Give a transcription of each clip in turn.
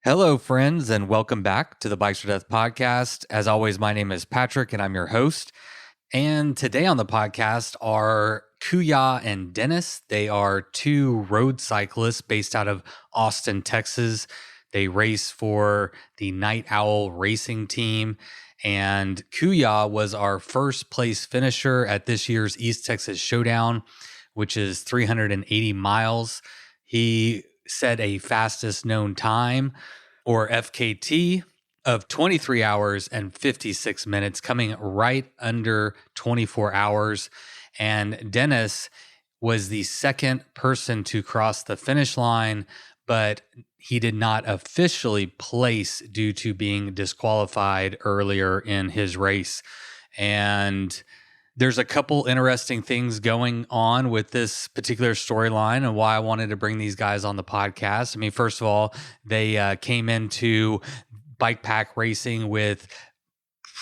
Hello, friends, and welcome back to the Bikes for Death podcast. As always, my name is Patrick, and I'm your host. And today on the podcast are Kuya and Dennis. They are two road cyclists based out of Austin, Texas. They race for the Night Owl Racing Team. And Kuya was our first place finisher at this year's East Texas Showdown, which is 380 miles. He set a fastest known time, or FKT, of 23 hours and 56 minutes, coming right under 24 hours. And Dennis was the second person to cross the finish line, but he did not officially place due to being disqualified earlier in his race. And there's a couple interesting things going on with this particular storyline and why I wanted to bring these guys on the podcast. I mean, first of all, they came into bikepack racing with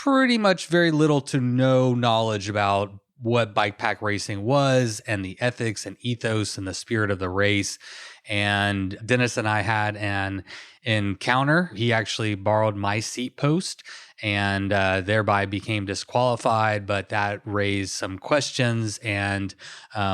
pretty much very little to no knowledge about what bikepack racing was and the ethics and ethos and the spirit of the race. And Dennis and I had an encounter. He actually borrowed my seat post and thereby became disqualified, but that raised some questions, and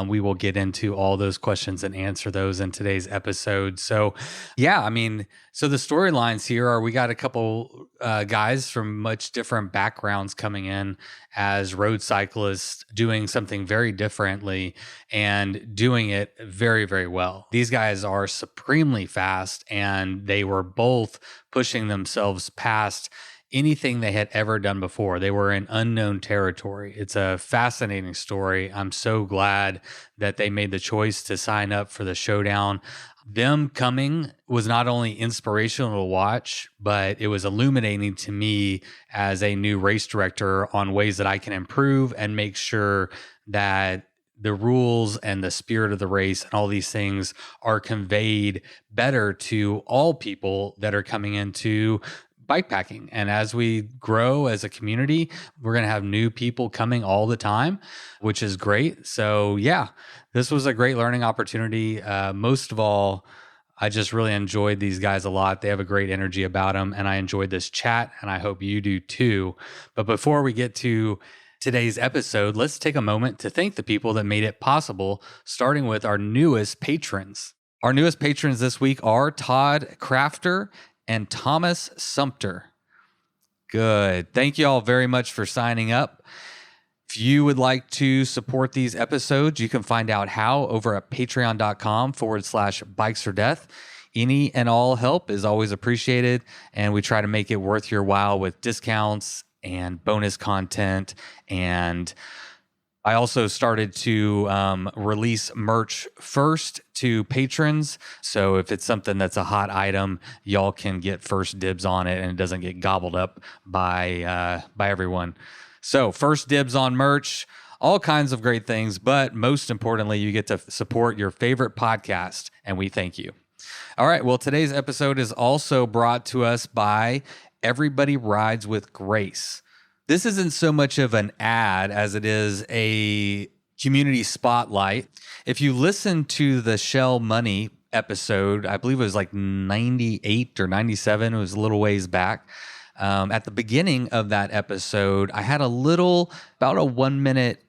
we will get into all those questions and answer those in today's episode. So yeah, I mean, so the storylines here are we got a couple guys from much different backgrounds coming in as road cyclists doing something very differently and doing it very, very well. These guys are supremely fast, and they were both pushing themselves past anything they had ever done before. They were in unknown territory. It's a fascinating story. I'm so glad that they made the choice to sign up for the showdown. Them coming was not only inspirational to watch, but it was illuminating to me as a new race director on ways that I can improve and make sure that the rules and the spirit of the race and all these things are conveyed better to all people that are coming into bikepacking. And as we grow as a community, we're going to have new people coming all the time, which is great. So yeah, this was a great learning opportunity. Most of all, I just really enjoyed these guys a lot. They have a great energy about them, and I enjoyed this chat, and I hope you do too. But before we get to today's episode, let's take a moment to thank the people that made it possible, starting with our newest patrons. Our newest patrons this week are Todd Crafter and Thomas Sumter. Good. Thank you all very much for signing up. If you would like to support these episodes, you can find out how over at patreon.com/bikesfordeath. Any and all help is always appreciated, and we try to make it worth your while with discounts and bonus content. And I also started to release merch first to patrons. So if it's something that's a hot item, y'all can get first dibs on it and it doesn't get gobbled up by everyone. So first dibs on merch, all kinds of great things. But most importantly, you get to support your favorite podcast, and we thank you. All right. Well, today's episode is also brought to us by Everybody Rides with Grace. This isn't so much of an ad as it is a community spotlight. If you listen to the Shell Money episode, I believe it was like 98 or 97, it was a little ways back. At the beginning of that episode, I had about a 1-minute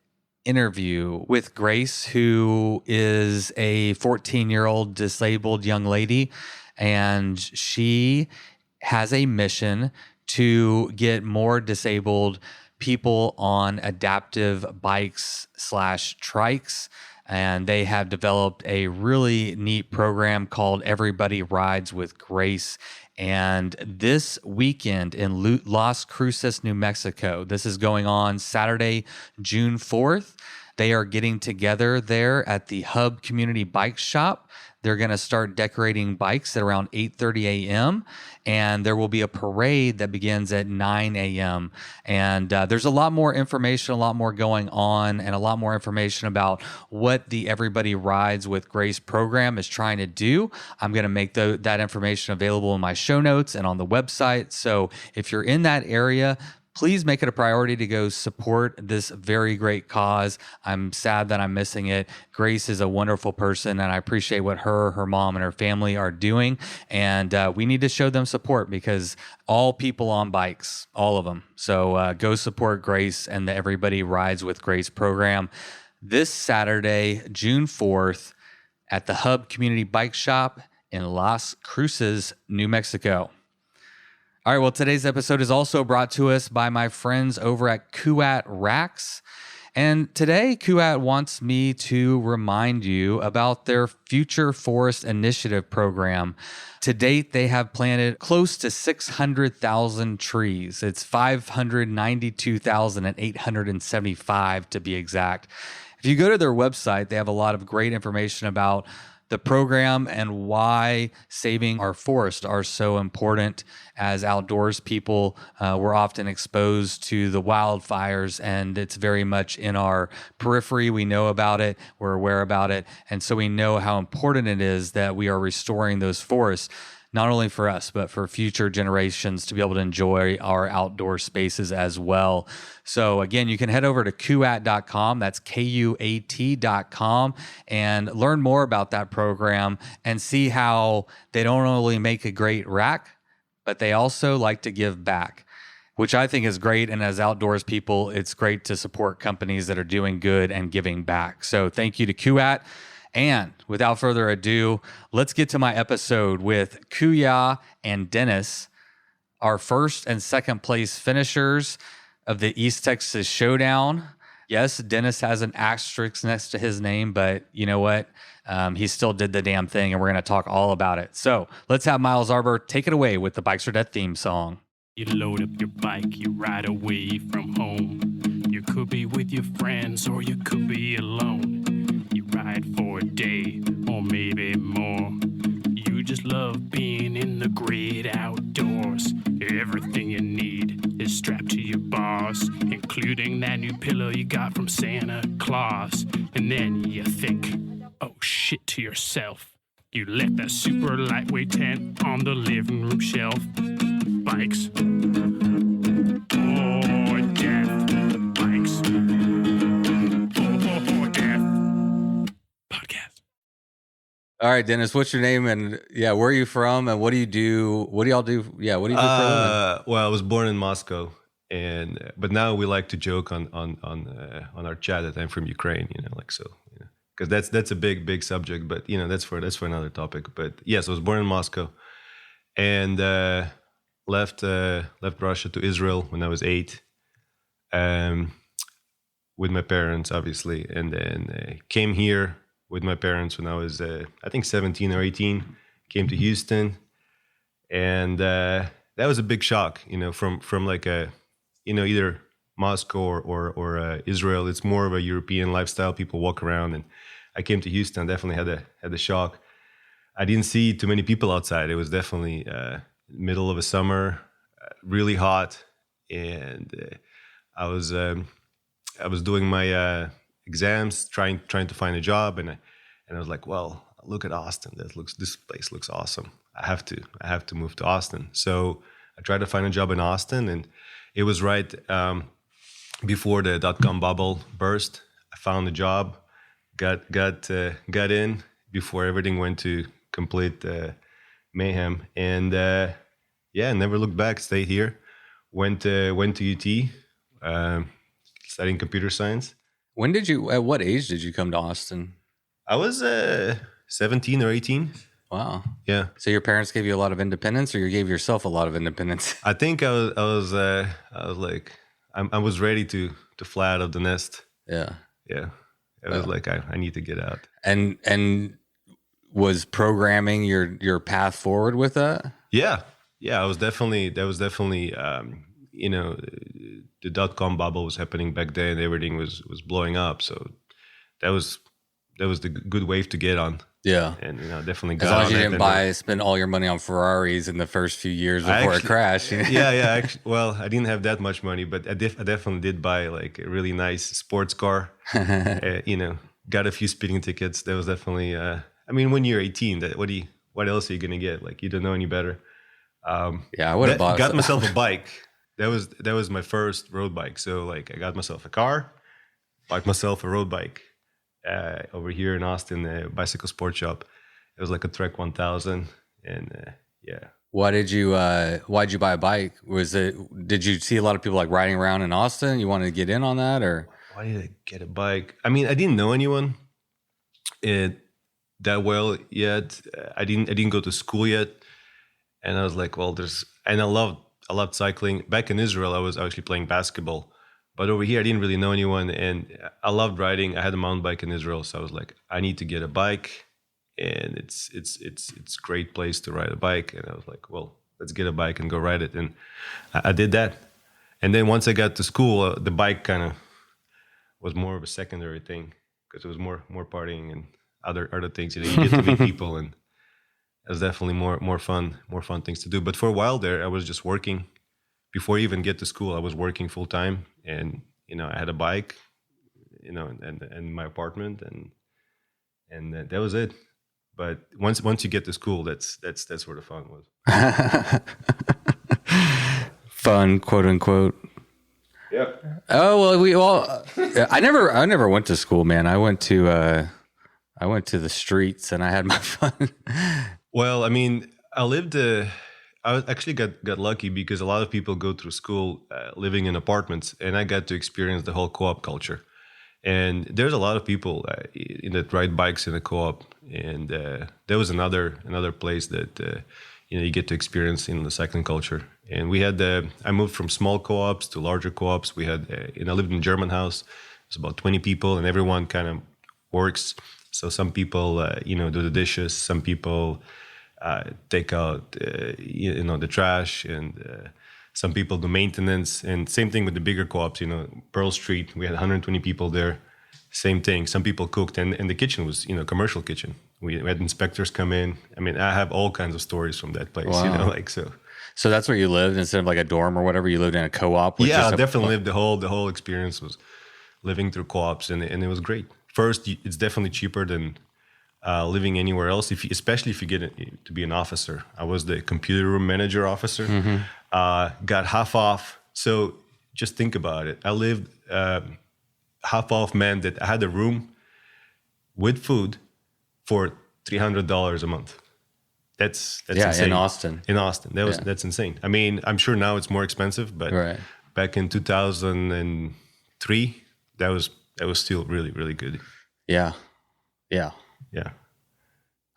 interview with Grace, who is a 14-year-old disabled young lady, and she has a mission to get more disabled people on adaptive bikes/trikes. And they have developed a really neat program called Everybody Rides with Grace. And this weekend in Las Cruces, New Mexico, this is going on Saturday, June 4th. They are getting together there at the Hub Community Bike Shop. They're going to start decorating bikes at around 8:30 a.m. And there will be a parade that begins at 9 a.m. And there's a lot more information, a lot more going on, and a lot more information about what the Everybody Rides with Grace program is trying to do. I'm going to make that information available in my show notes and on the website. So if you're in that area, please make it a priority to go support this very great cause. I'm sad that I'm missing it. Grace is a wonderful person, and I appreciate what her mom, and her family are doing. And we need to show them support because all people on bikes, all of them. So go support Grace and the Everybody Rides with Grace program this Saturday, June 4th, at the Hub Community Bike Shop in Las Cruces, New Mexico. All right, well, today's episode is also brought to us by my friends over at Kuat Racks. And today, Kuat wants me to remind you about their Future Forest Initiative program. To date, they have planted close to 600,000 trees. It's 592,875 to be exact. If you go to their website, they have a lot of great information about the program and why saving our forest are so important. As outdoors people, we're often exposed to the wildfires, and it's very much in our periphery. We know about it, we're aware about it, and so we know how important it is that we are restoring those forests, not only for us, but for future generations to be able to enjoy our outdoor spaces as well. So again, you can head over to kuat.com, that's KUAT.com, and learn more about that program and see how they don't only make a great rack, but they also like to give back, which I think is great. And as outdoors people, it's great to support companies that are doing good and giving back. So thank you to Kuat. And without further ado, let's get to my episode with Kuya and Dennis, our first and second place finishers of the East Texas Showdown. Yes, Dennis has an asterisk next to his name, but you know what? He still did the damn thing, and we're going to talk all about it. So let's have Miles Arbor take it away with the Bikes for Death theme song. You load up your bike, you ride away from home. You could be with your friends, or you could be alone. You ride for a day, or maybe more. You just love being in the great outdoors. Everything you need is strapped to your bars, including that new pillow you got from Santa Claus. And then you think, oh shit, to yourself. You left that super lightweight tent on the living room shelf. Bikes. Or death. Bikes. Or death. Podcast. All right, Dennis, what's your name? And where are you from? And what do you do? What do y'all do? Yeah, what do you do for a living? Well, I was born in Moscow, but now we like to joke on our chat that I'm from Ukraine, because that's a big subject. But that's for another topic. But yes, I was born in Moscow, and left Russia to Israel when I was 8, with my parents, obviously, and then came here with my parents when I was I think 17 or 18. Came to Houston, and that was a big shock, from like either Moscow or Israel. It's more of a European lifestyle. People walk around, and I came to Houston. Definitely had a shock. I didn't see too many people outside. It was definitely middle of a summer, really hot, and I was doing my exams, trying to find a job, and I was like, well, look at Austin. This place looks awesome. I have to move to Austin. So I tried to find a job in Austin, and it was right before the .com bubble burst. I found a job, got in before everything went to complete mayhem, and never looked back. Stayed here. Went to UT, studying computer science. At what age did you come to Austin? I was 17 or 18. Wow. Yeah. So your parents gave you a lot of independence, or you gave yourself a lot of independence? I think I was like, I was ready to fly out of the nest. Yeah. Yeah. It was like, I need to get out. And was programming your path forward with that? Yeah. That was definitely, the .com bubble was happening back then. Everything was blowing up. So that was the good wave to get on. Yeah. And definitely got as long on as you it. didn't spend all your money on Ferraris in the first few years before it crashed. Yeah. Well, I didn't have that much money, but I definitely did buy like a really nice sports car. Got a few speeding tickets. That was definitely. When you're 18, what else are you gonna get? Like, you don't know any better. I would have got myself a bike. that was my first road bike. So like I got myself a car, bought myself a road bike over here in Austin, a bicycle sport shop. It was like a Trek 1000, and yeah. Why'd you buy a bike? Did you see a lot of people like riding around in Austin? You wanted to get in on that, or why did I get a bike? I mean, I didn't know anyone that well yet. I didn't go to school yet, and I was like, well, I loved cycling. Back in Israel, I was actually playing basketball, but over here, I didn't really know anyone, and I loved riding. I had a mountain bike in Israel, so I was like, I need to get a bike. And it's a great place to ride a bike. And I was like, well, let's get a bike and go ride it. And I did that. And then once I got to school, the bike kind of was more of a secondary thing because it was more partying and other things. You get to meet people, and it was definitely more fun things to do. But for a while there, I was just working. Before I even get to school, I was working full time, and I had a bike, and my apartment, and that was it. But once you get to school, that's where the fun was. Fun, quote unquote. Yeah. Oh well, I never went to school, man. I went to the streets and I had my fun. Well, I mean, I actually got lucky because a lot of people go through school living in apartments, and I got to experience the whole co-op culture. And there's a lot of people that ride bikes in a co-op, and there was another place that you get to experience in the cycling culture. And we had I moved from small co-ops to larger co-ops. We had I lived in a German house. It's about 20 people, and everyone kind of works. So some people do the dishes, some people take out the trash, and some people do maintenance. And same thing with the bigger co-ops, Pearl Street, we had 120 people there. Same thing. Some people cooked, and the kitchen was, commercial kitchen. We had inspectors come in. I mean, I have all kinds of stories from that place, Wow. so. So that's where you lived instead of like a dorm or whatever. You lived in a co-op. Yeah, I definitely lived the whole experience was living through co-ops, and it was great. First, it's definitely cheaper than living anywhere else, especially if you get to be an officer. I was the computer room manager officer. Mm-hmm. Got half off. So just think about it. I lived half off meant that I had a room with food for $300 a month. That's insane. In Austin. In Austin, that's insane. I mean, I'm sure now it's more expensive, but back in 2003, that was still really, really good. Yeah.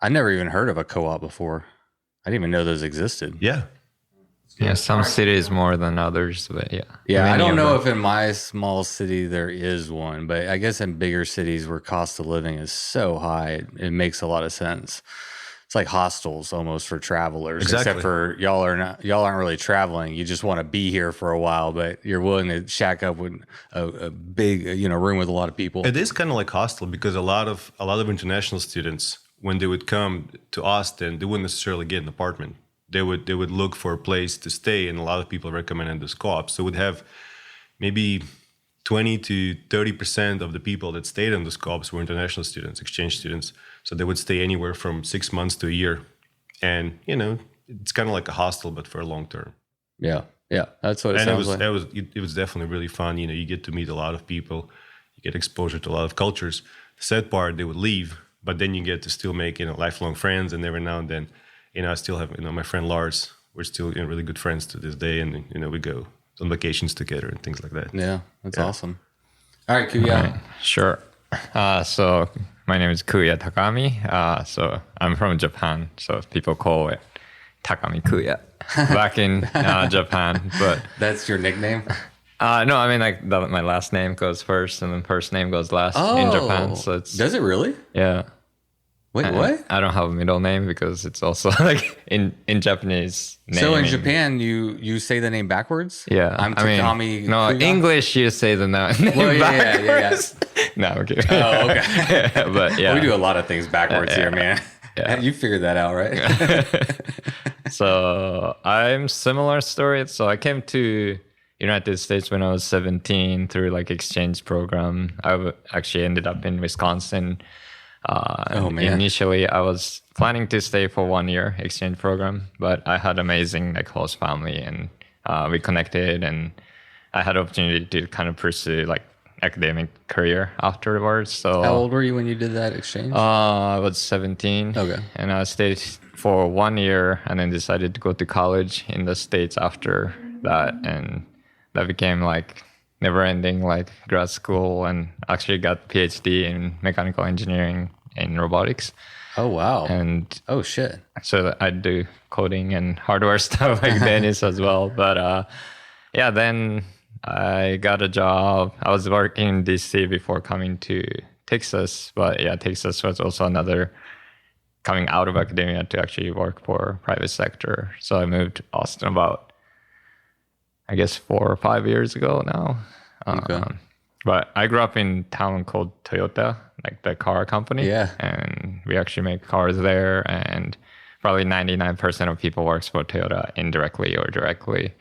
I never even heard of a co-op before. I didn't even know those existed. Yeah. Yeah, some cities more than others, but yeah. Yeah, I don't know if in my small city there is one, but I guess in bigger cities where cost of living is so high, it makes a lot of sense. It's like hostels almost for travelers, exactly. Except for y'all aren't really traveling. You just want to be here for a while, but you're willing to shack up with a big room with a lot of people. It is kind of like hostel because a lot of international students, when they would come to Austin, they wouldn't necessarily get an apartment. They would look for a place to stay, and a lot of people recommended this co-op. So we'd have maybe 20 to 30% of the people that stayed in those co-ops were international students, exchange students. So they would stay anywhere from 6 months to a year. And, it's kind of like a hostel, but for a long term. Yeah, that's what it sounds like. It was definitely really fun. You get to meet a lot of people. You get exposure to a lot of cultures. The sad part, they would leave, but then you get to still make, lifelong friends. And every now and then, I still have, my friend Lars. We're still really good friends to this day. And, we go on vacations together and things like that. Yeah, that's awesome. All right, Kuya. Right, sure. So my name is Kuya Takami. So I'm from Japan. So people call it Takami Kuya back in Japan. But that's your nickname? No, I mean my last name goes first and then first name goes last in Japan. So does it really? Yeah. Wait, what? I don't have a middle name because it's also like in Japanese name. So in Japan, you say the name backwards? Yeah. I'm Takami. No, Kuya? English, you say the name backwards. Yeah. No, I'm kidding. Oh, okay. But yeah. We do a lot of things backwards here, man. Yeah. You figured that out, right? So I'm similar story. So I came to United States when I was 17 through like exchange program. Actually ended up in Wisconsin. Initially, I was planning to stay for 1 year exchange program, but I had amazing like host family, and we connected, and I had opportunity to kind of pursue like academic career afterwards. So How old were you when you did that exchange? I was 17. Okay. And I stayed for 1 year and then decided to go to college in the States after that. And that became like never ending like grad school, and actually got PhD in mechanical engineering and robotics. Oh, wow. And oh, shit. so I do coding and hardware stuff like Dennis as well. But yeah, then I got a job. I was working in DC before coming to Texas, but yeah, Texas was also another coming out of academia to actually work for private sector. So I moved to Austin about, I guess, 4 or 5 years ago now. Okay. But I grew up in a town called Toyota, like the car company. Yeah. And we actually make cars there, and probably 99% of people works for Toyota indirectly or directly.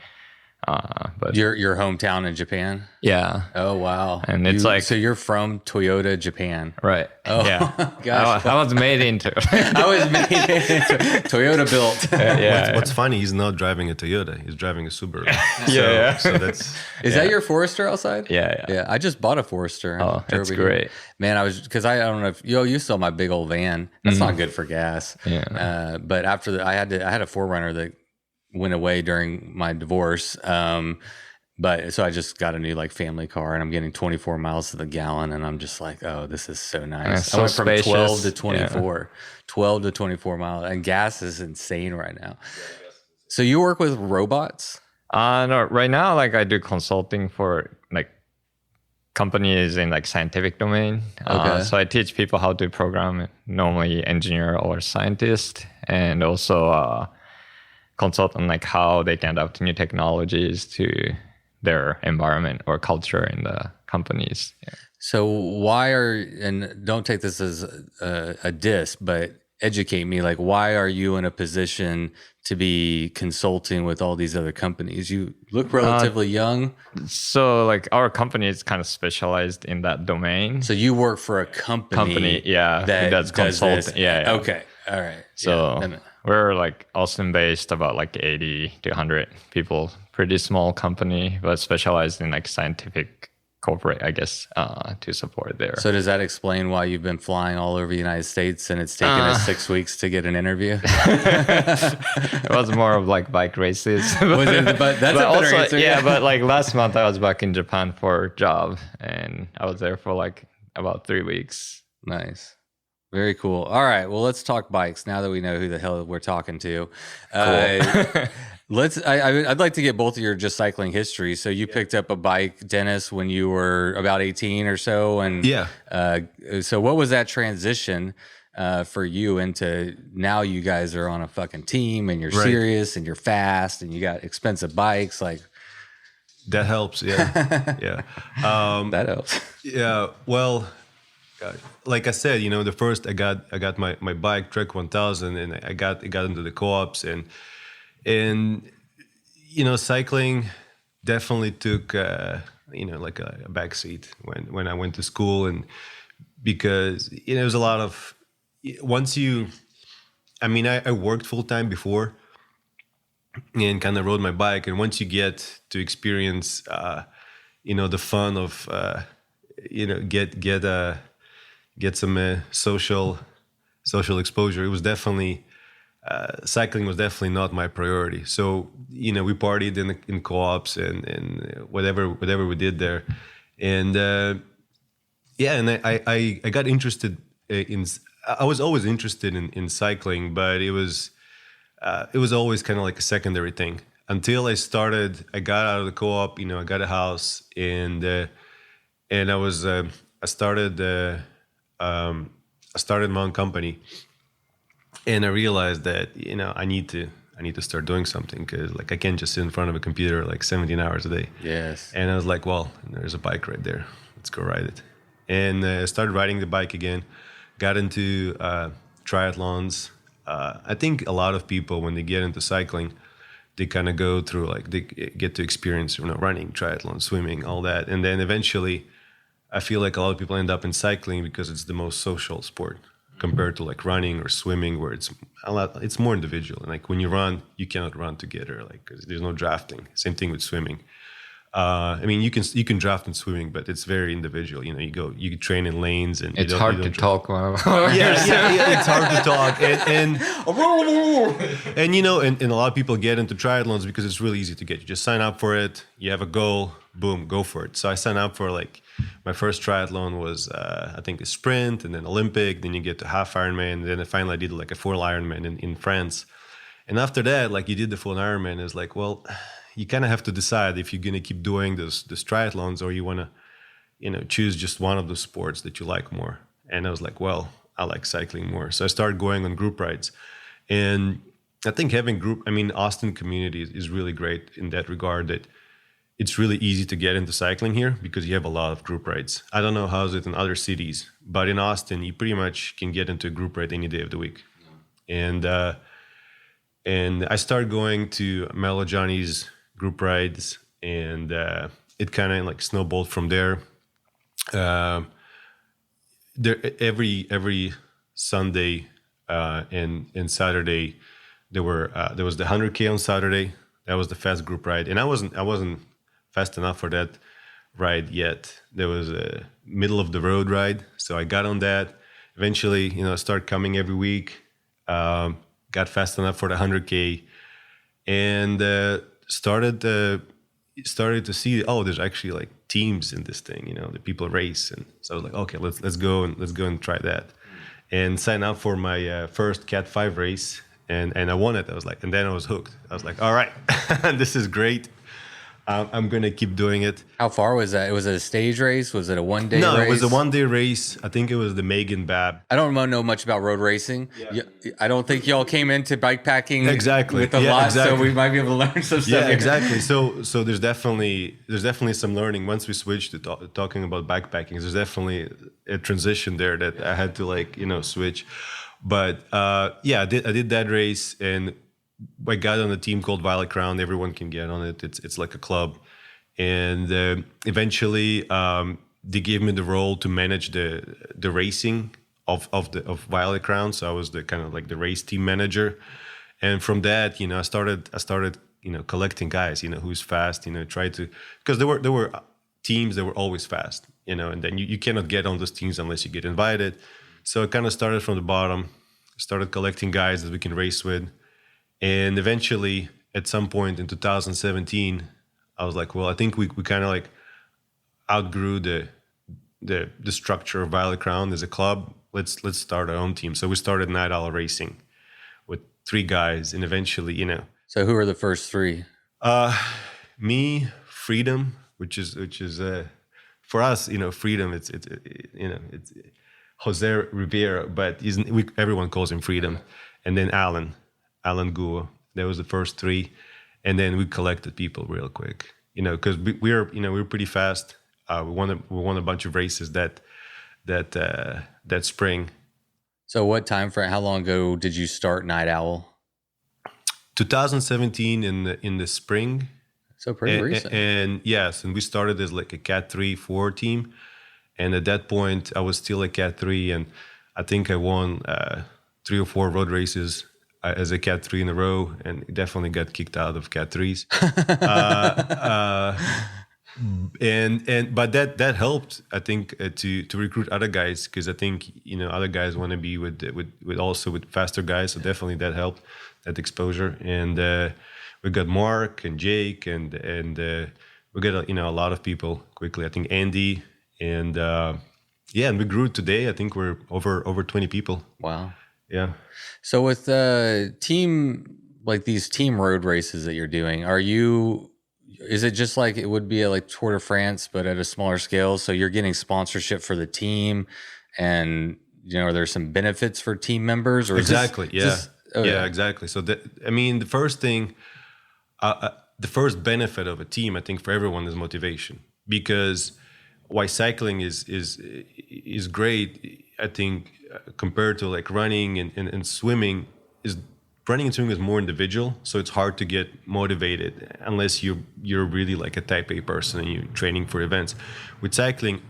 But Your hometown in Japan? yeah. Oh, wow. And it's like- So you're from Toyota, Japan. Right. Oh, Yeah. gosh. I was made into it. I was made Toyota built. Yeah. What's funny, he's not driving a Toyota, he's driving a Subaru. Yeah. So that's Is that your Forester outside? Yeah. Yeah, I just bought a Forester. Oh, that's Drove it here. great. Man, because I don't know if you saw my big old van. That's not good for gas. Yeah. But after I had a 4Runner that went away during my divorce. But so I just got a new like family car, and I'm getting 24 miles to the gallon, and I'm just like, oh, this is so nice. So I went from spacious. 12 to 24, 12 to 24 miles, and gas is insane right now. So you work with robots? No, right now, like I do consulting for like companies in like scientific domain. Okay. So I teach people how to program, normally engineer or scientist, and also consult on like how they can adapt new technologies to their environment or culture in the companies. Yeah. So and don't take this as a diss, but educate me, like why are you in a position to be consulting with all these other companies? You look relatively young. So like our company is kind of specialized in that domain. So you work for a company yeah, that does consulting. consulting. Yeah. Okay. All right. So Yeah. we're like Austin based, about like 80 to 100 people, pretty small company, but specialized in like scientific corporate, I guess, to support there. So does that explain why you've been flying all over the United States and it's taken us 6 weeks to get an interview? It was more of like bike races. But that's a better answer. Yeah, but like last month I was back in Japan for a job, and I was there for like about 3 weeks. Nice. Very cool. All right. Well, let's talk bikes now that we know who the hell we're talking to. Cool. I'd like to get both of your just cycling history. So you picked up a bike, Dennis, when you were about 18 or so. And yeah. So what was that transition for you into now you guys are on a fucking team and you're Right. serious and you're fast and you got expensive bikes? Like That helps. Yeah. Yeah. that helps. Yeah. Well, like I said, the first I got my bike Trek 1000, and I got into the co-ops, and cycling definitely took like a backseat when I went to school, and because it was a lot of I worked full time before and kind of rode my bike, and once you get to experience the fun of get some social exposure, it was definitely cycling was definitely not my priority. So we partied in co-ops and whatever we did there, and and I got interested in. I was always interested in cycling, but it was always kind of like a secondary thing until I got out of the co-op. I got a house, and I started my own company, and I realized that I need to start doing something, because like I can't just sit in front of a computer like 17 hours a day. Yes. And I was like, well, there's a bike right there, let's go ride it. And I started riding the bike again, got into triathlons. I think a lot of people, when they get into cycling, they kind of go through, like, they get to experience running, triathlon, swimming, all that, and then eventually I feel like a lot of people end up in cycling because it's the most social sport. compared to like running or swimming, where it's more individual. And like when you run, you cannot run together, like 'cause there's no drafting. Same thing with swimming. I mean, you can draft in swimming, but it's very individual. You know, you train in lanes, and It's hard to talk. yeah, it's hard to talk, and you know, and a lot of people get into triathlons because it's really easy to get. You just sign up for it. You have a goal, boom, go for it. So I signed up for like my first triathlon was I think a sprint, and then Olympic. Then you get to half Ironman, and then finally I did like a full Ironman in France. And after that, like you did the full Ironman, it's like, well, you kind of have to decide if you're going to keep doing those triathlons, or you want to, you know, choose just one of the sports that you like more. And I was like, well, I like cycling more. So I started going on group rides. And I think having Austin community is really great in that regard, that it's really easy to get into cycling here because you have a lot of group rides. I don't know how is it in other cities, but in Austin, you pretty much can get into a group ride any day of the week. Yeah. And I started going to Mellow Johnny's group rides, and it kind of like snowballed from there. Every Sunday and Saturday there was the 100K on Saturday. That was the fast group ride, and I wasn't fast enough for that ride yet. There was a middle of the road ride, so I got on that. Eventually, you know, I started coming every week. Got fast enough for the 100K, and started to see, oh, there's actually like teams in this thing, you know, the people race. And so I was like, okay, let's go and try that, and sign up for my first Cat 5 race, and I won it. I was like, and then I was hooked. I was like, all right, this is great. I'm gonna keep doing it. How far was that? Was it a stage race? Was it a 1 day race? No, it was a 1 day race. I think it was the Megan Bab. I don't know much about road racing. Yeah. I don't think y'all came into bikepacking with a lot, so we might be able to learn some stuff. Yeah, exactly. So there's definitely some learning. Once we switched to talking about bikepacking, there's definitely a transition there that I had to, like, you know, switch. But yeah, I did that race, and I got on a team called Velo Cruces. Everyone can get on it. It's like a club, and eventually they gave me the role to manage the racing of Velo Cruces. So I was the kind of like the race team manager, and from that, you know, I started you know, collecting guys, you know, who's fast, you know, because there were teams that were always fast, you know, and then you cannot get on those teams unless you get invited. So I kind of started from the bottom, started collecting guys that we can race with. And eventually, at some point in 2017, I was like, well, I think we kind of like outgrew the structure of Velo Cruces as a club. Let's start our own team. So we started Night Owl Racing with 3 guys, and eventually, you know. So who are the first 3? Me, Freedom, which is for us, you know, Freedom. It's you know, it's Jose Rivera, but everyone calls him Freedom, and then Alan Gua. That was the first 3, and then we collected people real quick, you know, because we're pretty fast. We won a bunch of races that spring. So what time frame? How long ago did you start Night Owl? 2017 in the spring. So pretty recent. And yes, and we started as like a Cat 3-4 team, and at that point I was still a Cat 3, and I think I won 3 or 4 road races as a Cat 3 in a row, and definitely got kicked out of Cat 3s. But that helped, I think, to recruit other guys, because I think, you know, other guys want to be with faster guys. So definitely that helped, that exposure. And we got Mark and Jake, and we got a lot of people quickly. I think Andy, and and we grew today. I think we're over 20 people. Wow. Yeah. So with these team road races that you're doing, is it just like it would be like Tour de France, but at a smaller scale? So you're getting sponsorship for the team, and, you know, are there some benefits for team members? Or exactly. Exactly. So the first thing, the first benefit of a team, I think, for everyone is motivation, because why cycling is great, I think, compared to like running and swimming, is running and swimming is more individual, so it's hard to get motivated unless you're really like a type A person and you're training for events. With cycling,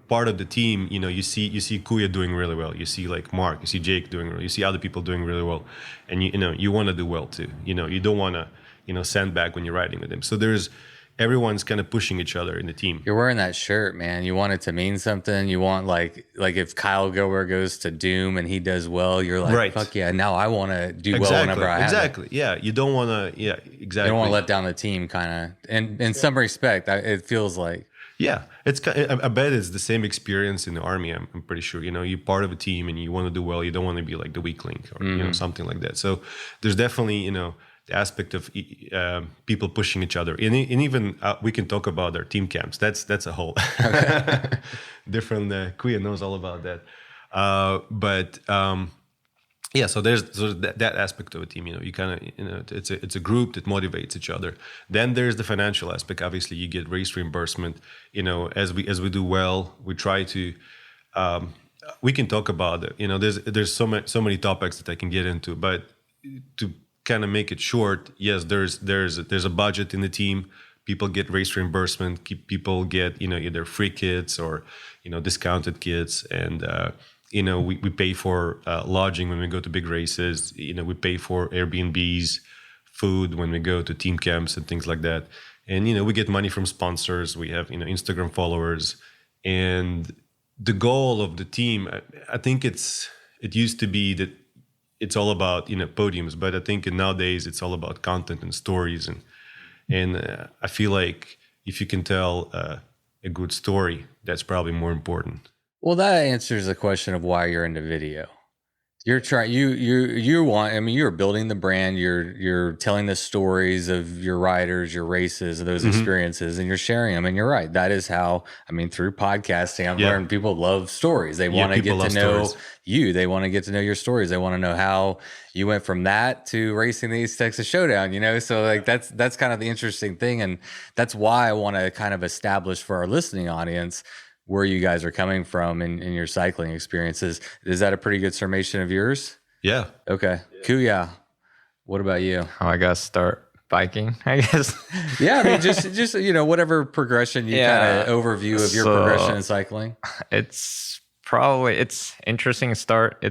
part of the team, you see Kuya doing really well. You see like Mark, you see Jake doing well. You see other people doing really well, and you want to do well too. You don't want to sandbag when you're riding with them. So everyone's kind of pushing each other in the team. You're wearing that shirt, man. You want it to mean something. You want like if Kyle Gower goes to Doom and he does well, you're like, right. Fuck yeah, now I want to do well whenever I have Exactly. Yeah. You don't want to. Yeah. Exactly. You don't want to let down the team, kind of. And in some respect, it feels like. Yeah, I bet it's the same experience in the army. I'm pretty sure. You're part of a team and you want to do well. You don't want to be like the weak link or something like that. So there's definitely the aspect of people pushing each other, and even we can talk about our team camps. That's a whole different. Kuya knows all about that, but. Yeah, so there's that aspect of a team. You kind of, it's a group that motivates each other. Then there's the financial aspect. Obviously, you get race reimbursement. As we do well, we try to. We can talk about it. There's so many topics that I can get into, but to kind of make it short, yes, there's a budget in the team. People get race reimbursement. People get either free kits or discounted kits, and we pay for lodging when we go to big races. We pay for Airbnbs, food when we go to team camps and things like that. And we get money from sponsors. We have Instagram followers, and the goal of the team, I think it used to be that it's all about podiums, but I think nowadays it's all about content and stories, and I feel like if you can tell a good story, that's probably more important. Well, that answers the question of why you're into video. You're trying. You want. I mean, you're building the brand. You're telling the stories of your riders, your races, those experiences, and you're sharing them. And you're right. That is how. I mean, through podcasting, I've learned people love stories. They want to get to know you. They want to get to know your stories. They want to know how you went from that to racing the East Texas Showdown. So like that's kind of the interesting thing, and that's why I want to kind of establish for our listening audience where you guys are coming from in your cycling experiences. Is that a pretty good summation of yours? Yeah. Okay. Kuya, what about you? Oh, I gotta start biking, I guess. Yeah, I mean, just whatever progression you kind of overview of your progression in cycling. It's interesting start.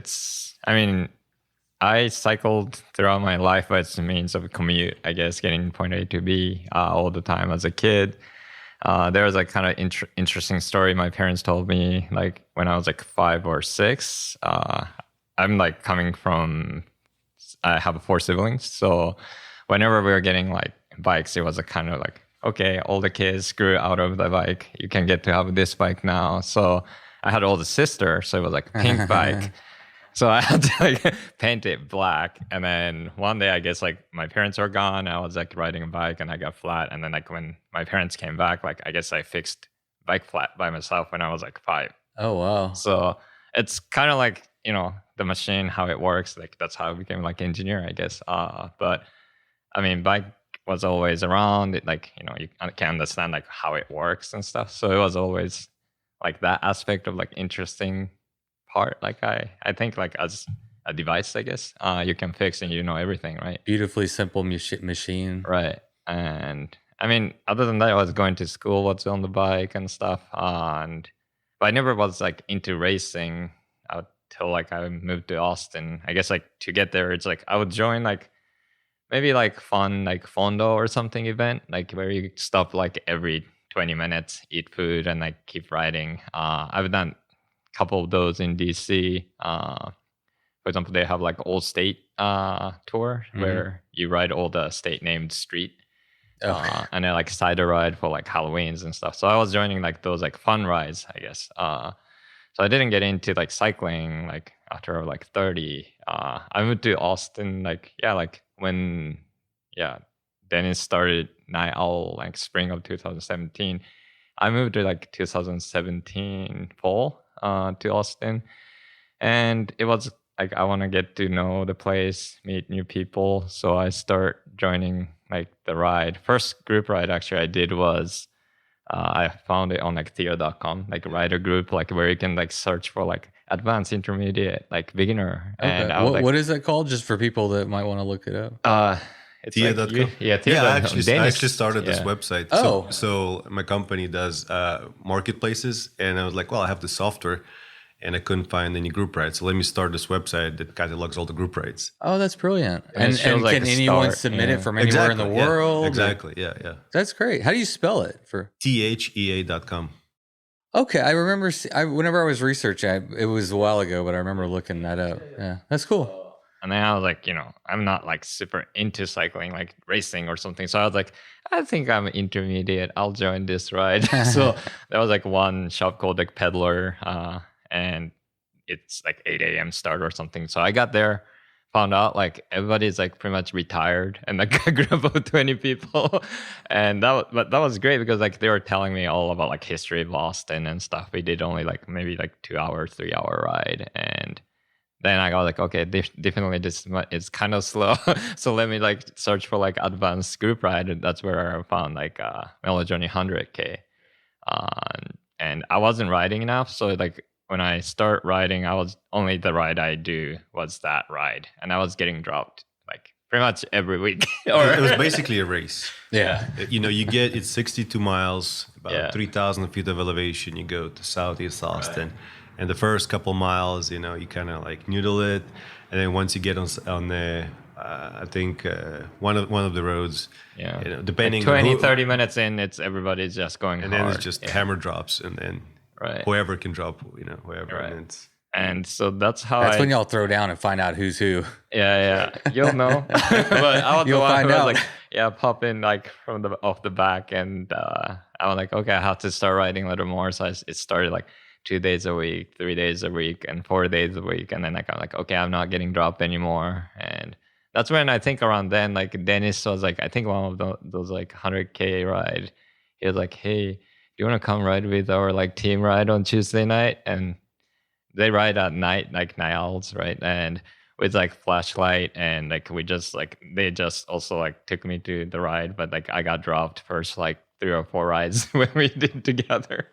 I cycled throughout my life as a means of commute, I guess, getting point A to B all the time as a kid. There was a kind of interesting story my parents told me, like when I was like 5 or 6. I'm like I have 4 siblings, so whenever we were getting like bikes, it was a kind of like, okay, all the kids grew out of the bike. You can get to have this bike now. So I had older sister, so it was like a pink bike. So I had to like paint it black. And then one day, I guess like my parents are gone. I was like riding a bike and I got flat. And then like when my parents came back, like I guess I fixed bike flat by myself when I was like 5. Oh, wow. So it's kind of like, the machine, how it works. Like that's how I became like engineer, I guess. But I mean, bike was always around. It like, you can understand like how it works and stuff. So it was always like that aspect of like interesting part. Like I think like as a device, I guess you can fix and everything, right? Beautifully simple machine, right? And I mean, other than that, I was going to school, was on the bike and stuff, but I never was like into racing until like I moved to Austin. I guess like to get there, it's like I would join like maybe like fun like fondo or something event, like where you stop like every 20 minutes, eat food, and like keep riding. I've done couple of those in DC. For example, they have like all state tour where you ride all the state named street, and then like cider ride for like Halloweens and stuff. So I was joining like those like fun rides, I guess. So I didn't get into like cycling like after like 30. I moved to Austin like when Dennis started Night Owl like spring of 2017. I moved to like 2017 fall to Austin, and it was like I want to get to know the place, meet new people. So I start joining like the ride. First group ride actually I did was I found it on like theo.com, like a rider group, like where you can like search for like advanced, intermediate, like beginner. Okay. And I was, what is it called, just for people that might want to look it up? It's Tia.com. Tia.com. I actually started this website. Oh. So my company does marketplaces, and I was like, well, I have the software, and I couldn't find any group rides. So let me start this website that catalogs all the group rides. Oh, that's brilliant. And it shows, like, can a anyone start, submit yeah. it from anywhere in the world? Exactly. Yeah. That's great. How do you spell it? THEA.com. Okay, I remember. Whenever I was researching, it was a while ago, but I remember looking that up. Yeah, that's cool. And then I was like, I'm not like super into cycling, like racing or something. So I was like, I think I'm intermediate. I'll join this ride. So there was like one shop called like Peddler, and it's like 8 a.m. start or something. So I got there, found out like everybody's like pretty much retired, and like a group of 20 people. And that was great because like they were telling me all about like history of Boston and stuff. We did only like maybe like 2 hour, 3 hour ride, and then I got like, okay, definitely this is kind of slow. So let me like search for like advanced group ride. And that's where I found like Velo Journey 100K. And I wasn't riding enough. So like when I start riding, only the ride I do was that ride. And I was getting dropped like pretty much every week. It was basically a race. Yeah. It's 62 miles, about Yeah. 3,000 feet of elevation. You go to Southeast Austin. Right. And the first couple miles, you kind of like noodle it, and then once you get on the, I think one of the roads, depending like 20, 30 minutes in, everybody's just going and hard. then it's just hammer drops, and then whoever can drop, whoever. Right. And so that's when y'all throw down and find out who's who. Yeah, you'll know. But I was You'll the one find who out. was like, pop in like from off the back, and I was like, okay, I have to start riding a little more. So it started like 2 days a week, 3 days a week, and 4 days a week. And then like, I'm like, okay, I'm not getting dropped anymore. And that's when I think around then, like Dennis was like, I think one of those like 100K ride. He was like, hey, do you want to come ride with our like team ride on Tuesday night? And they ride at night, like night owls, right? And with like flashlight, and like they just also like took me to the ride, but like I got dropped first like 3 or 4 rides when we did together.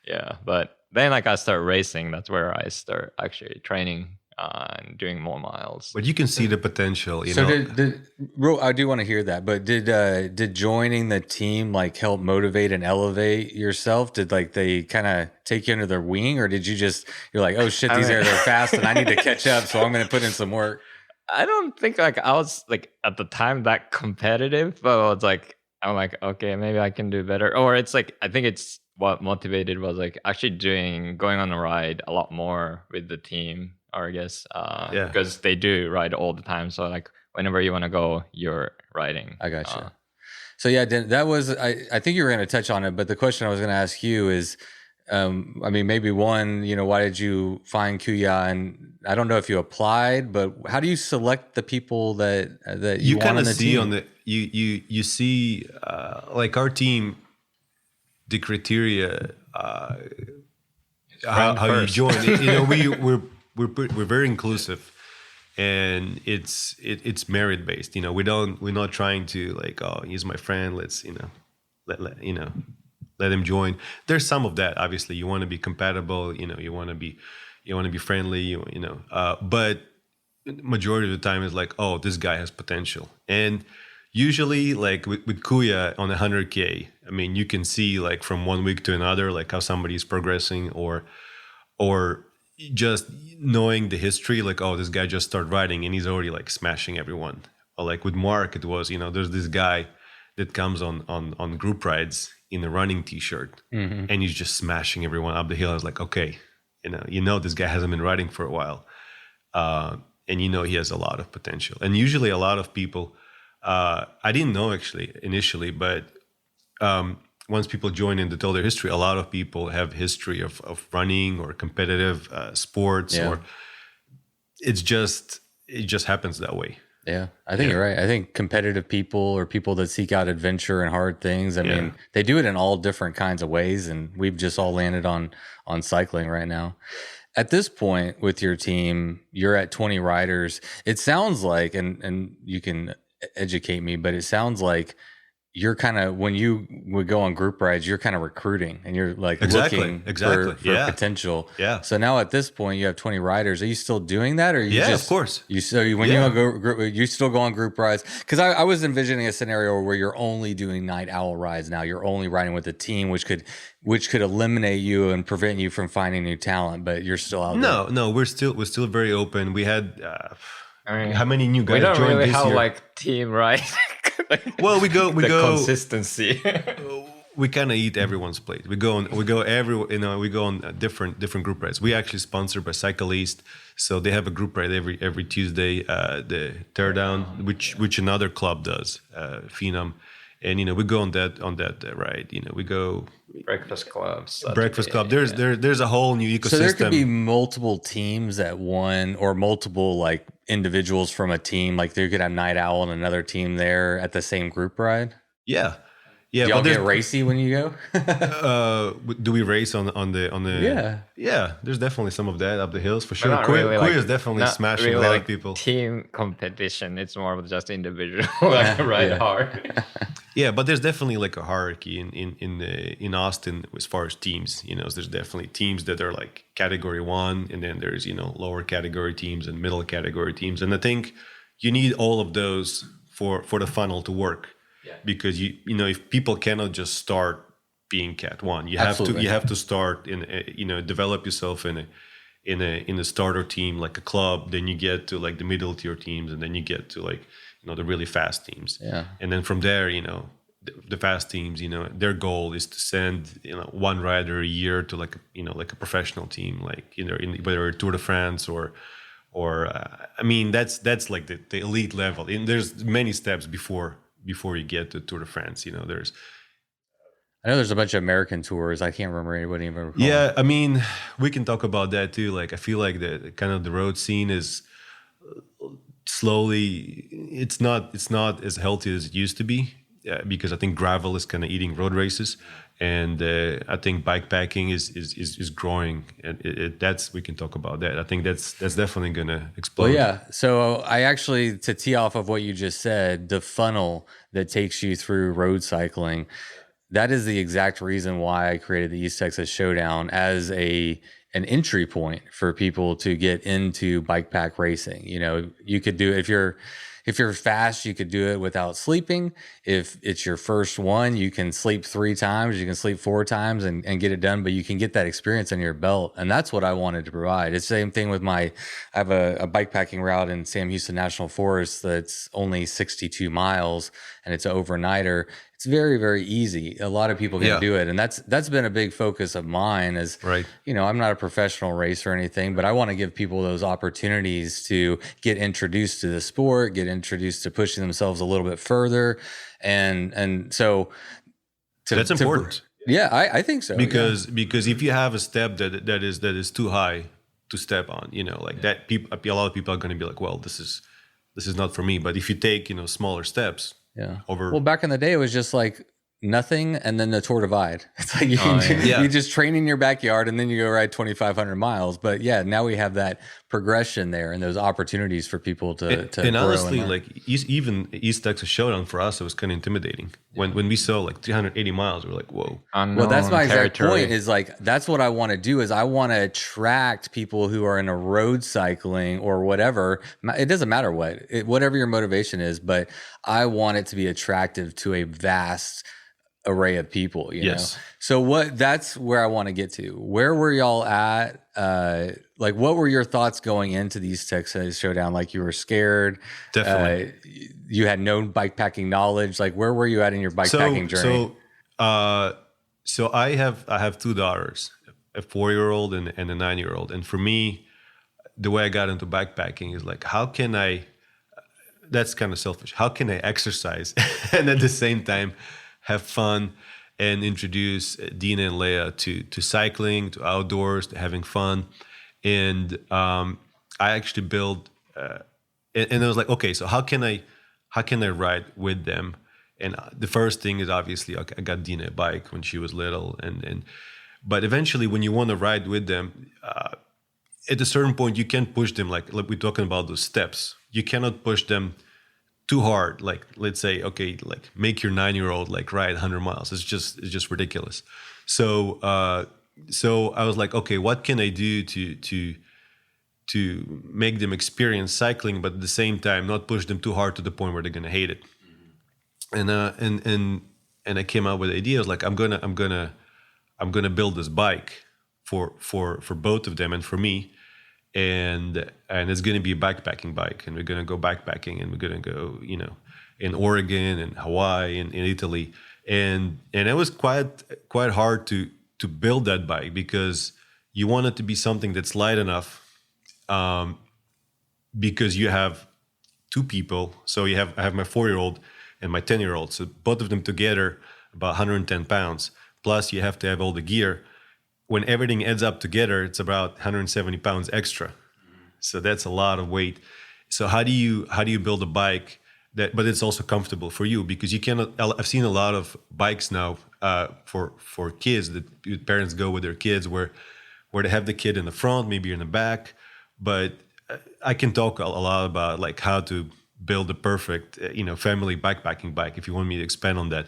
Yeah, but then like I start racing. That's where I start actually training and doing more miles. But you can see the potential. So I do want to hear that. But did joining the team like help motivate and elevate yourself? Did like they kind of take you under their wing, or did you're like, oh shit, they're fast and I need to catch up, so I'm going to put in some work? I don't think like I was like at the time that competitive, but I'm like, okay, maybe I can do better. Or it's like, I think it's what motivated was like actually going on a ride a lot more with the team, or I guess, because they do ride all the time. So like whenever you want to go, you're riding. I got you. So yeah, that was, I think you were going to touch on it, but the question I was going to ask you is, maybe one, why did you find Kuya? And I don't know if you applied, but how do you select the people that you want on the see team? on the you see like our team, the criteria how you join. We're very inclusive, and it's merit based. We're not trying to like, oh, he's my friend, let's let him join. There's some of that. Obviously, you want to be compatible. You want to be friendly. But majority of the time is like, oh, this guy has potential. And usually, like with Kuya on 100K, I mean, you can see like from 1 week to another, like how somebody's progressing, or just knowing the history, like, oh, this guy just started riding and he's already like smashing everyone. Or like with Mark, it was, there's this guy that comes on group rides in a running t-shirt, and he's just smashing everyone up the hill. I was like, okay, this guy hasn't been riding for a while, and he has a lot of potential. And usually a lot of people, I didn't know actually initially, but once people join in to tell their history, a lot of people have history of running or competitive sports, or it just happens that way. Yeah, I think you're right. I think competitive people, or people that seek out adventure and hard things, I mean, they do it in all different kinds of ways, and we've just all landed on cycling right now. At this point with your team, you're at 20 riders. It sounds like, and you can educate me, but it sounds like you're kind of, when you would go on group rides, you're kind of recruiting and you're like looking for potential. Yeah. So now at this point you have 20 riders. Are you still doing that? Or you of course. You still go on group rides? Cause I was envisioning a scenario where you're only doing night owl rides. Now you're only riding with a team, which could eliminate you and prevent you from finding new talent, but you're still out there. No, we're still very open. We had, how many new guys we don't joined really this have year? Like team, right? Well, we go consistency. We kind of eat everyone's plate. We go on different group rides. We actually sponsored by Cycle East, so they have a group ride every Tuesday, the Teardown, which another club does, Phenom, and we go on that ride. We go Breakfast clubs. Breakfast club. There's a whole new ecosystem. So there could be multiple teams at one, or multiple like individuals from a team. Like you could have Night Owl and another team there at the same group ride. Yeah. Do y'all get racy when you go? Do we race on the? Yeah. Yeah. There's definitely some of that up the hills for sure. Kuya is definitely smashing really a lot like of people. Team competition. It's more of just individual ride hard. Yeah, but there's definitely like a hierarchy in Austin as far as teams. There's definitely teams that are like category 1, and then there's lower category teams and middle category teams, and I think you need all of those for the funnel to work. Yeah. Because if people cannot just start being Cat 1, you have to start develop yourself in a starter team like a club. Then you get to like the middle tier teams, and then you get to like the really fast teams. Yeah. And then from there, the fast teams, their goal is to send one rider a year to like a professional team, like whether Tour de France or I mean that's like the elite level. And there's many steps before you get to Tour de France. I know there's a bunch of American tours. I can't remember anybody even. Yeah, I mean, we can talk about that too. Like, I feel like the kind of the road scene is slowly. It's not as healthy as it used to be, because I think gravel is kind of eating road races, and I think bikepacking is growing, and that's we can talk about that. I think that's definitely gonna explode. Well, yeah. So I actually, to tee off of what you just said, the funnel that takes you through road cycling, that is the exact reason why I created the East Texas Showdown as an entry point for people to get into bike pack racing. You could do, if you're fast, you could do it without sleeping. If it's your first one, you can sleep 3 times, you can sleep 4 times and get it done, but you can get that experience under your belt. And that's what I wanted to provide. It's the same thing with I have a bikepacking route in Sam Houston National Forest that's only 62 miles, and it's an overnighter. It's very, very easy. A lot of people can do it. And that's been a big focus of mine is, right. I'm not a professional racer or anything, but I want to give people those opportunities to get introduced to the sport, get introduced to pushing themselves a little bit further. And so that's important. Yeah, I think so. Because if you have a step that is too high to step on, that a lot of people are going to be like, well, this is not for me. But if you take, smaller steps, well, back in the day, it was just like nothing, and then the Tour Divide. It's like you just train in your backyard, and then you go ride 2,500 miles. But yeah, now we have that progression there, and those opportunities for people to and honestly, like even East Texas Showdown for us, it was kind of intimidating. When we saw like 380 miles, we were like, whoa. Well, that's my exact point. Is like that's what I want to do. Is I want to attract people who are in a road cycling or whatever. It doesn't matter whatever your motivation is, but I want it to be attractive to a vast array of people, you know? So that's where I want to get to. Where were y'all at? Like, what were your thoughts going into these Texas Showdown? Like, you were scared. Definitely. You had no bikepacking knowledge. Like, where were you at in your bikepacking journey? So I have 2 daughters, a 4-year-old and a 9-year-old. And for me, the way I got into bikepacking is like, how can I, that's kind of selfish. How can I exercise and at the same time have fun and introduce Dina and Leia to cycling, to outdoors, to having fun. And I actually built, and I was like, okay, so how can I ride with them? And the first thing is obviously, okay, I got Dina a bike when she was little, but eventually when you want to ride with them, at a certain point you can't push them like we're talking about those steps. You cannot push them too hard. Like, let's say, okay, like make your 9-year-old like ride 100 miles. It's just ridiculous. So so I was like, okay, what can I do to make them experience cycling, but at the same time not push them too hard to the point where they're gonna hate it. And I came out with the idea. I was like, I'm gonna build this bike for both of them and for me, and it's gonna be a backpacking bike, and we're gonna go backpacking, and we're gonna go, you know, in Oregon and Hawaii and in Italy, and it was quite hard to build that bike because you want it to be something that's light enough, because you have two people. So I have my 4-year-old and my 10-year-old. So both of them together, about 110 pounds. Plus you have to have all the gear. When everything adds up together, it's about 170 pounds extra. So that's a lot of weight. So how do you build a bike but it's also comfortable for you? Because you cannot. I've seen a lot of bikes now for kids that parents go with their kids where they have the kid in the front, maybe in the back. But I can talk a lot about like how to build a perfect, family backpacking bike if you want me to expand on that.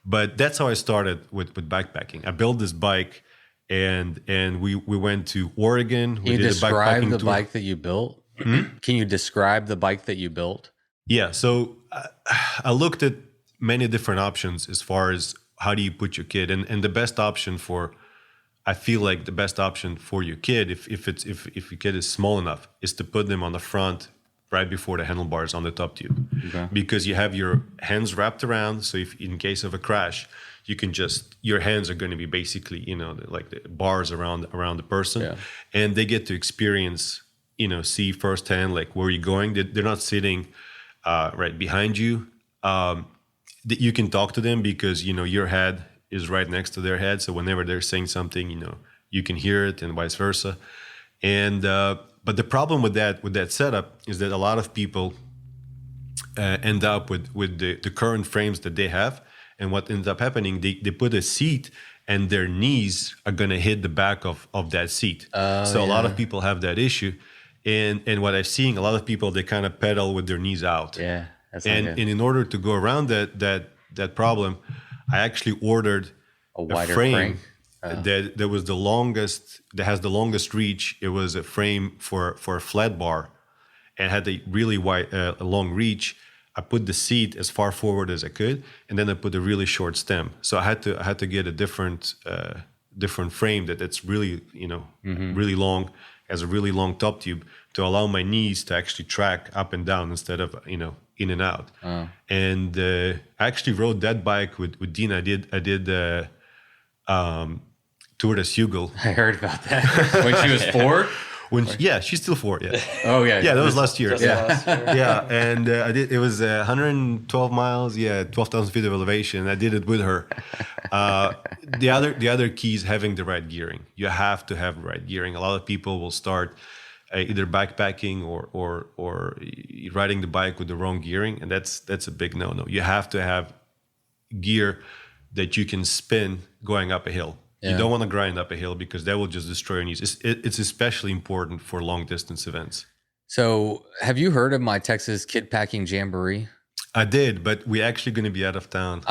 But that's how I started with backpacking. I built this bike, and we went to Oregon. Can you describe the bike that you built? Can you describe the bike that you built? Yeah, so I looked at many different options as far as how do you put your kid, and the best option I feel like the best option for your kid, if your kid is small enough, is to put them on the front right before the handlebars on the top tube. Okay. Because you have your hands wrapped around, so if in case of a crash, you can your hands are going to be basically, like the bars around the person, and they get to experience, see firsthand like where you're going. They're not sitting right behind you. That you can talk to them because your head is right next to their head, so whenever they're saying something, you can hear it, and vice versa. And but the problem with that setup is that a lot of people end up with the current frames that they have, and what ends up happening, they put a seat and their knees are going to hit the back of that seat. A lot of people have that issue, and what I've seen, a lot of people, they kind of pedal with their knees out. Yeah, that's and in order to go around that problem, I actually ordered a wider frame. That was the longest, that has the longest reach. It was a frame for a flat bar, and had a really wide, a long reach. I put the seat as far forward as I could, and then I put a really short stem. So I had to get a different frame that's really really long, has a really long top tube to allow my knees to actually track up and down instead of in and out. And I actually rode that bike with Dina. I did Tour de Sugel. I heard about that when she was 4. She's still 4. Yeah. Oh yeah. Yeah, that was last year. Last year. Yeah, and I did. It was 112 miles. Yeah, 12,000 feet of elevation. I did it with her. The other key is having the right gearing. You have to have the right gearing. A lot of people will start either backpacking or riding the bike with the wrong gearing, and that's a big no-no. You have to have gear that you can spin going up a hill. Yeah. You don't want to grind up a hill because that will just destroy your knees. It's especially important for long distance events. So have you heard of my Texas Kid Packing Jamboree? I did, but we're actually going to be out of town.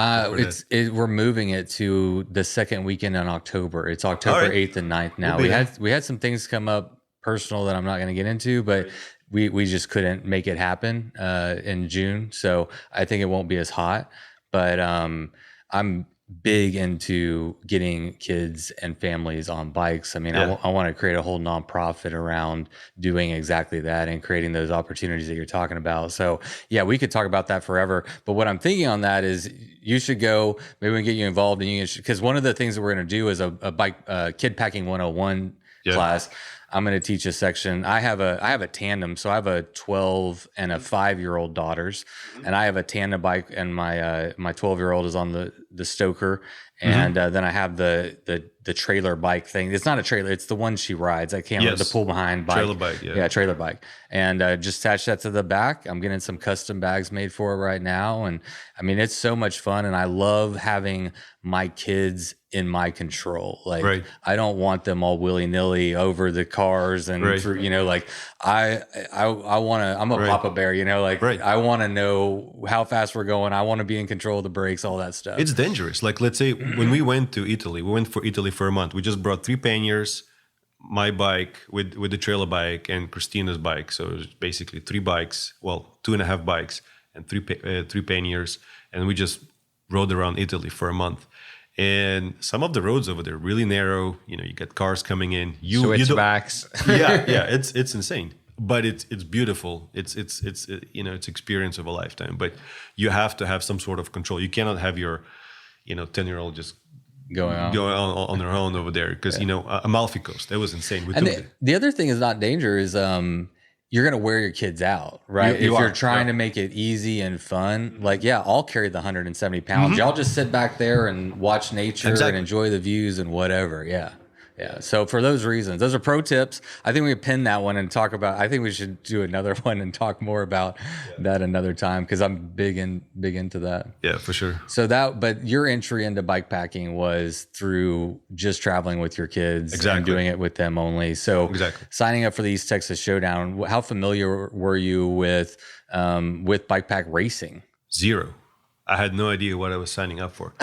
We're moving it to the second weekend in October. It's October 8th and 9th now. We had some things come up personal that I'm not going to get into, but we just couldn't make it happen in June. So I think it won't be as hot, but I'm big into getting kids and families on bikes. I mean, I want to create a whole nonprofit around doing exactly that and creating those opportunities that you're talking about. So yeah, we could talk about that forever. But what I'm thinking on that is you should go, maybe we can get you involved in because one of the things that we're going to do is a bike Kid Packing 101 class. I'm going to teach a section. I have a tandem. So I have a 12 and a 5-year-old daughters, and I have a tandem bike, and my 12-year-old is on the Stoker. And then I have the trailer bike thing. It's not a trailer. It's the one she rides. I can't remember the pull behind bike. Trailer bike. Yeah, trailer bike. And just attach that to the back. I'm getting some custom bags made for it right now. And I mean, it's so much fun. And I love having my kids in my control. Like I don't want them all willy-nilly over the cars and Right. through, like I want to, I'm a Right. Papa Bear, like Right. I want to know how fast we're going. I want to be in control of the brakes, all that stuff. It's dangerous. Like, let's say when we went to Italy, we went for Italy for a month. We just brought 3 panniers, my bike with the trailer bike and Christina's bike. So it was basically 3 bikes, well, 2.5 bikes and 3 panniers. And we just rode around Italy for a month. And some of the roads over there really narrow. You get cars coming in. Switchbacks. yeah, it's insane, but it's beautiful. It's experience of a lifetime. But you have to have some sort of control. You cannot have your 10-year-old just going on their own over there because Amalfi Coast, that was insane. And the other thing is not danger is you're going to wear your kids out, right? If you're trying to make it easy and fun, like, I'll carry the 170 pounds. Y'all just sit back there and watch nature and enjoy the views and whatever. Yeah. So for those reasons, those are pro tips. I think we can pin that one and talk about, I think we should do another one and talk more about that another time. Cause I'm big into that. Yeah, for sure. So but your entry into bikepacking was through just traveling with your kids and doing it with them only. So signing up for the East Texas Showdown, how familiar were you with bikepack racing? Zero. I had no idea what I was signing up for.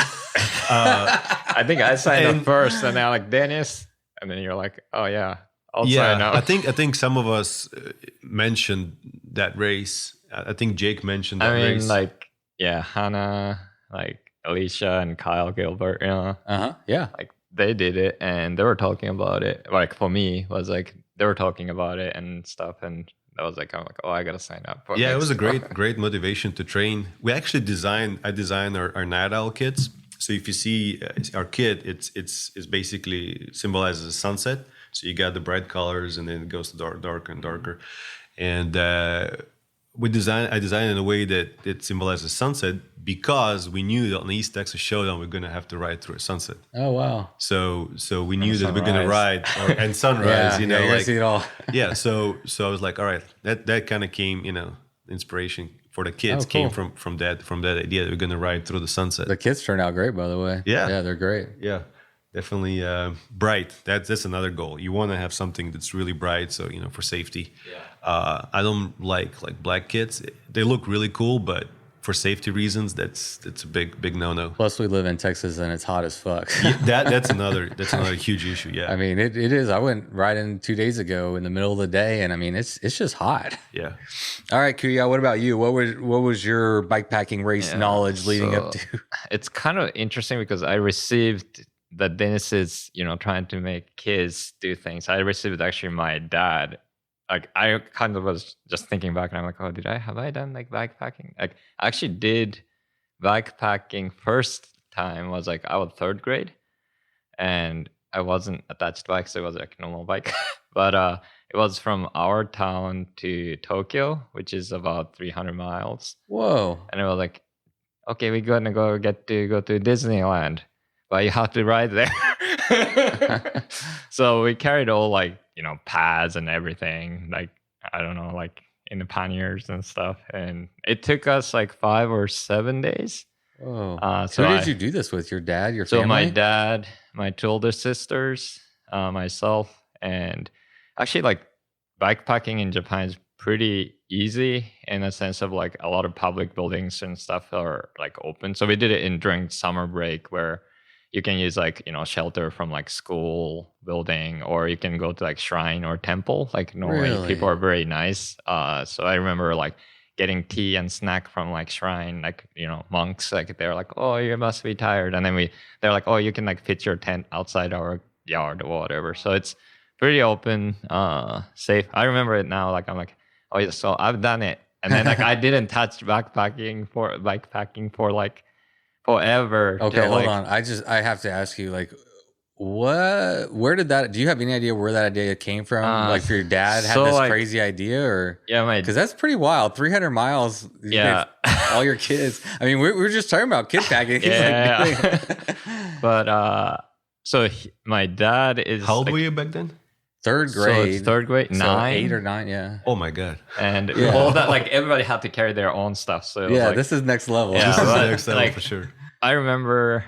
I think I signed up first, and now like Dennis, and then you're like, oh yeah, I'll sign up. I think some of us mentioned that race. I think Jake mentioned that race. Hannah, like Alicia and Kyle Gilbert, like they did it, and they were talking about it. Like for me, was like they were talking about it and stuff, and I was like, oh, I gotta sign up. It was a great motivation to train. We actually I designed our Night Owl kits. So if you see our kit, it's basically symbolizes a sunset. So you got the bright colors, and then it goes to darker and darker. And I designed in a way that it symbolizes sunset because we knew that on the East Texas Showdown we're gonna have to ride through a sunset. Oh wow! So we knew that we're gonna ride and sunrise. See it all. So I was like, all right, that kind of came, inspiration for the kids came from that idea that we're gonna ride through the sunset. The kids turned out great, by the way. Yeah, they're great. Yeah, definitely bright. That's another goal. You want to have something that's really bright, so for safety. Yeah. I don't like black kits. They look really cool, but for safety reasons, that's a big no. Plus, we live in Texas and it's hot as fuck. That's another huge issue. Yeah, I mean it is. I went riding 2 days ago in the middle of the day, and I mean it's just hot. Yeah. All right, Kuya, what about you? What was your bikepacking race knowledge leading up to? It's kind of interesting because I received that Dennis is trying to make kids do things. I received actually my dad. Like I kind of was just thinking back, and I'm like, oh, have I done like bikepacking? Like I actually did bikepacking first time was like I was 3rd grade, and I wasn't attached to bikes, so it was like a normal bike. But it was from our town to Tokyo, which is about 300 miles. Whoa! And it was like, okay, we're gonna go to Disneyland, but you have to ride there. So we carried all like pads and everything, like I don't know, like in the panniers and stuff, and it took us like 5 or 7 days. Oh, so who did you do this with? Your dad, your family? So my dad, my 2 older sisters, myself, and actually like bikepacking in Japan is pretty easy in a sense of like a lot of public buildings and stuff are like open. So we did it during summer break where you can use like, shelter from like school building, or you can go to like shrine or temple. Like normally people are very nice. So I remember like getting tea and snack from like shrine, like, monks, like they're like, oh, you must be tired. And then they're like, oh, you can like pitch your tent outside our yard or whatever. So it's pretty open, safe. I remember it now. Like I'm like, oh yeah, so I've done it. And then like I didn't touch bikepacking for like forever. Okay, hold on. I have to ask you, like, where did that, do you have any idea where that idea came from? Like, for your dad had this crazy idea, or? Yeah, because that's pretty wild. 300 miles. Yeah. All your kids. I mean, we were just talking about kid packing. Yeah. But, so my dad is. How old were you back then? 3rd grade. So 3rd grade, 9. So 8 or 9, yeah. Oh my God. And all that, like everybody had to carry their own stuff. So this is next level. Yeah, this is next level for sure. I remember,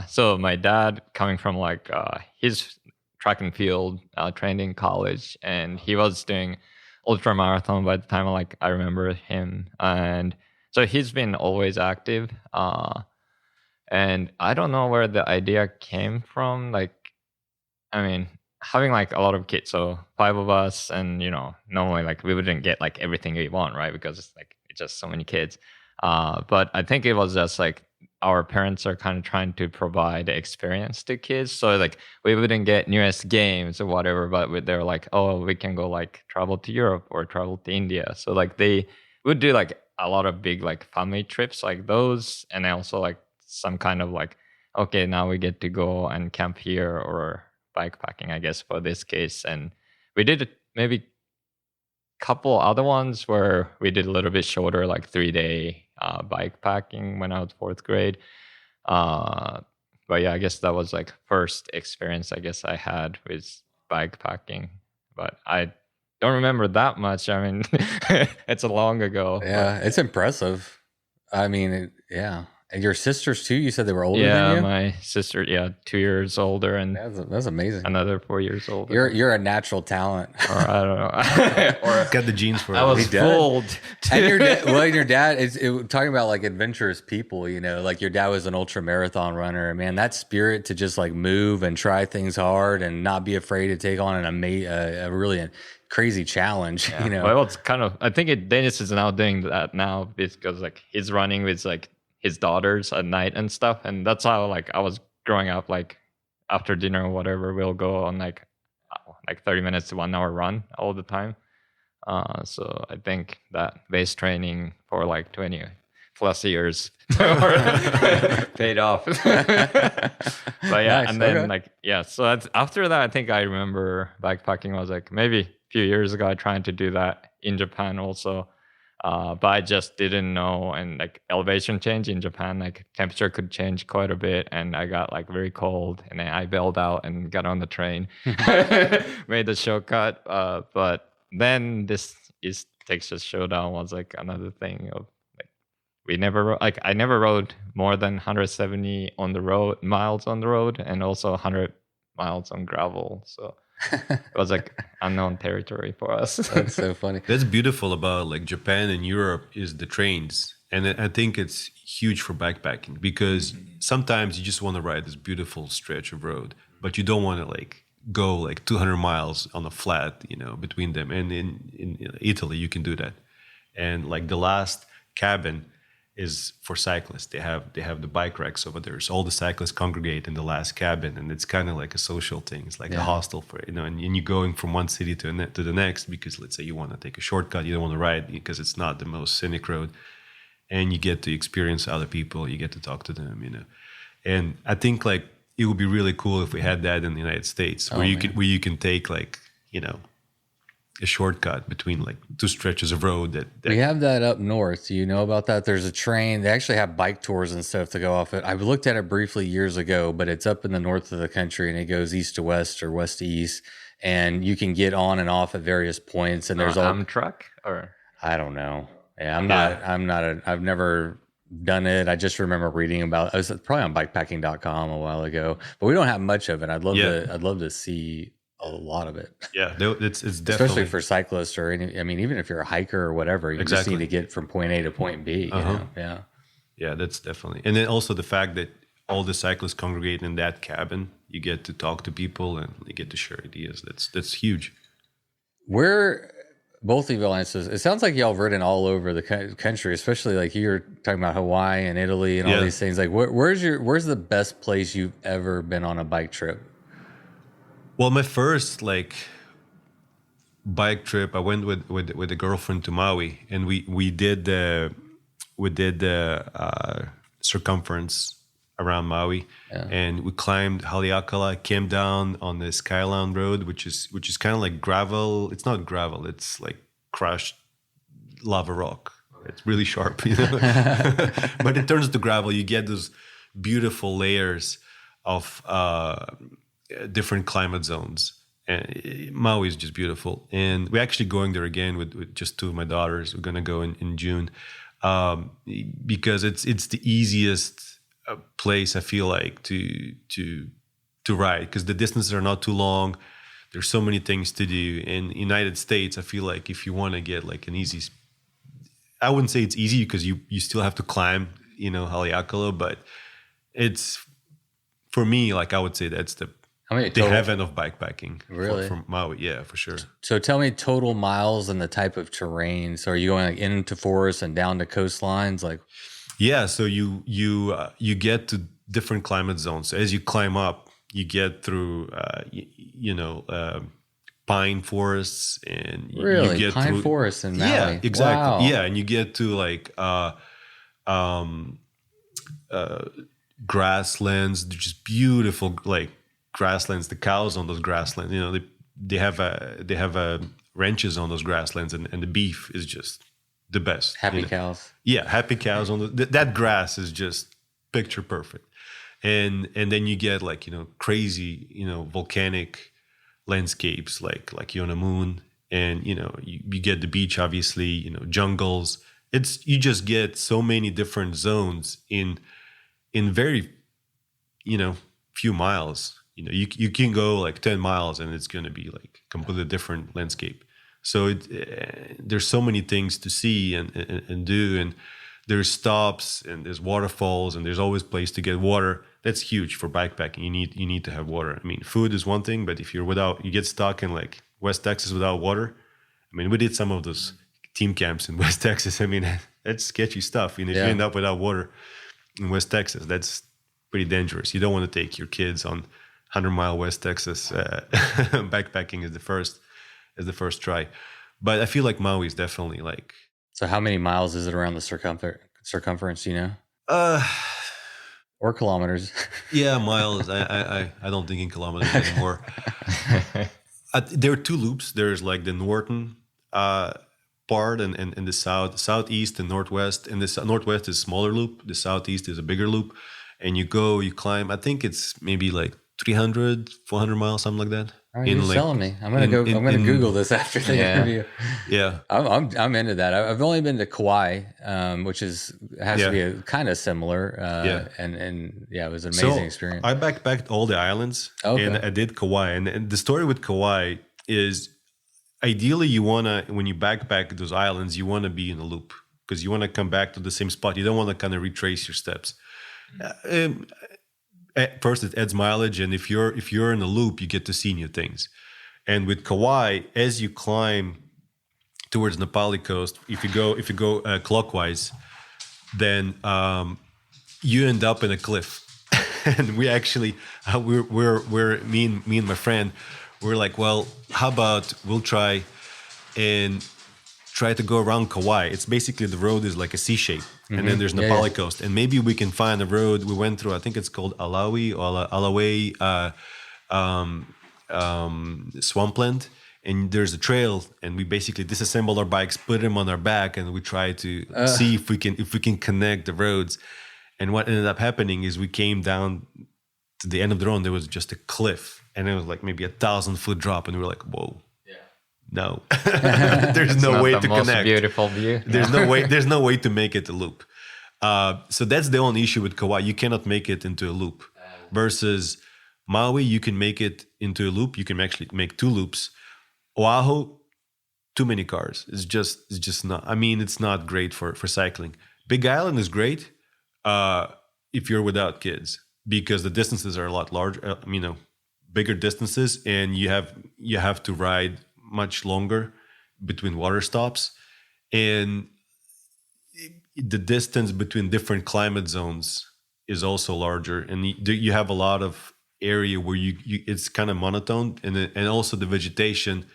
so my dad coming from like, he's track and field, trained in college, and he was doing ultra marathon by the time I remember him, and so he's been always active. And I don't know where the idea came from. I mean, having a lot of kids, so 5 of us, and normally we wouldn't get everything we want, right? Because it's just so many kids. But I think it was just our parents are kind of trying to provide the experience to kids. So we wouldn't get newest games or whatever, but they're oh, we can go travel to Europe or travel to India. So they would do a lot of big family trips like those, and also some kind of okay, now we get to go and camp here, or bikepacking, I guess, for this case. And we did maybe couple other ones where we did a little bit shorter, 3-day bikepacking when I was 4th grade. But yeah, I guess that was first experience I guess I had with bikepacking. But I don't remember that much. I mean, it's a long ago. Yeah, it's impressive. I mean, yeah. And your sisters too? You said they were older than you? Yeah, my sister, 2 years older, and that's amazing. Another 4 years older. You're a natural talent. Or I don't know. Or got the genes for it. I was fooled. And your dad is talking about adventurous people. Your dad was an ultra marathon runner. Man, that spirit to just move and try things hard and not be afraid to take on a really crazy challenge. Yeah. Well, it's kind of. I think Dennis is now doing that now because he's running with his daughters at night and stuff, and that's how I was growing up. After dinner or whatever, we'll go on 30 minutes to 1 hour run all the time. So I think that base training for 20 plus years paid off. But yeah, nice. And then okay. So after that, I think I remember backpacking was maybe a few years ago. I tried to do that in Japan also. But I just didn't know, and elevation change in Japan, temperature could change quite a bit, and I got very cold, and then I bailed out and got on the train, made the shortcut. But then this East Texas Showdown was another thing of we never I never rode more than 170 miles on the road, and also 100 miles on gravel. So. It was unknown territory for us. That's so funny. That's beautiful about Japan and Europe is the trains. And I think it's huge for backpacking because sometimes you just want to ride this beautiful stretch of road, but you don't want to go 200 miles on a flat, between them. And in Italy, you can do that. And the last cabin is for cyclists. They have the bike racks over there. So all the cyclists congregate in the last cabin, and it's kind of a social thing. It's a hostel for and you're going from one city to the next because let's say you want to take a shortcut, you don't want to ride because it's not the most scenic road, and you get to experience other people, you get to talk to them, And I think it would be really cool if we had that in the United States, where you can take a shortcut between 2 stretches of road that we have that up north. Do you know about that? There's a train. They actually have bike tours and stuff to go off it. I looked at it briefly years ago, but it's up in the north of the country, and it goes east to west or west to east, and you can get on and off at various points. And there's Amtrak, or I don't know. Yeah, I've never done it. I just remember reading about it. I was probably on bikepacking.com a while ago, but we don't have much of it. I'd love to see a lot of it. Yeah, it's definitely, especially for cyclists or even if you're a hiker or whatever, you just need to get from point A to point B. Yeah, that's definitely. And then also the fact that all the cyclists congregate in that cabin, you get to talk to people and you get to share ideas. That's huge. Where both of y'all answers, it sounds like y'all have ridden all over the country, especially you're talking about Hawaii and Italy and all these things. Where's the best place you've ever been on a bike trip? Well, my first bike trip, I went with a girlfriend to Maui, and we did the circumference around Maui, and we climbed Haleakala, came down on the Skyline Road, which is kind of like gravel. It's not gravel; it's crushed lava rock. It's really sharp, but it turns to gravel. You get those beautiful layers of different climate zones. And Maui is just beautiful, and we're actually going there again with just 2 of my daughters. We're gonna go in June because it's the easiest place I feel to to ride because the distances are not too long. There's so many things to do. In the United States, I feel like if you want to get like an easy, I wouldn't say it's easy because you still have to climb, Haleakala, but it's, for me, like I would say that's the heaven of bikepacking. Really? For Maui, yeah, for sure. So tell me total miles and the type of terrain. So are you going like into forests and down to coastlines? Like, yeah, so you get to different climate zones. So as you climb up, you get through, pine forests, and really? You get Pine through, forests in Maui. Yeah, exactly. Wow. Yeah, and you get to like grasslands, they're just beautiful, like grasslands. The cows on those grasslands, they have ranches on those grasslands, and the beef is just the best. Happy cows. Yeah, happy cows on that grass is just picture perfect. And then you get like crazy volcanic landscapes like you're on a moon, and you get the beach, obviously, jungles. You just get so many different zones in very few miles. You can go like 10 miles and it's going to be like completely different landscape. So there's so many things to see and do, and there's stops and there's waterfalls and there's always place to get water. That's huge for bikepacking. You need to have water. I mean, food is one thing, but if you get stuck in like West Texas without water. I mean, we did some of those team camps in West Texas. I mean, that's sketchy stuff. If you end up without water in West Texas, that's pretty dangerous. You don't want to take your kids on 100-mile West Texas backpacking as the first try. But I feel like Maui is definitely like. So how many miles is it around the circumference? Or kilometers? Yeah, miles. I don't think in kilometers anymore. There are two loops. There's like the northern part and the southeast and northwest. And the northwest is a smaller loop. The southeast is a bigger loop. And you climb. I think it's maybe like 300, 400 miles, something like that. All right, you're selling me. I'm gonna Google this after the interview. Yeah, I'm into that. I've only been to Kauai, which has to be a kind of similar. And it was an amazing experience. I backpacked all the islands, and I did Kauai. And the story with Kauai is, ideally, when you backpack those islands, you want to be in a loop because you want to come back to the same spot. You don't want to kind of retrace your steps. At first, it adds mileage, and if you're in a loop, you get to see new things. And with Kauai, as you climb towards the Nepali coast, if you go clockwise, then you end up in a cliff. And we actually we're me and my friend, we're like, well, how about we'll try to go around Kauai. It's basically, the road is like a C shape, and then there's Nepali coast, and maybe we can find a road. We went through, I think it's called Alawi or Alaway swampland, and there's a trail, and we basically disassembled our bikes, put them on our back, and we try to see if we can connect the roads. And what ended up happening is we came down to the end of the road, and there was just a cliff, and it was like maybe 1,000-foot drop, and we were like, whoa. No, there's no way to connect. Beautiful view. There's no way to make it a loop. So that's the only issue with Kauai. You cannot make it into a loop. Versus Maui, you can make it into a loop. You can actually make two loops. Oahu, too many cars. It's just not. I mean, it's not great for cycling. Big Island is great if you're without kids, because the distances are a lot larger. Bigger distances, and you have to ride much longer between water stops, and the distance between different climate zones is also larger, and you have a lot of area where you it's kind of monotone, and also the vegetation.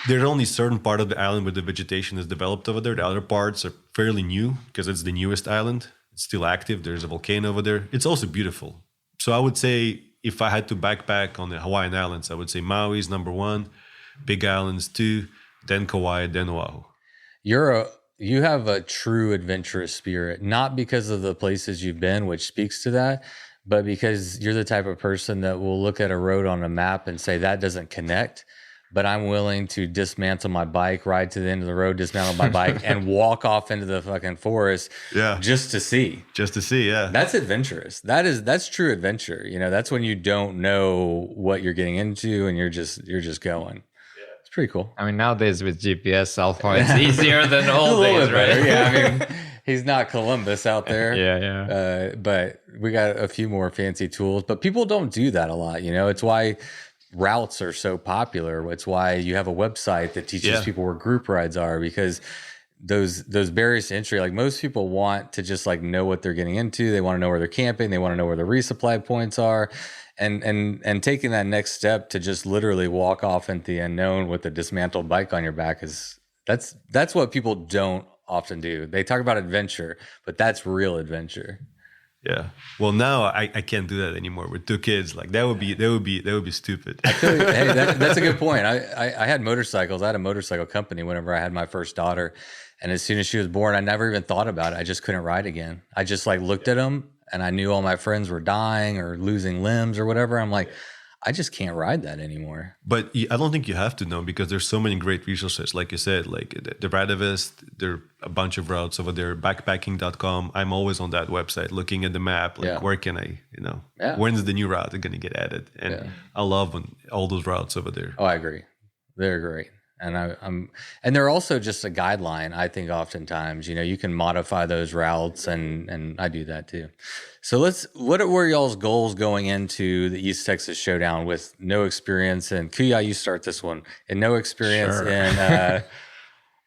There's only certain part of the island where the vegetation is developed over there. The other parts are fairly new because it's the newest island. It's still active. There's a volcano over there. It's also beautiful. So I would say, if I had to backpack on the Hawaiian Islands, I would say Maui is number 1, Big Islands 2, then Kauai, then Oahu. You have a true adventurous spirit, not because of the places you've been, which speaks to that, but because you're the type of person that will look at a road on a map and say that doesn't connect, but I'm willing to dismantle my bike, ride to the end of the road, dismantle my bike, and walk off into the fucking forest just to see. Just to see, yeah. That's adventurous. That's true adventure. You know, that's when you don't know what you're getting into and you're just going. It's pretty cool. I mean, nowadays with GPS cell phone, it's easier than old days, right? Yeah, I mean, he's not Columbus out there. Yeah. But we got a few more fancy tools. But people don't do that a lot. You know, it's why routes are so popular. It's why you have a website that teaches people where group rides are, because those barriers to entry, like most people want to just like know what they're getting into. They want to know where they're camping. They want to know where the resupply points are. And taking that next step to just literally walk off into the unknown with a dismantled bike on your back that's what people don't often do. They talk about adventure, but that's real adventure. Yeah. Well, now I can't do that anymore with 2 kids. Like that would be stupid. Hey, that's a good point. I had motorcycles. I had a motorcycle company whenever I had my first daughter, and as soon as she was born, I never even thought about it. I just couldn't ride again. I just like looked at them, and I knew all my friends were dying or losing limbs or whatever. I'm like, I just can't ride that anymore. But I don't think you have to know, because there's so many great resources. Like you said, like the Radavist, there are a bunch of routes over there, backpacking.com. I'm always on that website looking at the map. Like, where can I, when's the new route going to get added? And I love all those routes over there. Oh, I agree. They're great. And and they're also just a guideline. I think oftentimes, you can modify those routes, and I do that too. So what were y'all's goals going into the East Texas Showdown with no experience? And Kuya, you start this one. And no experience in,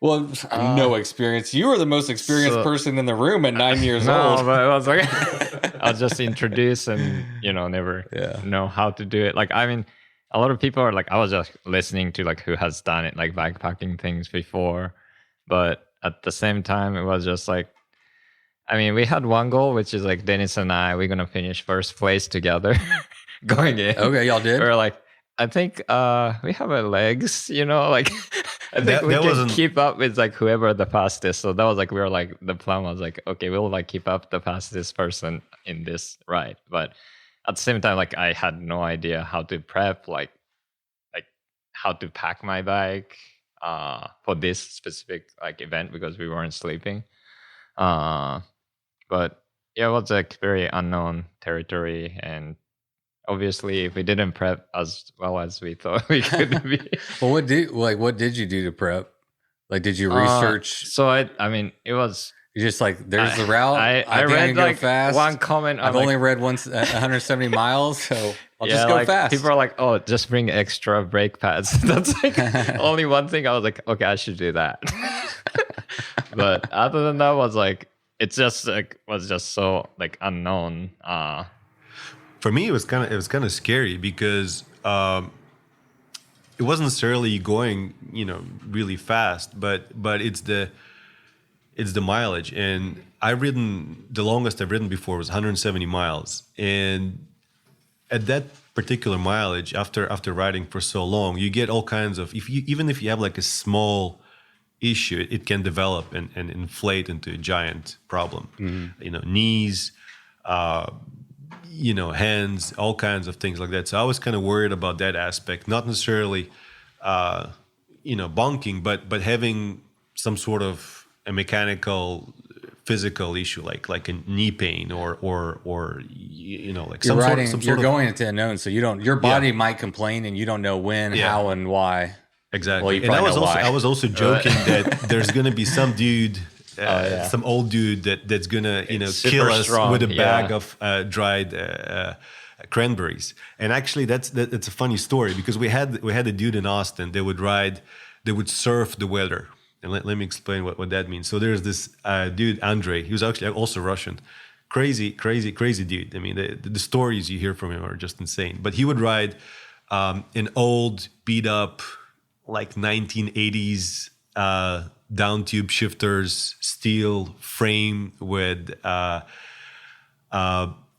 no experience. You were the most experienced person in the room at 9 years old. No, but I was like, I'll just introduce and, never know how to do it. Like, I mean, a lot of people are like, I was just listening to like who has done it, like backpacking things before. But at the same time, it was just like, I mean, we had one goal, which is like Dennis and I, we're going to finish first place together going in. Okay, y'all did? We were like, I think we have our legs, like I think we can keep up with like whoever the fastest. So that was like, we were like, the plan was like, okay, we'll like keep up the fastest person in this ride. But at the same time, like I had no idea how to prep, like how to pack my bike for this specific like event, because we weren't sleeping. But yeah, it was like very unknown territory, and obviously we didn't prep as well as we thought we could be. Well, what did you do to prep? Like, did you research? So I mean, it was. You just like, there's the route. I read like fast. One comment. I've only read 170 miles, so I'll just go fast. People are like, oh, just bring extra brake pads. That's like only one thing. I was like, okay, I should do that. But other than that, was like, it's just like was just so like unknown. For me, it was kind of scary, because it wasn't necessarily going really fast, but it's the mileage. And the longest I've ridden before was 170 miles. And at that particular mileage, after riding for so long, you get all kinds of, even if you have like a small issue, it can develop and inflate into a giant problem. Mm-hmm. Knees, hands, all kinds of things like that. So I was kind of worried about that aspect, not necessarily, bonking, but having some sort of a mechanical, physical issue, like a knee pain or like some sort of. You're going into unknown, so you don't. Your body might complain, and you don't know when, how, and why. Exactly. Well, and I was also joking that there's gonna be some dude. Some old dude that's gonna kill us with a bag of dried cranberries. And actually, that's a funny story, because we had a dude in Austin. They would surf the weather. And let me explain what that means. So there's this dude, Andre. He was actually also Russian. Crazy dude. I mean, the stories you hear from him are just insane. But he would ride an old, beat up, like 1980s down tube shifters, steel frame with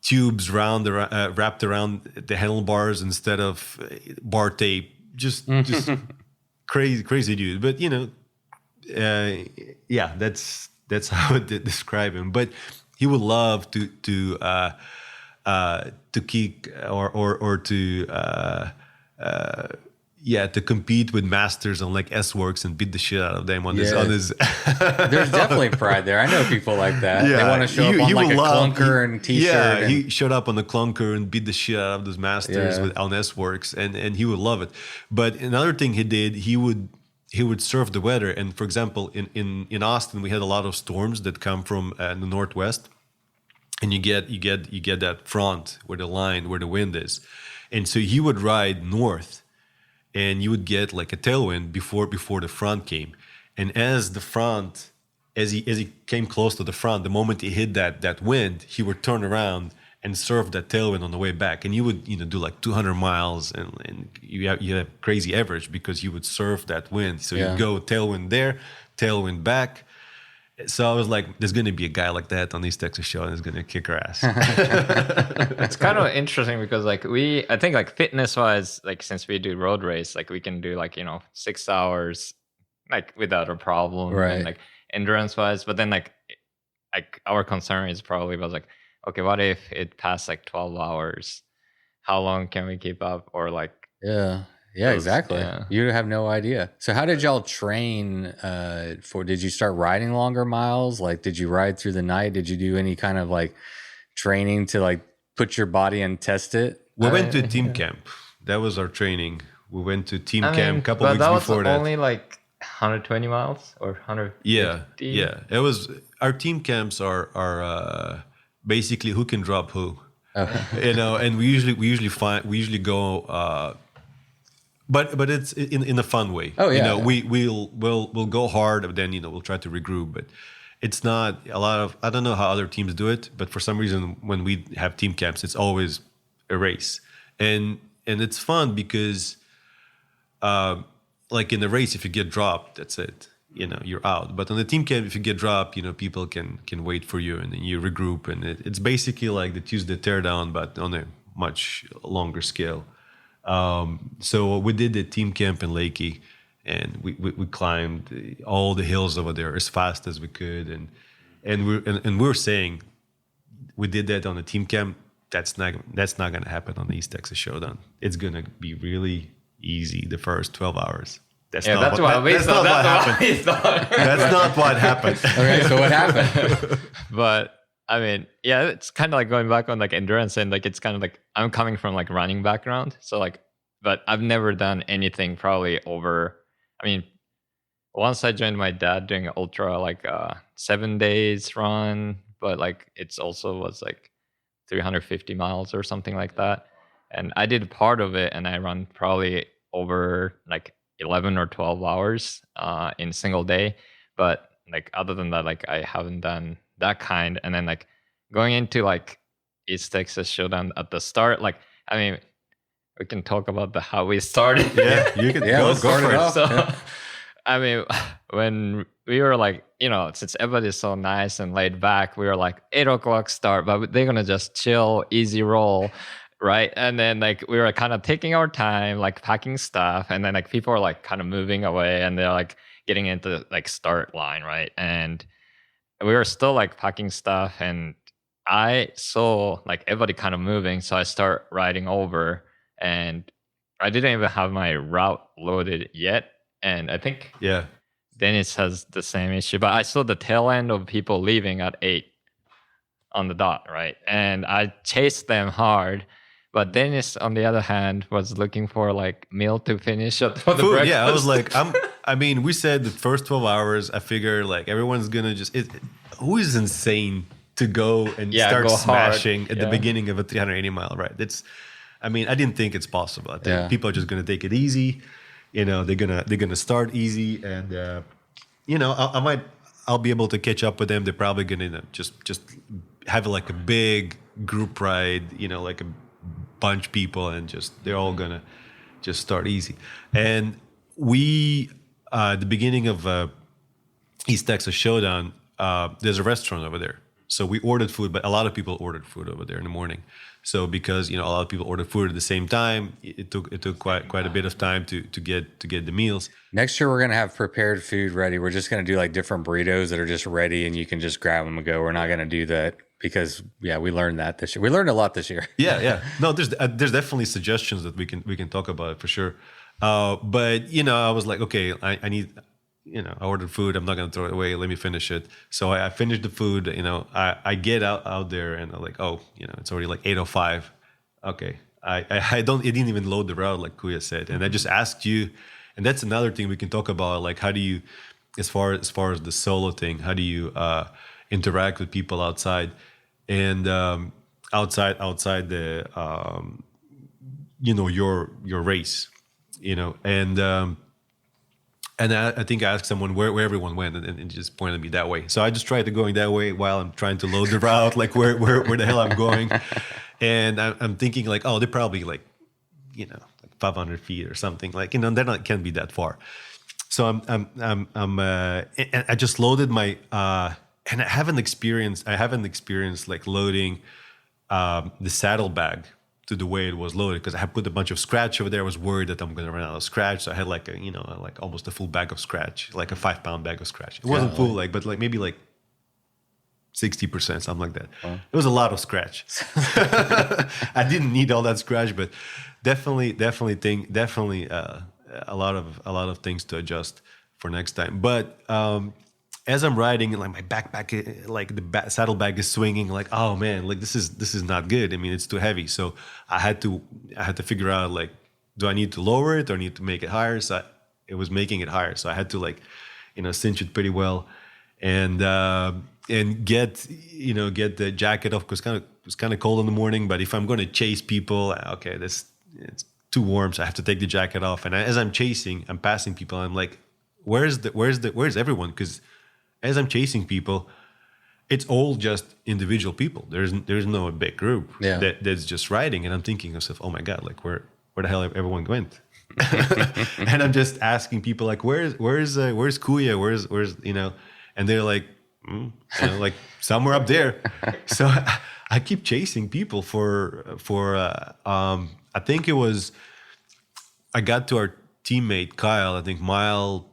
tubes wrapped around the handlebars instead of bar tape. Just crazy dude. But that's how I would describe him. But he would love to kick or to to compete with masters on like S-Works and beat the shit out of them on this. There's definitely pride there. I know people like that. They want to show up on like a clunker and t-shirt. Yeah, he showed up on the clunker and beat the shit out of those masters on S-Works, and he would love it. But another thing he did, he would surf the weather. And for example, in Austin, we had a lot of storms that come from the northwest, and you get that front where the wind is, and so he would ride north. And you would get like a tailwind before the front came, and as he came close to the front, the moment he hit that wind, he would turn around and surf that tailwind on the way back. And you would do like 200 miles, and you have crazy average because you would surf that wind. So you go tailwind there, tailwind back. So I was like, there's going to be a guy like that on East Texas show, and he's going to kick our ass. It's kind of interesting because like I think like fitness wise, like since we do road race, like we can do like, 6 hours like without a problem. Right. And like endurance wise, but then like our concern is probably was like, okay, what if it passed like 12 hours? How long can we keep up? Or like, yeah, exactly. Yeah. You have no idea. So how did y'all train did you start riding longer miles? Like, did you ride through the night? Did you do any kind of like training to like put your body and test it? We went to team camp. That was our training. We went to team camp a couple weeks before that. That was only like 120 miles or 150? Yeah. It was, our team camps are basically who can drop who. And we usually go but it's in a fun way. Oh yeah. We'll go hard, but then we'll try to regroup. But it's not a lot of, I don't know how other teams do it, but for some reason when we have team camps, it's always a race, and it's fun because like in the race, if you get dropped, that's it. You're out. But on the team camp, if you get dropped, people can wait for you, and then you regroup, and it's basically like the Tuesday teardown, but on a much longer scale. So we did the team camp in Lakey, and we climbed all the hills over there as fast as we could, and we were saying we did that on the team camp. That's not going to happen on the East Texas Showdown. It's going to be really easy the first 12 hours. That's not what happened. That's not what happened. Okay, so what happened? But I mean, yeah, it's kind of like going back on like endurance, and like it's kind of like I'm coming from like running background, so like, but I've never done anything probably over. I mean, once I joined my dad doing an ultra like 7 days run, but like it's also was like 350 miles or something like that, and I did part of it, and I run probably over like 11 or 12 hours in a single day, but like other than that, like I haven't done that kind. And then like going into like East Texas Showdown at the start, like I mean, we can talk about how we started. Yeah, you can go for it. So, I mean, when we were like, since everybody's so nice and laid back, we were like 8:00 start, but they're gonna just chill, easy roll, right? And then like we were kind of taking our time, like packing stuff, and then like people are like kind of moving away, and they're like getting into like start line, right? And we were still like packing stuff, and I saw like everybody kind of moving, so I start riding over, and I didn't even have my route loaded yet, and I think Dennis has the same issue, but I saw the tail end of people leaving at 8 on the dot, right? And I chased them hard, but Dennis, on the other hand, was looking for like meal to finish for the breakfast. Yeah, I was like, we said the first 12 hours, I figured like everyone's gonna who is insane to go and start smashing at the beginning of a 380 mile ride? I didn't think it's possible. I think people are just gonna take it easy. They're gonna start easy, and I'll be able to catch up with them. They're probably gonna just have like a big group ride, like a bunch of people, and they're all gonna just start easy. And we at the beginning of East Texas Showdown, there's a restaurant over there, so we ordered food, but a lot of people ordered food over there in the morning. So because a lot of people ordered food at the same time, it took quite a bit of time to get the meals. Next year we're gonna have prepared food ready. We're just gonna do like different burritos that are just ready, and you can just grab them and go. We're not gonna do that because we learned that this year. We learned a lot this year. Yeah. No, there's definitely suggestions that we can talk about it for sure. But I was like, okay, I need, I ordered food. I'm not gonna throw it away. Let me finish it. So I finished the food. I get out there and I'm like, oh, it's already like 8:05. Okay, I don't. It didn't even load the route like Kuya said, and I just asked you, and that's another thing we can talk about. Like, how do you, as far as the solo thing, how do you interact with people outside, and outside the your race, and I think I asked someone where everyone went, and it just pointed me that way. So I just tried to going that way while I'm trying to load the route, like where the hell I'm going. And I'm thinking like, oh, they're probably like 500 feet or something. Like, they're not, can't be that far. So I'm and I just loaded my and I haven't experienced like loading the saddlebag to the way it was loaded, because I had put a bunch of scratch over there. I was worried that I'm going to run out of scratch, so I had like like almost a full bag of scratch, like a 5-pound bag of scratch. It wasn't full, but like maybe like 60%, something like that. Wow. It was a lot of scratch. I didn't need all that scratch, but definitely a lot of things to adjust for next time. But as I'm riding, like my backpack, like the saddlebag is swinging, like, oh man, like this is not good. I mean, it's too heavy. So I had to figure out, like, do I need to lower it or need to make it higher? So it was making it higher. So I had to like, cinch it pretty well, and get the jacket off, because it was kind of cold in the morning. But if I'm going to chase people, okay, it's too warm, so I have to take the jacket off. And as I'm chasing, I'm passing people. I'm like, where's everyone? Because as I'm chasing people, it's all just individual people. There's no big group that's just riding. And I'm thinking to myself, oh my God, like where the hell everyone went? And I'm just asking people like, where's Kuya? Where's and they're like, like somewhere up there. So I keep chasing people for I think it was, I got to our teammate Kyle, I think mile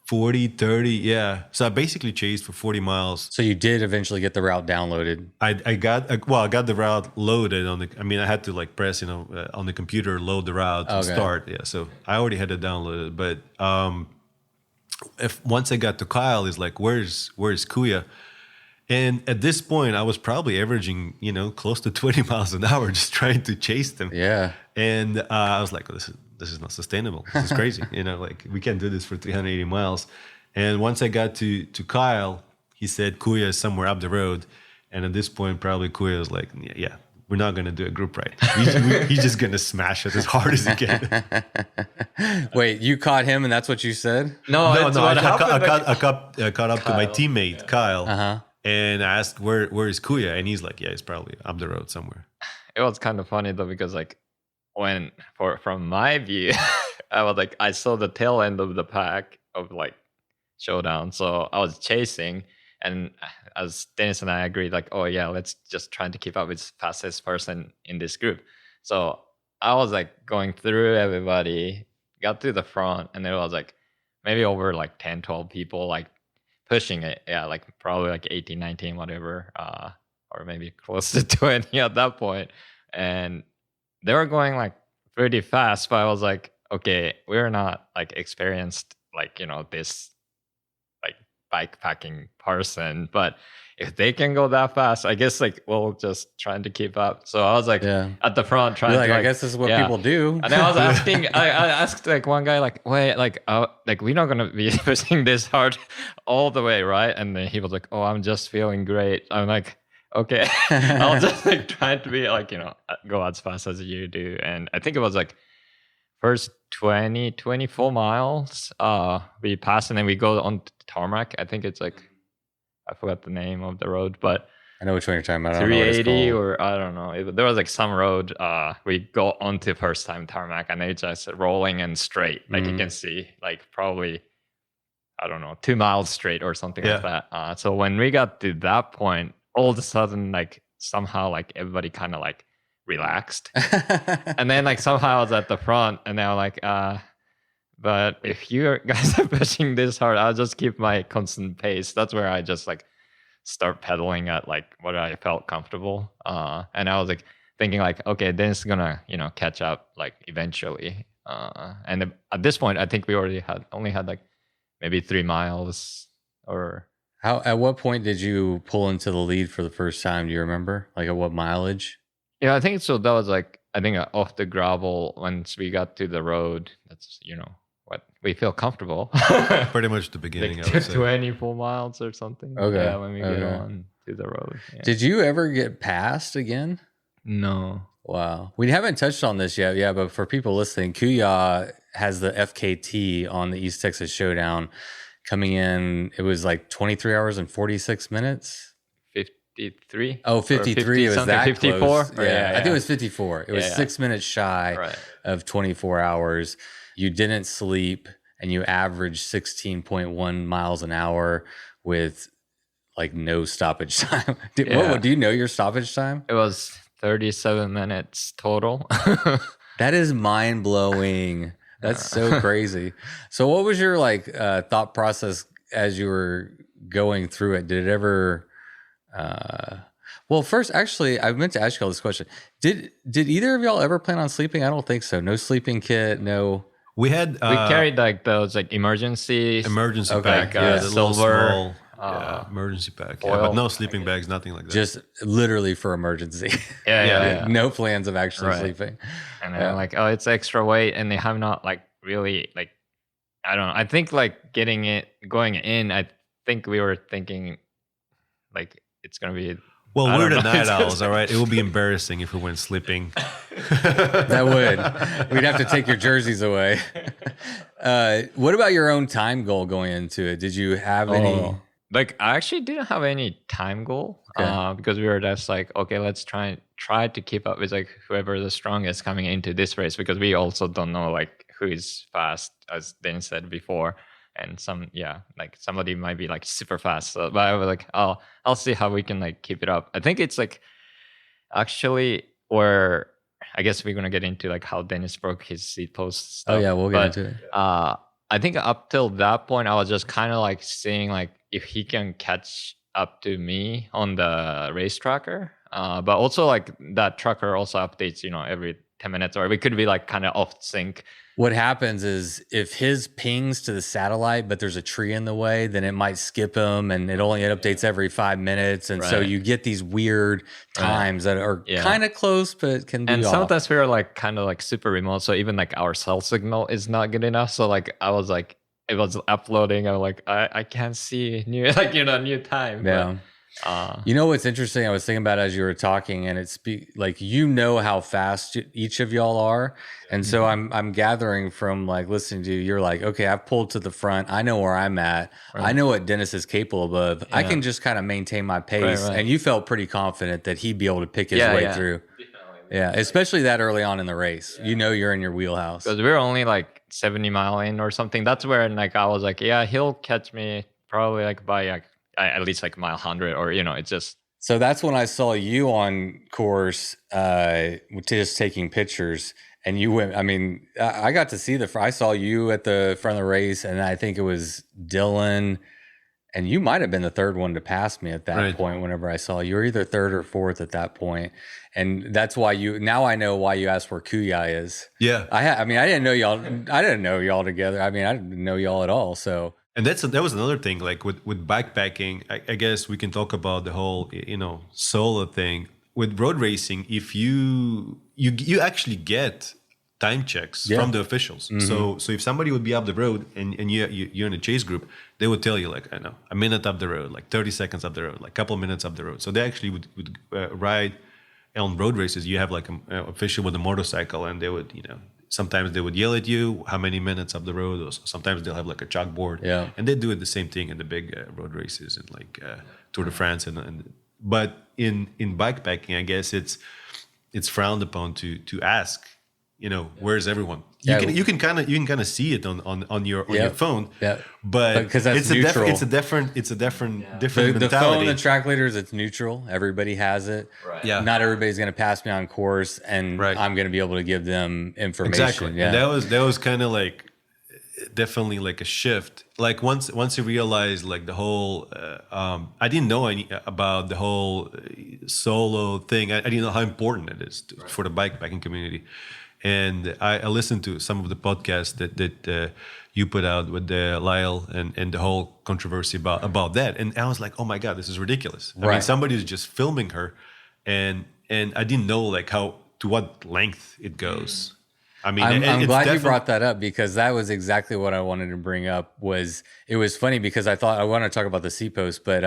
40, 30, yeah. So I basically chased for 40 miles. So you did eventually get the route downloaded. I got the route loaded I had to like press, on the computer, load the route and start. Yeah, so I already had it downloaded. But once I got to Kyle, he's like, where's Kuya? And at this point, I was probably averaging, close to 20 miles an hour just trying to chase them. Yeah. And I was like, oh, this is not sustainable. This is crazy. Like we can't do this for 380 miles. And once I got to Kyle, he said Kuya is somewhere up the road. And at this point, probably Kuya was like, yeah, we're not going to do a group ride. He's just going to smash it as hard as he can. Wait, you caught him and that's what you said? No. I caught up to my teammate, Kyle. Uh-huh. And I asked, where is Kuya? And he's like, yeah, he's probably up the road somewhere. It was kind of funny though, because like from my view, I saw the tail end of the pack of like showdown. So I was chasing, and as Dennis and I agreed, like, oh yeah, let's just try to keep up with fastest person in this group. So I was like going through everybody, got to the front, and there was like maybe over like 10, 12 people like pushing it. Yeah, like probably like 18, 19, whatever, or maybe close to 20 at that point. And they were going like pretty fast, but I was like, okay, we're not like experienced, like, this like bike packing person, but if they can go that fast, I guess like we'll just trying to keep up. So I was like at the front trying to I guess this is what people do. And then I was asking, I asked like one guy like, wait, like we're not gonna be pushing this hard all the way, right? And then he was like, oh, I'm just feeling great. I'm like, okay. I'll just like trying to be like, go as fast as you do. And I think it was like first 24 miles we passed, and then we go on tarmac. I think it's like, I forgot the name of the road, but I know which one you're talking about. 380 or I don't know. There was like some road we go onto first time tarmac, and it's just rolling and straight. Like you can see like probably, I don't know, 2 miles straight or something like that. So when we got to that point, all of a sudden, like somehow like everybody kind of like relaxed. And then like somehow I was at the front, and they were like, but if you guys are pushing this hard, I'll just keep my constant pace. That's where I just like start pedaling at like what I felt comfortable. And I was like thinking like, okay, then it's gonna, catch up like eventually. And at this point, I think we only had like maybe 3 miles or. At what point did you pull into the lead for the first time? Do you remember? Like at what mileage? Yeah, I think so. That was like, I think off the gravel once we got to the road. That's, what we feel comfortable. Pretty much the beginning, like I would say. 24 miles or something. Okay. Yeah, when we get on to the road. Yeah. Did you ever get passed again? No. Wow. We haven't touched on this yet. Yeah, but for people listening, Kuya has the FKT on the East Texas Showdown coming in. It was like 23 hours and 46 minutes. 53? Oh, 53. It was that 54? close. Yeah, I think it was 54. It was 6 minutes shy of 24 hours. You didn't sleep and you averaged 16.1 miles an hour with like no stoppage time. Do you know your stoppage time? It was 37 minutes total. That is mind blowing. That's so crazy. So what was your like thought process as you were going through it? Did it ever well, first, actually, I meant to ask you all this question. Did either of y'all ever plan on sleeping? I don't think so. No sleeping kit, no. We carried like those like emergency pack, the little silver small, emergency pack, but no sleeping bags, nothing like that. Just literally for emergency. Yeah. No plans of actually sleeping. And then like, oh, it's extra weight, and they have not like really like, I don't know. I think like going in, I think we were thinking like it's gonna be. Well, we're the night owls, all right? It would be embarrassing if we went sleeping. That would. We'd have to take your jerseys away. What about your own time goal going into it? Did you have any? Like, I actually didn't have any time goal because we were just like, okay, let's try to keep up with like whoever the strongest coming into this race, because we also don't know like who is fast, as Dennis said before. And like somebody might be like super fast. So, but I was like, I'll see how we can like keep it up. I think it's like actually, or I guess we're gonna get into like how Dennis broke his seat post stuff. Oh yeah, we'll get into it. I think up till that point, I was just kind of like seeing like if he can catch up to me on the race tracker. But also like that tracker also updates, every 10 minutes, or we could be like kind of off sync. What happens is if his pings to the satellite, but there's a tree in the way, then it might skip him, and it only updates every 5 minutes. And so you get these weird times that are kind of close, but can be off. Sometimes we are like kind of like super remote. So even like our cell signal is not good enough. So like I was like, it was uploading. I'm like, I can't see new time. Yeah. But, what's interesting? I was thinking about as you were talking, and it's like how fast each of y'all are, and so I'm gathering from like listening to you. You're like, okay, I've pulled to the front. I know where I'm at. Right. I know what Dennis is capable of. I can just kind of maintain my pace. Right. And you felt pretty confident that he'd be able to pick his way through. Yeah, especially that early on in the race. You're in your wheelhouse because we're only like 70 mile in or something. That's where like I was like, yeah, he'll catch me probably like by like at least like mile 100, or it's just. So that's when I saw you on course just taking pictures, and you went. I mean, I got to see I saw you at the front of the race, and I think it was Dylan, and you might have been the third one to pass me at that point. Whenever I saw you, were either third or fourth at that point, and that's why now I know why you asked where Kuya is. Yeah, I mean, I didn't know y'all. I didn't know y'all together. I mean, I didn't know y'all at all. So. And that was another thing, like with bikepacking, I guess we can talk about the whole, solo thing. With road racing, if you actually get time checks from the officials. Mm-hmm. So if somebody would be up the road and you're in a chase group, they would tell you like, I know, a minute up the road, like 30 seconds up the road, like a couple of minutes up the road. So they actually would ride on road races. You have like an official with a motorcycle, and they would, sometimes they would yell at you how many minutes up the road, or sometimes they'll have like a chalkboard. Yeah. And they do it the same thing in the big road races and like Tour de France but in bikepacking, I guess it's frowned upon to ask, where's everyone? You can kind of see it on your phone. Yeah. But because that's neutral. It's a different mentality. The phone, the track leaders, it's neutral. Everybody has it. Right. Yeah. Not everybody's going to pass me on course, and I'm going to be able to give them information. Exactly. Yeah. And that was kind of like, definitely like a shift. Like once you realize like the whole, I didn't know any about the whole solo thing. I didn't know how important it is for the bikepacking community. And I listened to some of the podcasts that you put out with Lyle and the whole controversy about that. And I was like, oh my God, this is ridiculous. I mean, somebody's just filming her, and I didn't know like to what length it goes. I mean, I'm glad you brought that up, because that was exactly what I wanted to bring up. It was funny because I thought I want to talk about the C post, but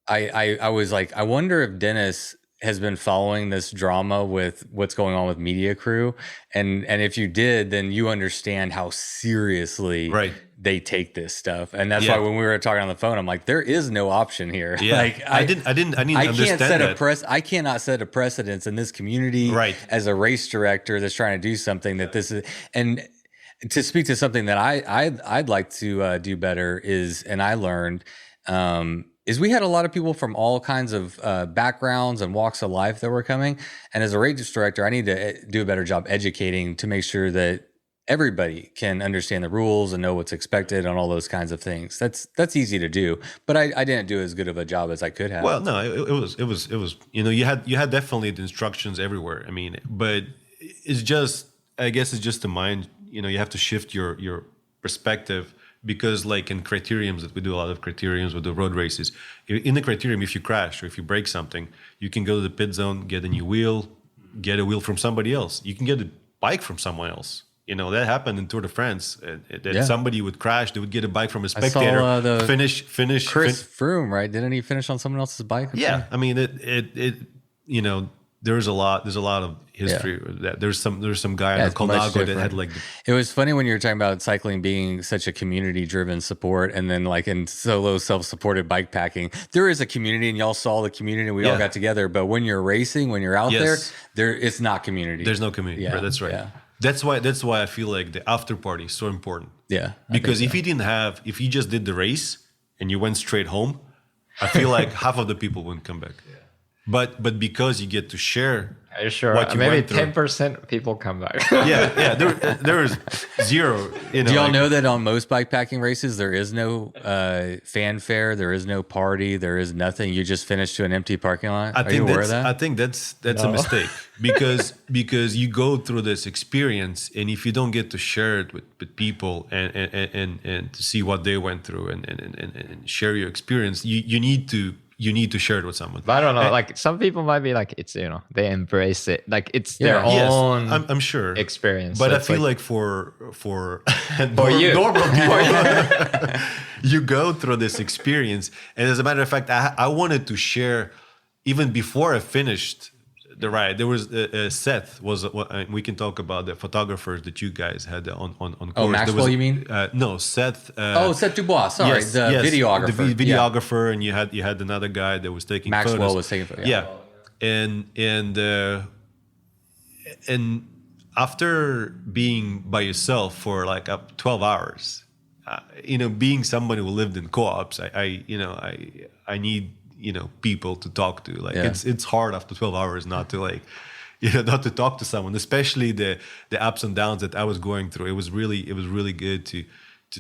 I was like, I wonder if Dennis has been following this drama with what's going on with Media Crew, and if you did, then you understand how seriously they take this stuff. And that's why when we were talking on the phone, I'm like, there is no option here. Yeah. Like I didn't understand that. I cannot set a precedence in this community as a race director that's trying to do something that this is. And to speak to something that I'd like to do better is, and I learned, is we had a lot of people from all kinds of backgrounds and walks of life that were coming. And as a race director, I need to do a better job educating to make sure that everybody can understand the rules and know what's expected and all those kinds of things. That's easy to do, but I didn't do as good of a job as I could have. Well, no, it was, you know, you had definitely the instructions everywhere. I mean, but it's just, I guess it's just the mind, you know, you have to shift your perspective. Because like in criteriums, that we do a lot of criteriums with the road races, in the criterium, if you crash or if you break something, you can go to the pit zone, get a new wheel, get a wheel from somebody else. You can get a bike from someone else. You know, that happened in Tour de France. That somebody would crash, they would get a bike from a spectator, I saw, finish. Chris Froome, right? Didn't he finish on someone else's bike? Yeah. I mean, it you know, there's a lot of history that there's some guy in Colnago that had like it was funny when you were talking about cycling being such a community driven support, and then like in solo self-supported bike packing, there is a community and y'all saw the community and we all got together. But when you're racing, when you're out there it's not community. There's no community. Yeah, that's right. Yeah. That's why I feel like the after party is so important. Yeah. Because if you just did the race and you went straight home, I feel like half of the people wouldn't come back. Yeah. But because you get to share, what you maybe 10% people come back. There is zero. You know, do y'all know that on most bikepacking races there is no fanfare, there is no party, there is nothing. You just finish to an empty parking lot. Are you aware of that? I think that's a mistake because you go through this experience, and if you don't get to share it with people and to see what they went through and share your experience, you need to share it with someone. But I don't know, like some people might be like, it's, you know, they embrace it. Like it's their own I'm sure experience. But so I feel like for you. normal people, you go through this experience. And as a matter of fact, I wanted to share even before I finished the ride. There was Seth we can talk about the photographers that you guys had on course. Oh, Maxwell, you mean? No, Seth. Seth Dubois. Sorry, the videographer. The videographer, and you had another guy that was taking Maxwell photos. was taking photos. Yeah, and after being by yourself for like up 12 hours, you know, being someone who lived in co-ops, I need, you know, people to talk to. Like it's hard after 12 hours not to like, you know, not to talk to someone, especially the ups and downs that I was going through. It was really good to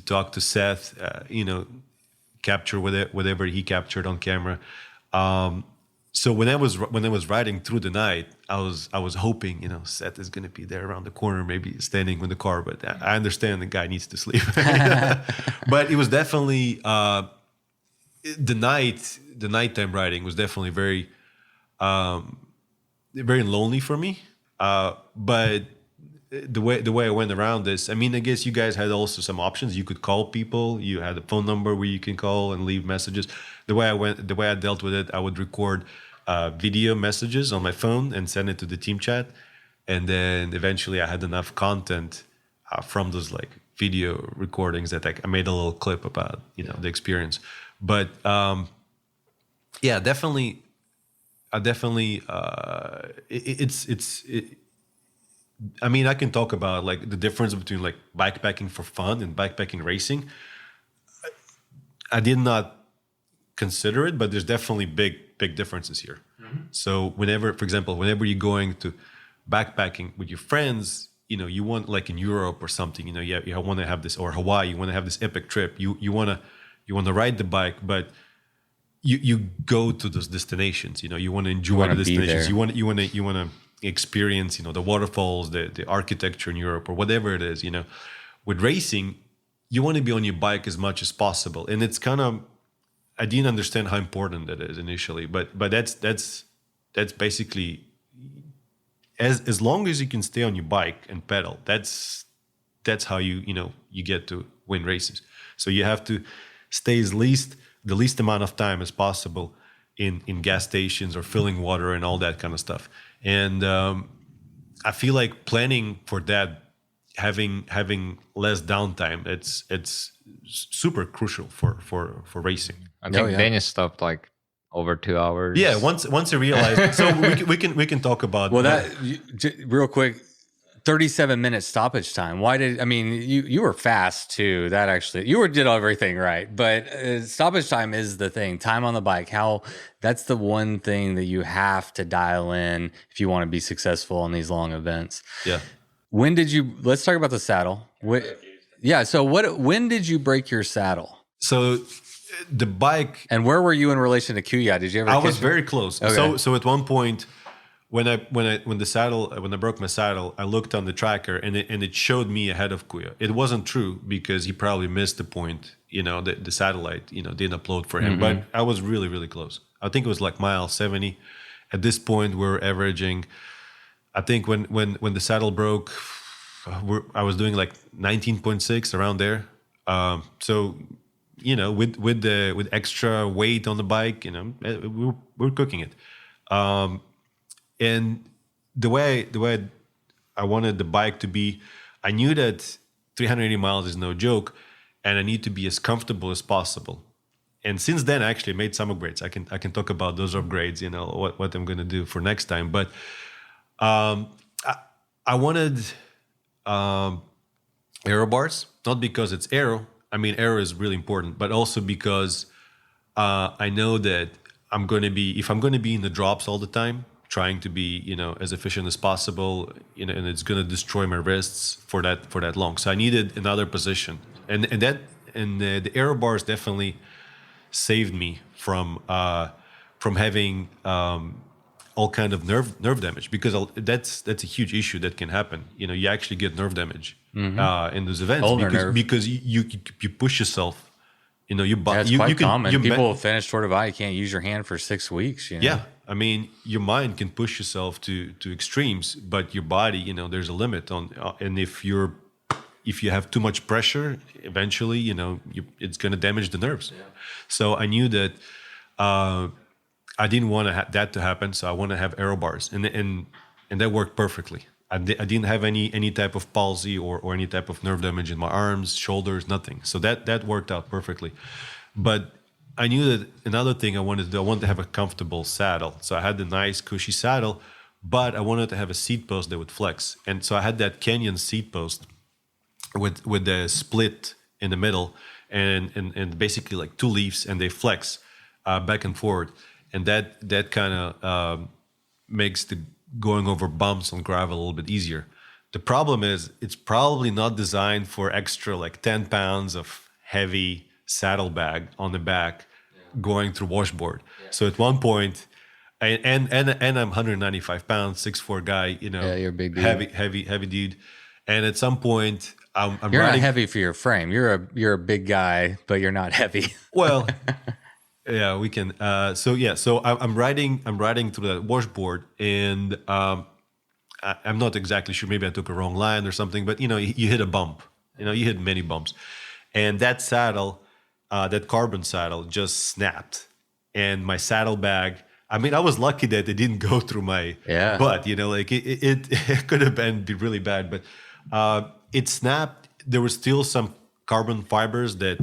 talk to Seth, you know, capture whatever he captured on camera. So when I was riding through the night, I was hoping, you know, Seth is going to be there around the corner, maybe standing with the car, but I understand the guy needs to sleep. But it was definitely, the nighttime riding was definitely very very lonely for me. But the way I went around this, I mean, I guess you guys had also some options. You could call people. You had a phone number where you can call and leave messages. The way I dealt with it, I would record video messages on my phone and send it to the team chat, and then eventually I had enough content from those like video recordings that I made a little clip about, you know, the experience. But yeah, definitely, I mean, I can talk about like the difference between like bikepacking for fun and bikepacking racing. I did not consider it, but there's definitely big differences here. Mm-hmm. So whenever you're going to backpacking with your friends, you want like in Europe or something, you want to have this, or Hawaii, you want to have this epic trip. You want to ride the bike, but you go to those destinations. You want to enjoy the destinations. You want to experience, the waterfalls, the architecture in Europe, or whatever it is. With racing, you want to be on your bike as much as possible, and it's kind of, I didn't understand how important that is initially, but that's basically, as long as you can stay on your bike and pedal, that's how you get to win races. So you have to stay the least amount of time as possible in gas stations or filling water and all that kind of stuff. And I feel like planning for that, having less downtime, it's super crucial for racing. I think Dennis stopped like over 2 hours. Yeah, once I realized. So we can talk about. Well, real quick, 37-minute stoppage time. You were fast too. That actually, did everything right. But stoppage time is the thing. Time on the bike. That's the one thing that you have to dial in if you want to be successful on these long events. Yeah. Let's talk about the saddle. When did you break your saddle? So the bike. And where were you in relation to Kuya? Did you ever? I was very close. Okay. So at one point, when I broke my saddle, I looked on the tracker and it showed me ahead of Kuya. It wasn't true because he probably missed the point. The satellite didn't upload for him, but I was really, really close. I think it was like mile 70. At this point, we're averaging. I think when the saddle broke, I was doing like 19.6 around there. So with extra weight on the bike, we're cooking it. And the way I wanted the bike to be, I knew that 380 miles is no joke, and I need to be as comfortable as possible. And since then, I actually made some upgrades. I can talk about those upgrades, what I'm going to do for next time. But I wanted aero bars, not because it's aero. I mean, aero is really important, but also because I know that if I'm going to be in the drops all the time, trying to be, as efficient as possible, and it's going to destroy my wrists for that long. So I needed another position, and the aero bars definitely saved me from having all kind of nerve damage, because that's a huge issue that can happen. You actually get nerve damage in those events because you push yourself. It's quite common. People finish Tour de Vai, you can't use your hand for 6 weeks. Yeah, I mean, your mind can push yourself to extremes, but your body, there's a limit on. And if you have too much pressure, eventually, it's going to damage the nerves. Yeah. So I knew that I didn't want that to happen. So I want to have aero bars, and that worked perfectly. I didn't have any type of palsy or any type of nerve damage in my arms, shoulders, nothing. So that worked out perfectly. But I knew that another thing I wanted to have a comfortable saddle. So I had the nice cushy saddle, but I wanted to have a seat post that would flex. And so I had that Canyon seat post with the split in the middle and basically like two leaves, and they flex back and forward. And that kind of makes the going over bumps on gravel a little bit easier. The problem is it's probably not designed for extra like 10 pounds of heavy saddlebag on the back going through washboard. Yeah. So at one point, and I'm 195 pounds, 6'4" guy, you're a big dude. heavy dude. And at some point, I'm you're riding, not heavy for your frame. You're a big guy, but you're not heavy. Well, yeah, we can. So I'm riding through that washboard, and I'm not exactly sure. Maybe I took a wrong line or something, but you hit a bump. You hit many bumps, and that saddle, that carbon saddle, just snapped, and my saddlebag. I mean, I was lucky that it didn't go through my butt. It could have been really bad, but it snapped. There were still some carbon fibers that.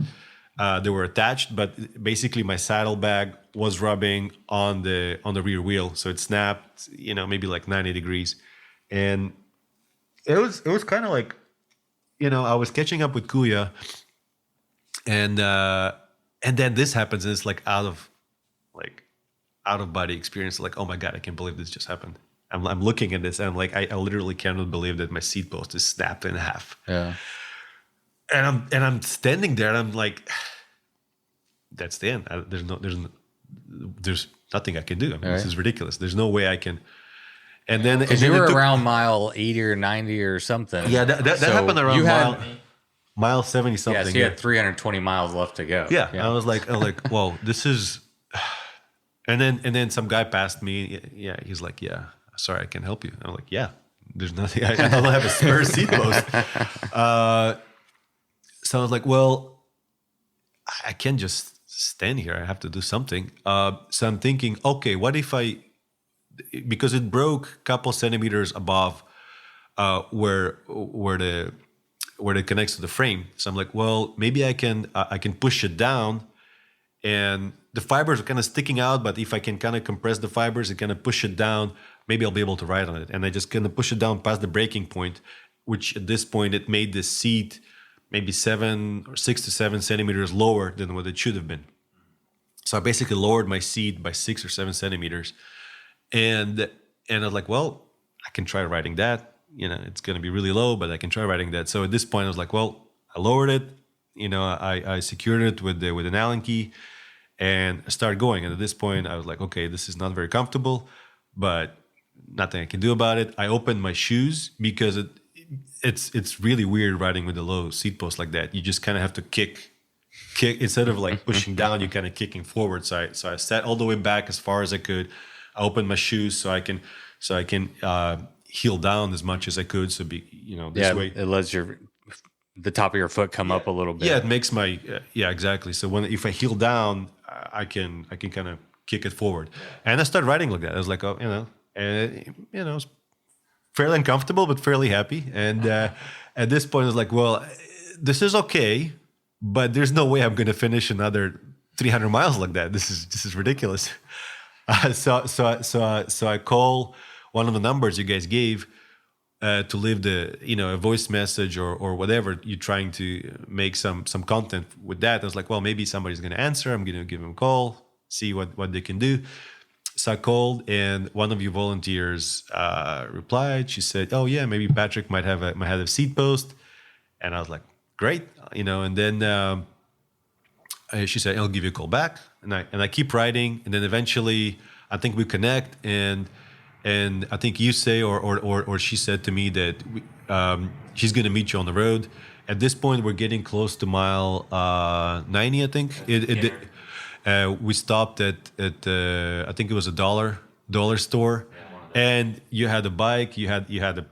They were attached, but basically my saddlebag was rubbing on the rear wheel, so it snapped. Maybe like 90 degrees, and it was kind of like, I was catching up with Kuya, and then this happens, and it's like out of body experience. Like, oh my god, I can't believe this just happened. I'm looking at this and I'm like, I literally cannot believe that my seat post is snapped in half. Yeah. And I'm standing there and I'm like, that's the end. There's nothing I can do. I mean, This is ridiculous. There's no way I can. And then Because you were around mile 80 or 90 or something. Yeah, that happened around mile 70 something. Yeah, so you had 320 miles left to go. Yeah. I was like, whoa, this is. And then some guy passed me. Yeah, he's like, yeah, sorry, I can help you. I'm like, yeah, there's nothing. I don't have a spare seat post. So I was like, well, I can't just stand here. I have to do something. So I'm thinking, okay, what if because it broke a couple centimeters above where it connects to the frame. So I'm like, well, maybe I can push it down, and the fibers are kind of sticking out. But if I can kind of compress the fibers and kind of push it down, maybe I'll be able to ride on it. And I just kind of push it down past the breaking point, which at this point it made the seat maybe 6 to 7 centimeters lower than what it should have been. So I basically lowered my seat by 6 or 7 centimeters. And I was like, well, I can try riding that. It's going to be really low, but I can try riding that. So at this point, I was like, well, I lowered it. I secured it with an Allen key, and I started going. And at this point, I was like, okay, this is not very comfortable, but nothing I can do about it. I opened my shoes because it's really weird riding with a low seat post like that. You just kind of have to kick instead of like pushing down. You're kind of kicking forward. So I sat all the way back as far as I could. I opened my shoes so I can heel down as much as I could. So this way it lets the top of your foot come up a little bit. Yeah, it makes my exactly. So if I heel down, I can kind of kick it forward. And I started riding like that. I was like, it's fairly uncomfortable but fairly happy. And at this point, I was like, well, this is okay, but there's no way I'm going to finish another 300 miles like that. This is ridiculous. So I call one of the numbers you guys gave to leave a voice message or whatever you're trying to make some content with that. I was like, well, maybe somebody's going to answer. I'm going to give them a call, see what they can do. So I called, and one of you volunteers replied. She said, "Oh yeah, maybe Patrick might have a seat post," and I was like, "Great," And then she said, "I'll give you a call back," and I keep riding, and then eventually I think we connect, and I think you say or she said to me that she's going to meet you on the road. At this point, we're getting close to mile 90, I think. We stopped at I think it was a dollar store, and you had a bike. You had a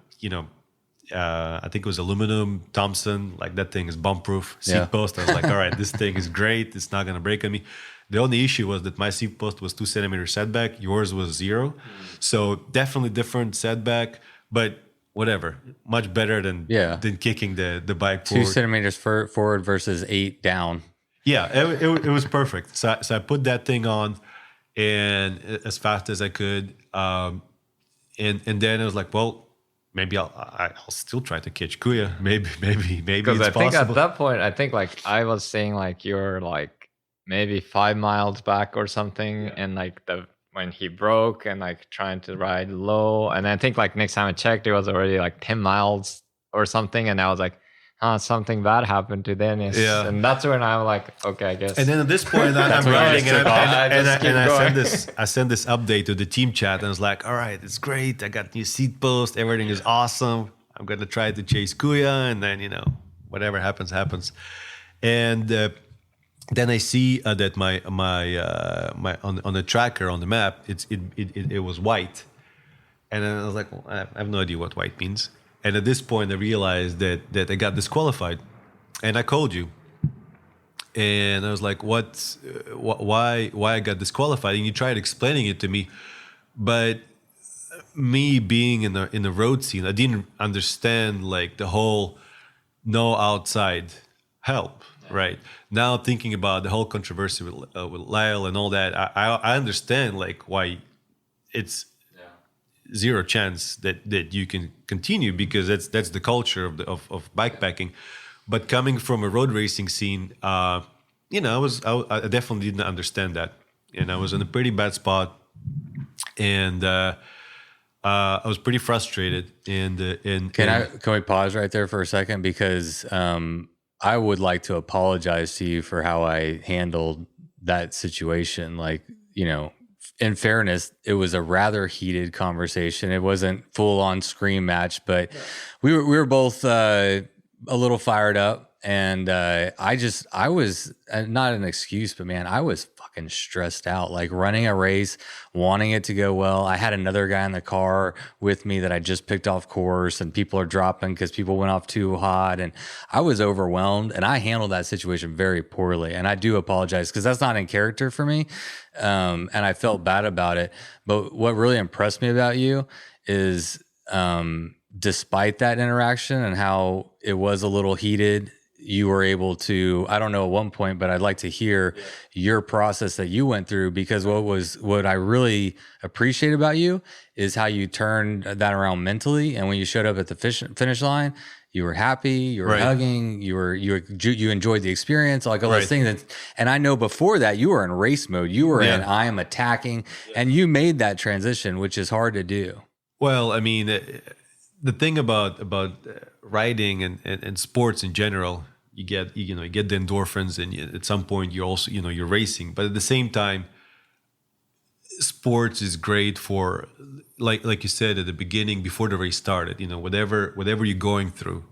I think it was aluminum Thompson. Like that thing is bomb proof seat post. I was like, all right, this thing is great. It's not gonna break on me. The only issue was that my seat post was 2 centimeters setback. Yours was 0, so definitely different setback. But whatever, much better than kicking the bike forward. 2 centimeters forward versus 8 down. Yeah, it was perfect. So I put that thing on, and as fast as I could, and then I was like, well, maybe I'll still try to catch Kuya. Maybe because it's I think possible. at that point, I think like I was saying like you're like maybe 5 miles back or something, and like when he broke and like trying to ride low, and I think like next time I checked, it was already like 10 miles or something, and I was like, something bad happened to Dennis. Yeah. And that's when I'm like, okay, I guess. And then at this point, I'm riding, and I send this update to the team chat, and I was like, all right, it's great. I got new seat post. Everything is awesome. I'm going to try to chase Kuya, and then, whatever happens. And then I see that my on the tracker on the map, it was white. And then I was like, well, I have no idea what white means. And at this point, I realized that I got disqualified, and I called you, and I was like, why I got disqualified? And you tried explaining it to me, but me being in the road scene, I didn't understand like the whole no outside help. Right now, thinking about the whole controversy with Lyle and all that, I understand like why it's zero chance that you can continue, because that's the culture of bikepacking. But coming from a road racing scene, I definitely didn't understand that, and I was in a pretty bad spot. And I was pretty frustrated. And Can we pause right there for a second? Because I would like to apologize to you for how I handled that situation. Like, in fairness, it was a rather heated conversation. It wasn't full on scream match, but we were both a little fired up. And I was not an excuse, but man, I was fucking stressed out, like running a race, wanting it to go well. I had another guy in the car with me that I just picked off course, and people are dropping because people went off too hot. And I was overwhelmed, and I handled that situation very poorly. And I do apologize because that's not in character for me. And I felt bad about it. But what really impressed me about you is despite that interaction and how it was a little heated, you were able to, I don't know at one point, but I'd like to hear your process that you went through, because what I really appreciate about you is how you turned that around mentally. And when you showed up at the finish line, you were happy, you were hugging, you enjoyed the experience, like all those things. And I know before that you were in race mode, you were in I am attacking, and you made that transition, which is hard to do. Well, I mean, the thing about riding and sports in general, you get the endorphins, and at some point you're also you're racing. But at the same time, sports is great for like you said at the beginning before the race started. Whatever you're going through,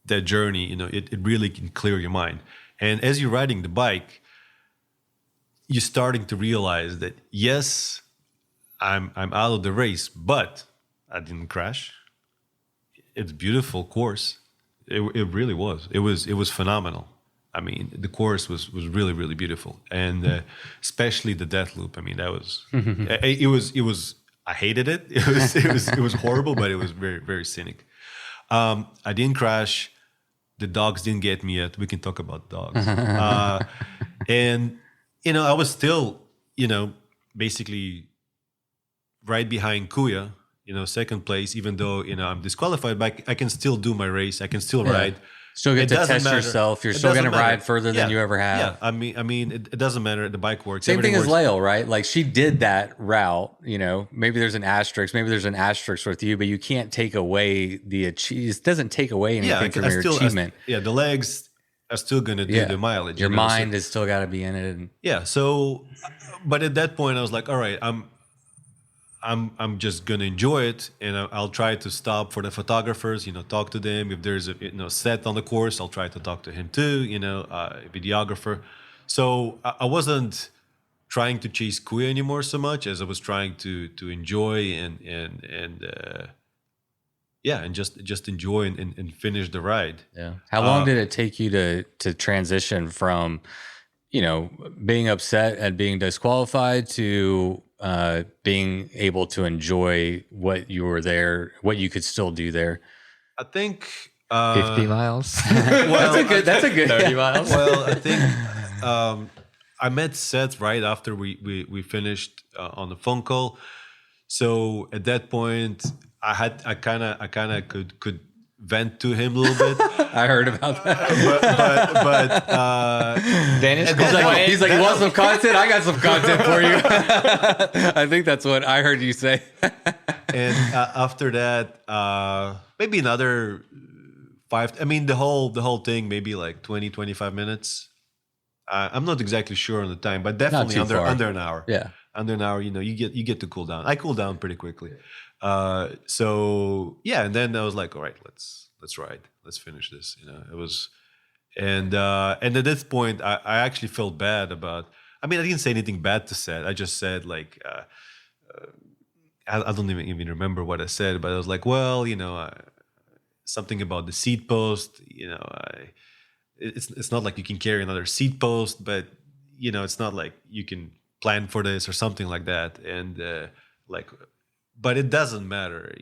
that journey, it really can clear your mind. And as you're riding the bike, you're starting to realize that yes, I'm out of the race, but I didn't crash. It's a beautiful course. It really was. It was phenomenal. I mean, the course was really, really beautiful, and especially the death loop. I mean, that was it was. I hated it. It was horrible, but it was very, very scenic. I didn't crash. The dogs didn't get me yet. We can talk about dogs. And I was still basically right behind Kuya. Second place, even though, I'm disqualified, but I can still do my race. I can still ride. Still get to test yourself. You're still going to ride further than you ever have. Yeah. I mean, it doesn't matter. The bike works. Same thing as works. Lael, right? Like she did that route, maybe there's an asterisk with you, but you can't take away it doesn't take away anything from your achievement. The legs are still going to do the mileage. Your mind has still got to be in it. Yeah. So, but at that point I was like, all right, I'm just gonna enjoy it, and I'll try to stop for the photographers. Talk to them. If there's a set on the course, I'll try to talk to him too. Videographer. So I wasn't trying to chase Kuya anymore so much as I was trying to enjoy and just enjoy and finish the ride. Yeah. How long did it take you to transition from being upset at being disqualified to being able to enjoy what you could still do there? I think 50 miles. Well, that's a good 30 miles. Well, I think I met Seth right after we finished on the phone call. So at that point, I kind of could vent to him a little bit. I heard about that. but Dennis, he's like, you want some content? I got some content for you. I think that's what I heard you say. And after that, maybe another 5. I mean, the whole thing, maybe like 20, 25 minutes. I'm not exactly sure on the time, but definitely under an hour. Yeah, under an hour. You get to cool down. I cool down pretty quickly. So yeah, and then I was like, all right, let's ride, let's finish this. It was, and at this point, I actually felt bad about. I mean, I didn't say anything bad to Seth. I just said like, I don't even remember what I said, but I was like, well, something about the seat post. It's not like you can carry another seat post, but it's not like you can plan for this or something like that, and but it doesn't matter,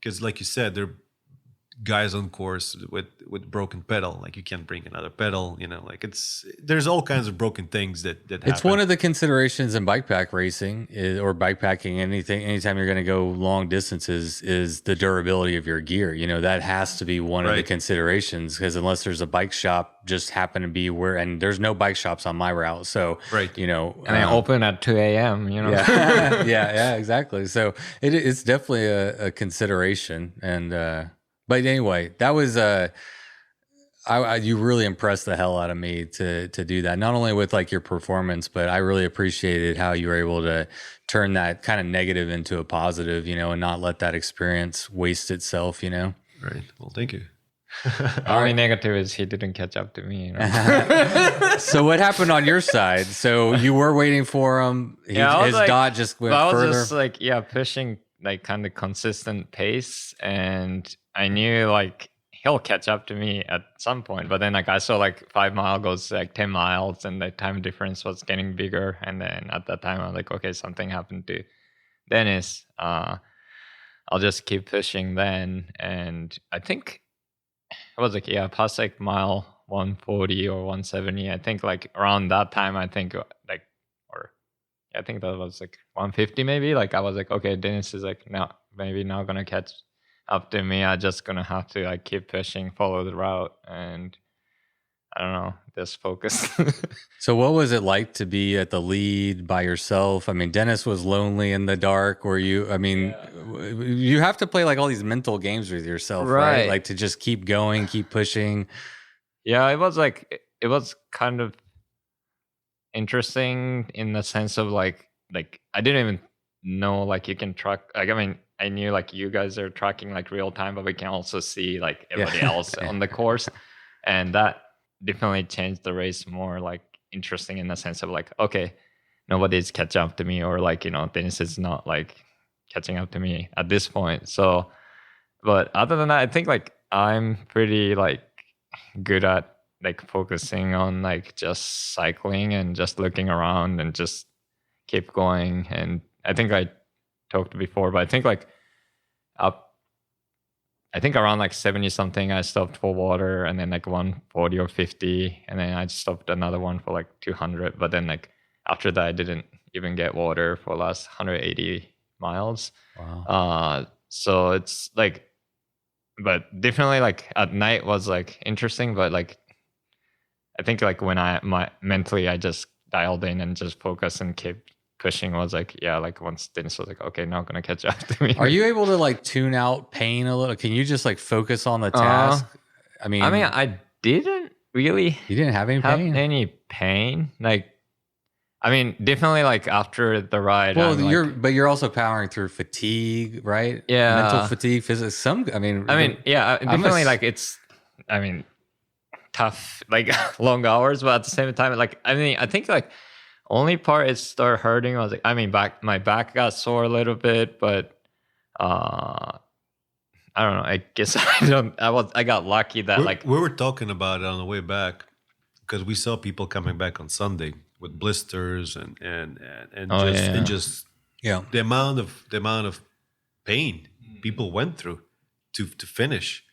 because like you said, guys on course with broken pedal. Like you can't bring another pedal. Like there's all kinds of broken things that happen. It's one of the considerations in bike pack racing or bike packing anytime you're going to go long distances is the durability of your gear. That has to be one of the considerations, because unless there's a bike shop just happen to be and there's no bike shops on my route. So, right. And they open at 2 a.m., Yeah, yeah, exactly. So it's definitely a consideration. And, but anyway, that was, you really impressed the hell out of me to do that. Not only with like your performance, but I really appreciated how you were able to turn that kind of negative into a positive, and not let that experience waste itself, Right. Well, thank you. Only negative is he didn't catch up to me. So what happened on your side? So you were waiting for him. His dot just went further. I was just pushing like kind of consistent pace, and I knew like he'll catch up to me at some point. But then like I saw like 5 mile goes like 10 miles, and the time difference was getting bigger. And then at that time I was like, okay, something happened to Dennis. I'll just keep pushing then, and I think it was like past like mile 140 or 170. I think like around that time, I think that was like 150 maybe. Like I was like, okay, Dennis is like maybe not gonna catch up to me. I just gonna have to like keep pushing, follow the route, and I don't know, just focus. So what was it like to be at the lead by yourself? I mean, Dennis was lonely in the dark. You have to play like all these mental games with yourself, right? Like to just keep going, keep pushing. Yeah, it was kind of interesting in the sense of like I didn't even know like you can track. Like, I mean, I knew like you guys are tracking like real time, but we can also see like everybody else on the course, and that definitely changed the race more like interesting in the sense of like, okay, nobody's catching up to me, or like, Dennis is not like catching up to me at this point. So, but other than that, I think like I'm pretty like good at like focusing on like just cycling and just looking around and just keep going. And I think I talked before, but I think like I think around like 70 something, I stopped for water, and then like 140 or 50, and then I stopped another one for like 200. But then like after that, I didn't even get water for last 180 miles. Wow. So it's like, but definitely like at night was like interesting, but like I think like when mentally I just dialed in and just focused and kept pushing, was like, like once Dennis was like, okay, not gonna catch up to me. Are you able to like tune out pain a little? Can you just like focus on the task? I mean, I didn't really. You didn't have any pain? Like, I mean, definitely like after the ride. Well, you're also powering through fatigue, right? Yeah, mental fatigue, physics. Definitely like it's. I mean, tough, like long hours, but at the same time, like I think like. Only part it started hurting was like, my back got sore a little bit, but I don't know. I guess I got lucky that we were talking about it on the way back, because we saw people coming back on Sunday with blisters and just the amount of pain people went through to finish.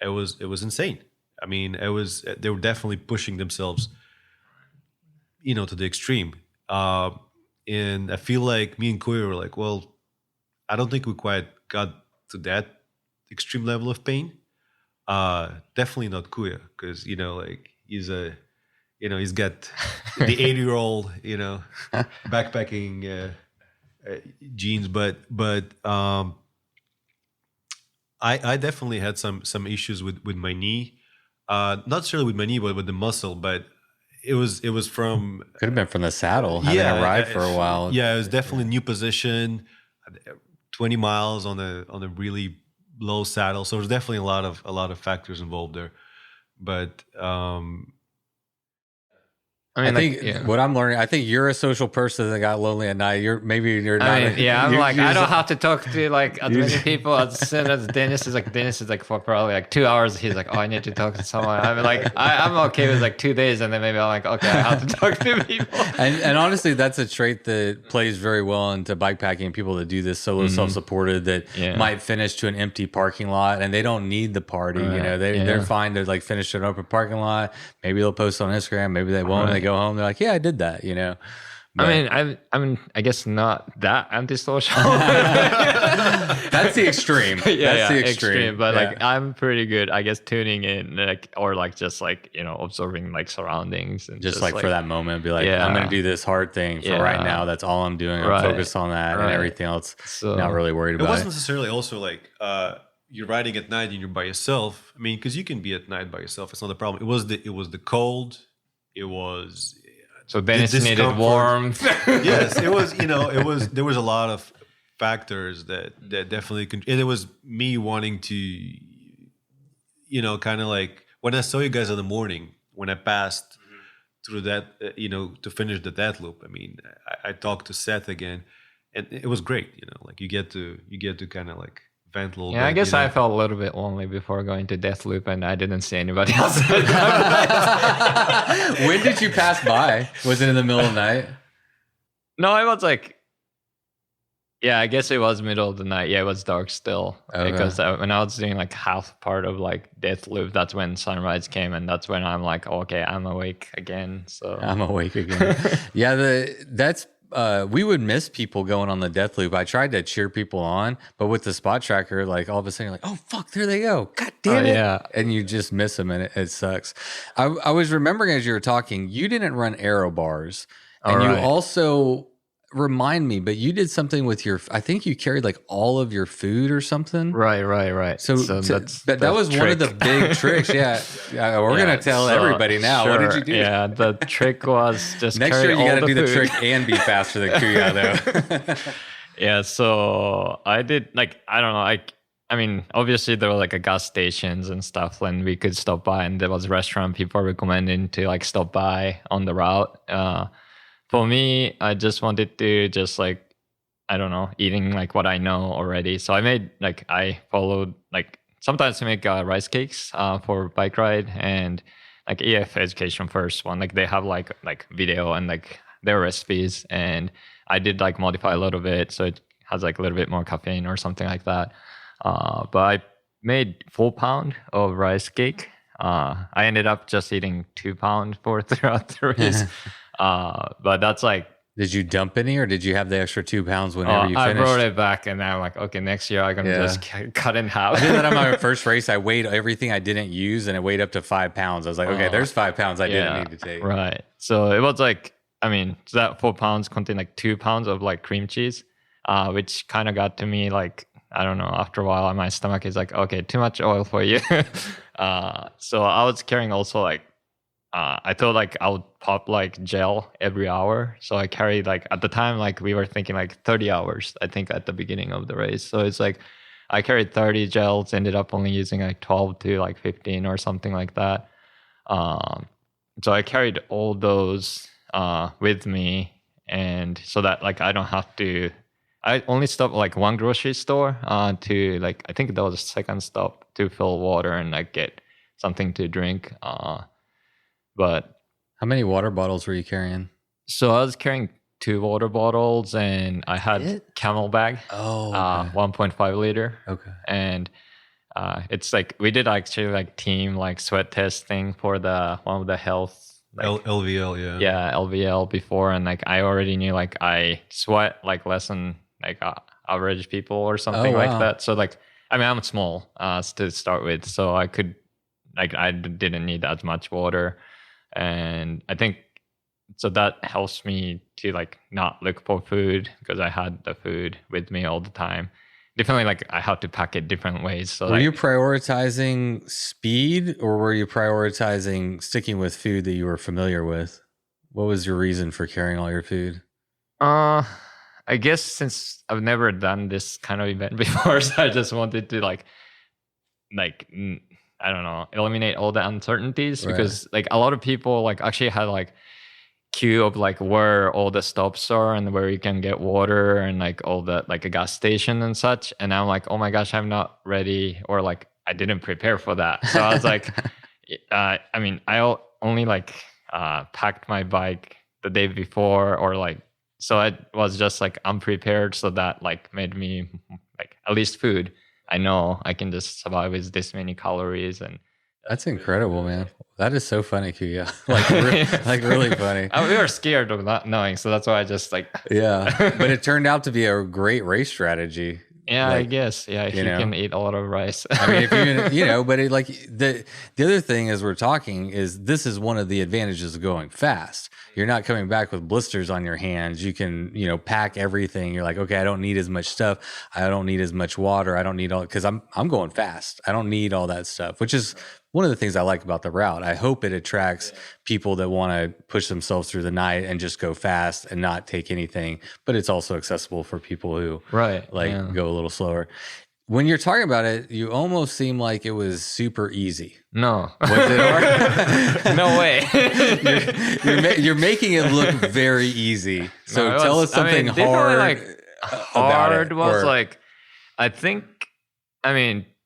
It was insane. I mean, they were definitely pushing themselves, to the extreme. And I feel like me and Kuya were like, well, I don't think we quite got to that extreme level of pain. Definitely not Kuya, because, like he's he's got the 80-year-old, backpacking genes, but I definitely had some issues with my knee, not necessarily with my knee, but with the muscle, but it was from, could have been from the saddle, having a ride for a while. Yeah, it was definitely a new position, 20 miles on a really low saddle. So there's definitely a lot of factors involved there. But I think what I'm learning, I think you're a social person that got lonely at night. You're not. I'm like, I don't have to talk to like as many people as soon as Dennis is like for probably like 2 hours. He's like, oh, I need to talk to someone. I'm like, I'm okay with like 2 days, and then maybe I'm like, okay, I have to talk to people. And honestly, that's a trait that plays very well into bikepacking. People that do this solo self-supported that might finish to an empty parking lot, and they don't need the party. Right. You know, they're fine to like finish an open parking lot. Maybe they'll post on Instagram. Maybe they won't. Right. They go home. They're like, yeah, I did that. You know. But, I mean, I guess not that antisocial. That's the extreme. That's the extreme. But like, I'm pretty good, I guess, tuning in, like, or like just like, you know, observing like surroundings and just like for that moment, be like, I'm going to do this hard thing for right now. That's all I'm doing. I'm focused on that, and everything else. So, not really worried about it. It wasn't necessarily also like you're riding at night and you're by yourself. I mean, because you can be at night by yourself. It's not a problem. It was the cold. It was. So Dennis needed warmth. Yes, it was. You know, there was a lot of factors that definitely. And it was me wanting to, you know, kind of like when I saw you guys in the morning when I passed through that, you know, to finish the death loop. I mean, I talked to Seth again, and it was great. You know, like you get to kind of like vent a little bit. I guess I felt a little bit lonely before going to Deathloop, and I didn't see anybody else. When did you pass by? Was it in the middle of the night? No, it was like, I guess it was middle of the night. Yeah, it was dark still. Okay. Because when I was doing like half part of like Deathloop, that's when sunrise came, and that's when I'm like, okay, I'm awake again. So I'm awake again. We would miss people going on the death loop. I tried to cheer people on, but with the spot tracker, like all of a sudden you're like, oh fuck, there they go. God damn it. Yeah. And you just miss them, and it sucks. I was remembering as you were talking, you didn't run aero bars. And you also remind me, but you did something with I think you carried like all of your food or something. Right. So that was trick. One of the big tricks. Yeah. We're going to tell everybody now. Sure. What did you do? Yeah. The trick was just next year you got to do the trick and be faster than Kuya though. Yeah. So I did like, I don't know. I mean, obviously there were like a gas stations and stuff when we could stop by, and there was a restaurant people recommending to like stop by on the route. For me, I just wanted to just like, I don't know, eating like what I know already. So I followed like, sometimes I make rice cakes for bike ride, and like EF Education First one, like they have like video and like their recipes, and I did like modify a little bit so it has like a little bit more caffeine or something like that. But I made 4 pound of rice cake. I ended up just eating 2 pounds throughout the race. But that's like, did you dump any, or did you have the extra 2 pounds whenever you finished? I brought it back, and I'm like, okay, next year I'm gonna just cut in half. I did that on my first race. I weighed everything I didn't use, and it weighed up to 5 pounds. I was like, okay, there's 5 pounds I didn't need to take. Right. So it was like, I mean, that 4 pounds contained like 2 pounds of like cream cheese, which kind of got to me like, I don't know, after a while my stomach is like, okay, too much oil for you. So I was carrying also like, I thought like I would pop like gel every hour. So I carried like, at the time, like we were thinking like 30 hours, I think at the beginning of the race. So it's like, I carried 30 gels, ended up only using like 12 to like 15 or something like that. So I carried all those with me. And so that like, I don't have to, I only stopped like one grocery store to like, I think that was the second stop to fill water and like get something to drink. But how many water bottles were you carrying? So I was carrying 2 water bottles, and I had Camel bag. Oh, okay. 1.5 liter. Okay. And it's like we did actually like team like sweat testing for the one of the health like, LVL, yeah, LVL before, and like I already knew like I sweat like less than like average people or something like that. So like I mean I'm small to start with, so I could like I didn't need as much water. And I think so that helps me to like not look for food because I had the food with me all the time. Definitely like I had to pack it different ways. So were you prioritizing speed, or were you prioritizing sticking with food that you were familiar with? What was your reason for carrying all your food? I guess since I've never done this kind of event before, so I just wanted to like I don't know, eliminate all the uncertainties, because like a lot of people like actually had like queue of like where all the stops are and where you can get water and like all that, like a gas station and such. And I'm like, oh my gosh, I'm not ready, or like I didn't prepare for that. So I was like, I mean, only like packed my bike the day before, or like, so I was just like unprepared. So that like made me like, at least food, I know I can just survive with this many calories. And That's incredible, man. That is so funny, Kuya. like really funny. We were scared of not knowing, so that's why I just like Yeah, but it turned out to be a great race strategy. yeah, Like, I guess. Yeah, if you can eat a lot of rice. I mean, if but it, like the other thing as we're talking is this is one of the advantages of going fast. You're not coming back with blisters on your hands. You can, pack everything. You're like, okay, I don't need as much stuff. I don't need as much water. I don't need all, because I'm going fast. I don't need all that stuff, which is one of the things I like about the route. I hope it attracts people that want to push themselves through the night and just go fast and not take anything. But it's also accessible for people who go a little slower. When you're talking about it, you almost seem like it was super easy. No. Was it hard? No way. you're making it look very easy. So No, tell us something hard. Hard was like, I think,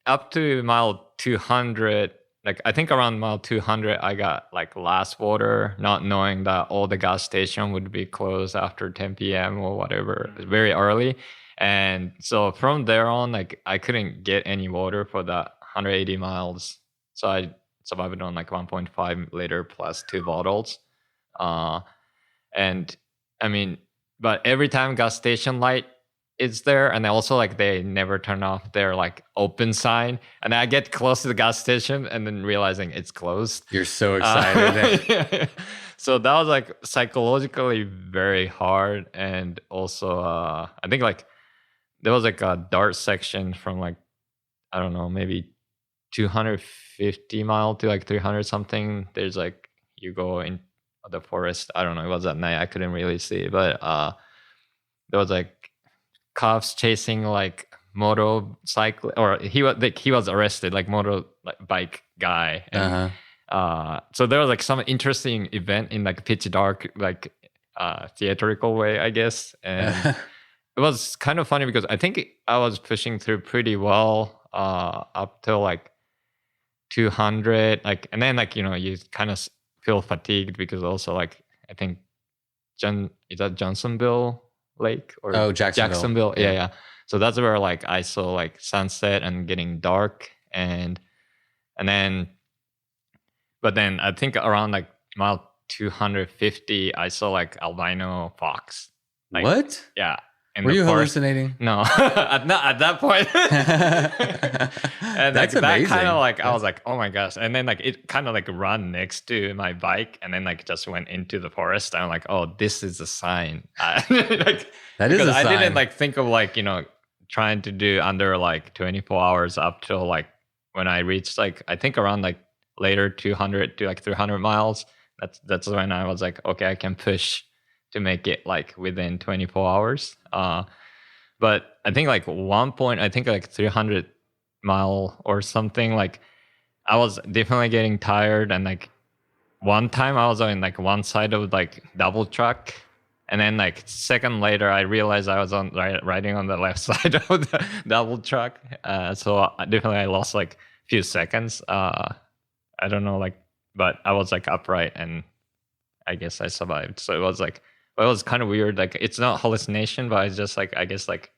up to mile 200, like I think around mile 200, I got like last water, not knowing that all the gas station would be closed after 10 p.m. or whatever. It was very early. And so from there on, like I couldn't get any water for that 180 miles. So I survived on like 1.5 liter plus 2 bottles. And I mean, but every time gas station light is there, and also like they never turn off their like open sign, and I get close to the gas station and then realizing it's closed. You're so excited. Yeah. So that was like psychologically very hard. And also I think like there was like a dart section from like, I don't know, maybe 250 mile to like 300 something. There's like, you go in the forest. I don't know. It was at night. I couldn't really see, but there was like cops chasing like motorcycle, or he was arrested, like bike guy. And, so there was like some interesting event in like pitch dark, like theatrical way, I guess. And it was kind of funny because I think I was pushing through pretty well up till like 200, like, and then like, you kind of feel fatigued because also like, I think is that Johnsonville Lake or Jacksonville? Yeah. So that's where like I saw like sunset and getting dark, and then, but then I think around like mile 250, I saw like albino fox. Like, what? Yeah. Were you hallucinating? No, at that point. And that's like, amazing. That kind of like, I was like, oh my gosh. And then like it kind of like run next to my bike, and then like just went into the forest. I'm like, oh, this is a sign. Like, that is a sign. I didn't like think of like, trying to do under like 24 hours up till like when I reached like, I think around like later 200 to like 300 miles. That's when I was like, okay, I can push to make it like within 24 hours. But I think like one point, I think like 300 mile or something, like I was definitely getting tired. And like one time I was on like one side of like double truck. And then like second later, I realized I was riding on the left side of the double truck. So I lost like a few seconds. I don't know, like, but I was like upright and I guess I survived. So it was like, it was kind of weird. Like it's not hallucination, but it's just like, I guess like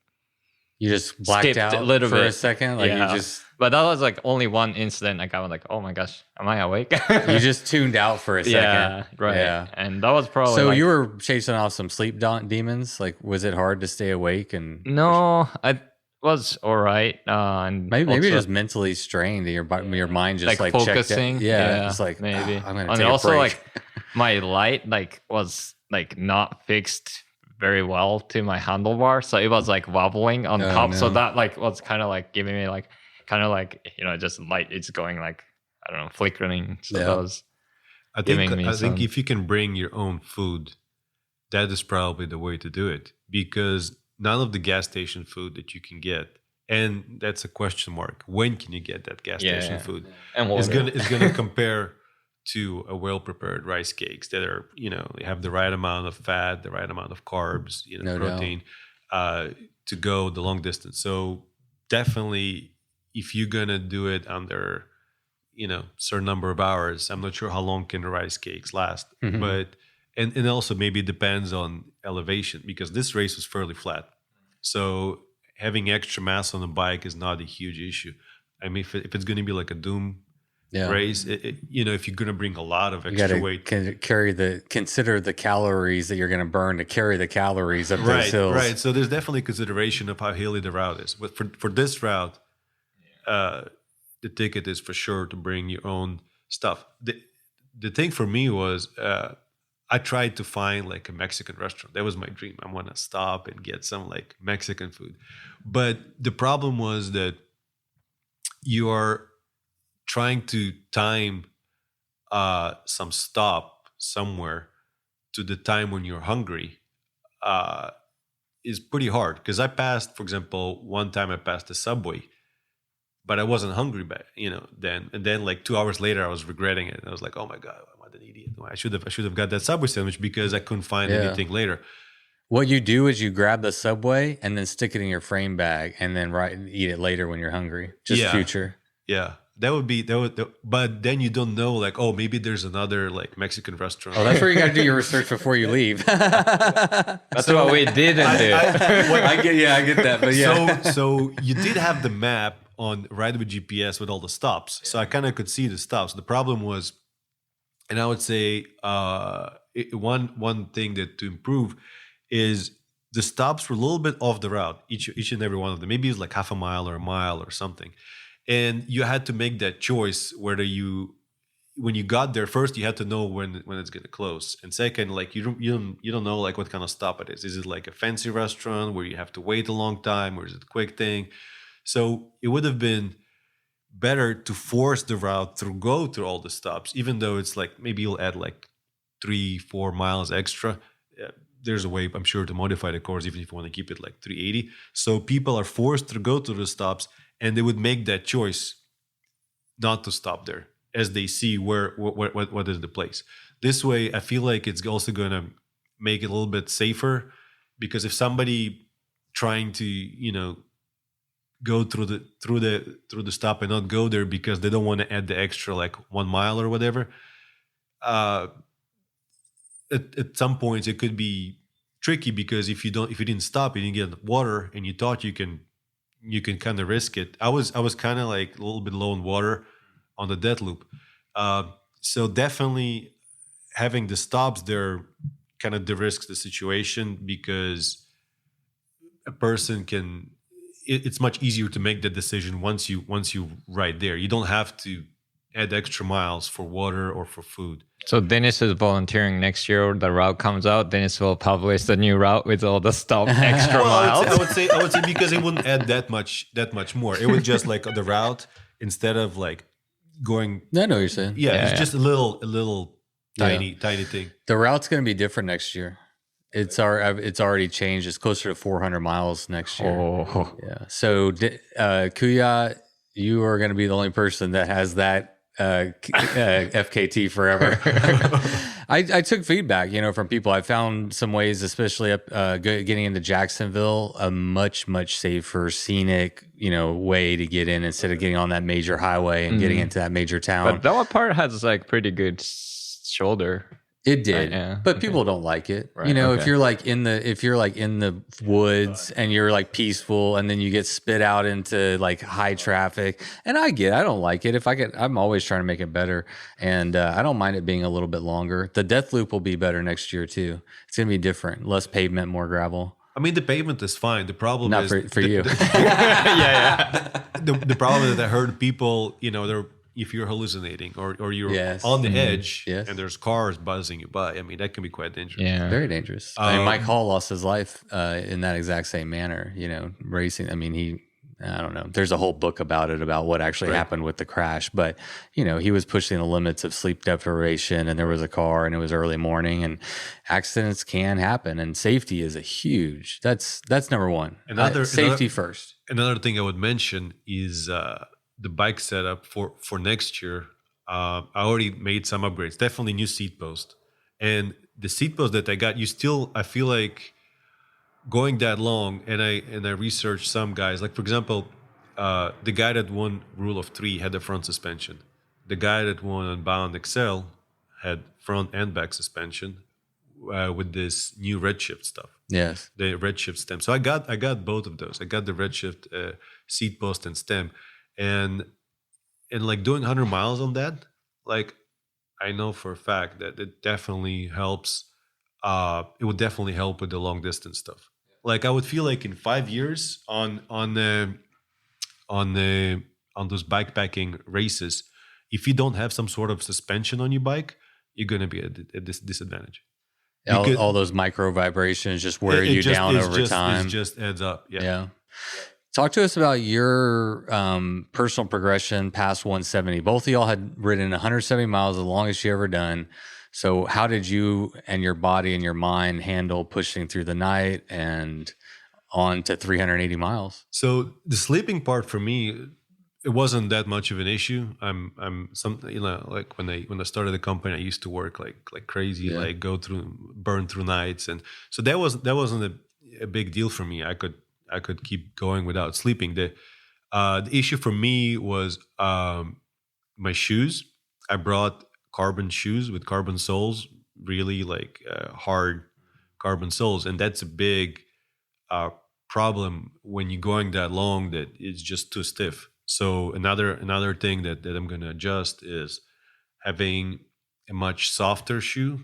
you just blacked out a little bit for a second. Like you just, but that was like only one incident. Like I was like, oh my gosh, am I awake? You just tuned out for a second. Yeah, right. Yeah. And that was probably so like, you were chasing off some sleep demons. Like, was it hard to stay awake? And no, I was all right. And maybe you're just mentally strained. Your mind just like focusing. Yeah, it's like maybe. I'm gonna and take also a break. Like my light like was like not fixed very well to my handlebar, so it was like wobbling on top. No. So that like was kind of like giving me like kind of like just light. It's going like I don't know, flickering. So that was. I think if you can bring your own food, that is probably the way to do it, because none of the gas station food that you can get, and that's a question mark. When can you get that gas station food? And it's gonna compare to a well-prepared rice cakes that are, they have the right amount of fat, the right amount of carbs, No doubt. protein, to go the long distance. So definitely, if you're gonna do it under, certain number of hours, I'm not sure how long can the rice cakes last, Mhm. but and also maybe it depends on elevation, because this race was fairly flat. So having extra mass on the bike is not a huge issue. I mean, if it's going to be like a doom Yeah. race, if you're going to bring a lot of You extra got to weight, consider the calories that you're going to burn to carry the calories up those hills. right. So there's definitely consideration of how hilly the route is. But for this route, the ticket is for sure to bring your own stuff. The thing for me was, I tried to find like a Mexican restaurant. That was my dream. I want to stop and get some like Mexican food. But the problem was that you are trying to time some stop somewhere to the time when you're hungry is pretty hard. Because I passed, for example, one time I passed the Subway, but I wasn't hungry then. And then like 2 hours later, I was regretting it. And I was like, oh my God, I'm an idiot. I should have got that Subway sandwich because I couldn't find anything later. What you do is you grab the Subway and then stick it in your frame bag and then eat it later when you're hungry. Just future. Yeah. But then you don't know, like, oh, maybe there's another like Mexican restaurant. Oh, that's where you got to do your research before you leave. That's what we didn't do. I get that. But yeah. So you did have the map on Ride with GPS with all the stops. So I kind of could see the stops. The problem was, and I would say one thing that to improve is the stops were a little bit off the route, each and every one of them. Maybe it's like half a mile or a mile or something. And you had to make that choice whether when you got there, first you had to know when it's going to close, and second, like you don't know like what kind of stop it is. Is it like a fancy restaurant where you have to wait a long time, or is it a quick thing? So it would have been better to force the route to go through all the stops, even though it's like maybe you'll add like 3-4 miles extra. There's a way, I'm sure, to modify the course, even if you want to keep it like 380. So people are forced to go to the stops, and they would make that choice not to stop there as they see what is the place. This way, I feel like it's also going to make it a little bit safer, because if somebody trying to go through the stop and not go there because they don't want to add the extra like 1 mile or whatever, at some points it could be tricky, because if you didn't stop, you didn't get water, and you thought you can kind of risk it. I was kind of like a little bit low in water on the death loop. So definitely having the stops there kind of de-risks the situation, because a person can, it's much easier to make the decision once you ride there. You don't have to add extra miles for water or for food. So Dennis is volunteering next year. The route comes out. Dennis will publish the new route with all the stop extra miles. I would say because it wouldn't add that much more. It would just like the route, instead of like going. I know what you're saying. Yeah, it's just a little tiny thing. The route's going to be different next year. It's already changed. It's closer to 400 miles next year. Oh. Yeah. So Kuya, you are going to be the only person that has that FKT forever. I took feedback, from people. I found some ways, especially up getting into Jacksonville, a much safer scenic, way to get in instead of getting on that major highway and getting into that major town. But that part has like pretty good shoulder. It did, yeah. But people don't like it. Right, if you're like in the woods and you're like peaceful, and then you get spit out into like high traffic. And I don't like it. I'm always trying to make it better, and I don't mind it being a little bit longer. The death loop will be better next year too. It's gonna be different, less pavement, more gravel. I mean, the pavement is fine. The problem Not is for you. The problem is that I heard people, if you're hallucinating or you're on the edge and there's cars buzzing you by, I mean, that can be quite dangerous. Yeah. Very dangerous. Mike Hall lost his life in that exact same manner, racing. I mean, I don't know. There's a whole book about it, about what actually happened with the crash. But, he was pushing the limits of sleep deprivation, and there was a car, and it was early morning, and accidents can happen. And safety is that's number one. Safety first. Another thing I would mention is the bike setup for next year. I already made some upgrades. Definitely new seat post. And the seat post that I got, I feel like going that long, and I researched some guys. Like for example, the guy that won Rule of Three had the front suspension. The guy that won Unbound Excel had front and back suspension with this new Redshift stuff. Yes. The Redshift stem. So I got both of those. I got the Redshift seat post and stem, and like doing 100 miles on that, like I know for a fact that it definitely helps. It would definitely help with the long distance stuff. Like I would feel like in 5 years on those bikepacking races, if you don't have some sort of suspension on your bike, you're going to be at a disadvantage. All those micro vibrations just wear you down over time. It just adds up. Yeah. Talk to us about your personal progression past 170. Both of y'all had ridden 170 miles, the longest you ever done. So how did you and your body and your mind handle pushing through the night and on to 380 miles? So the sleeping part for me, it wasn't that much of an issue. Like when I started the company, I used to work like crazy, like burn through nights, and so that wasn't a big deal for me. I could keep going without sleeping. The issue for me was my shoes. I brought carbon shoes with carbon soles, really like hard carbon soles, and that's a big problem when you're going that long, that it's just too stiff. So another thing that I'm going to adjust is having a much softer shoe.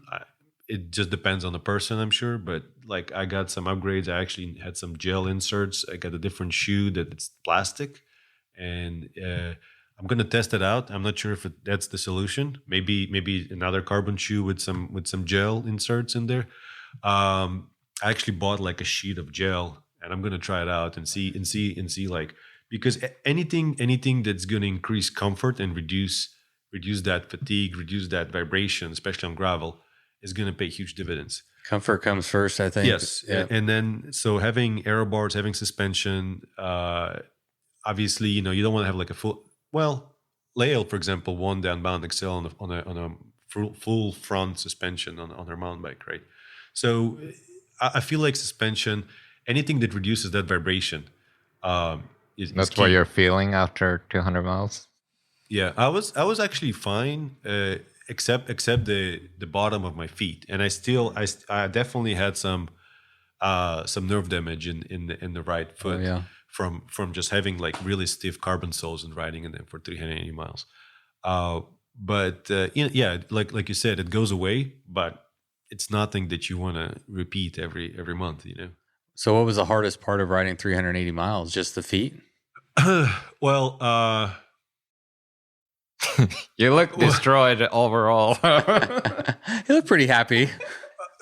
It just depends on the person, I'm sure, but like I got some upgrades. I actually had some gel inserts. I got a different shoe that it's plastic, and I'm gonna test it out. I'm not sure if that's the solution. Maybe another carbon shoe with some gel inserts in there. I actually bought like a sheet of gel, and I'm gonna try it out and see like, because anything that's gonna increase comfort and reduce that fatigue, reduce that vibration, especially on gravel, is gonna pay huge dividends. Comfort comes first, I think. Yes, yeah. And then so having aero bars, having suspension, obviously you don't want to have like a full. Well, Lael, for example, won the Unbound Excel on a full front suspension on her mountain bike, right? So I feel like suspension, anything that reduces that vibration, is That's key. what you're feeling after 200 miles? Yeah, I was actually fine, except the bottom of my feet, and I definitely had some nerve damage in the right foot. Oh, yeah. From just having like really stiff carbon soles and riding in them for 380 miles. But like you said, it goes away, but it's nothing that you want to repeat every month, So what was the hardest part of riding 380 miles? Just the feet? Well, you look destroyed overall. You look pretty happy.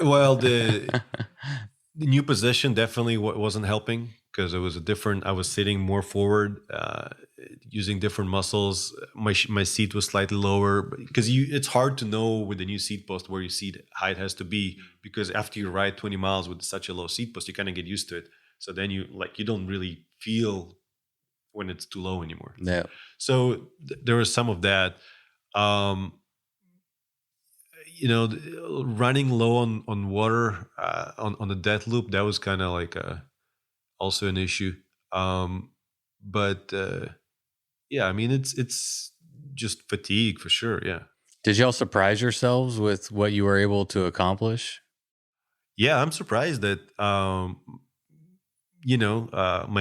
Well, the new position definitely wasn't helping, because it was I was sitting more forward, using different muscles. My seat was slightly lower, because it's hard to know with the new seat post where your seat height has to be, because after you ride 20 miles with such a low seat post, you kind of get used to it. So then you don't really feel when it's too low anymore. Yeah. So there was some of that. Running low on water on the death loop, that was kind of like also an issue. But I mean, it's just fatigue for sure. Yeah. Did y'all surprise yourselves with what you were able to accomplish? Yeah, I'm surprised that my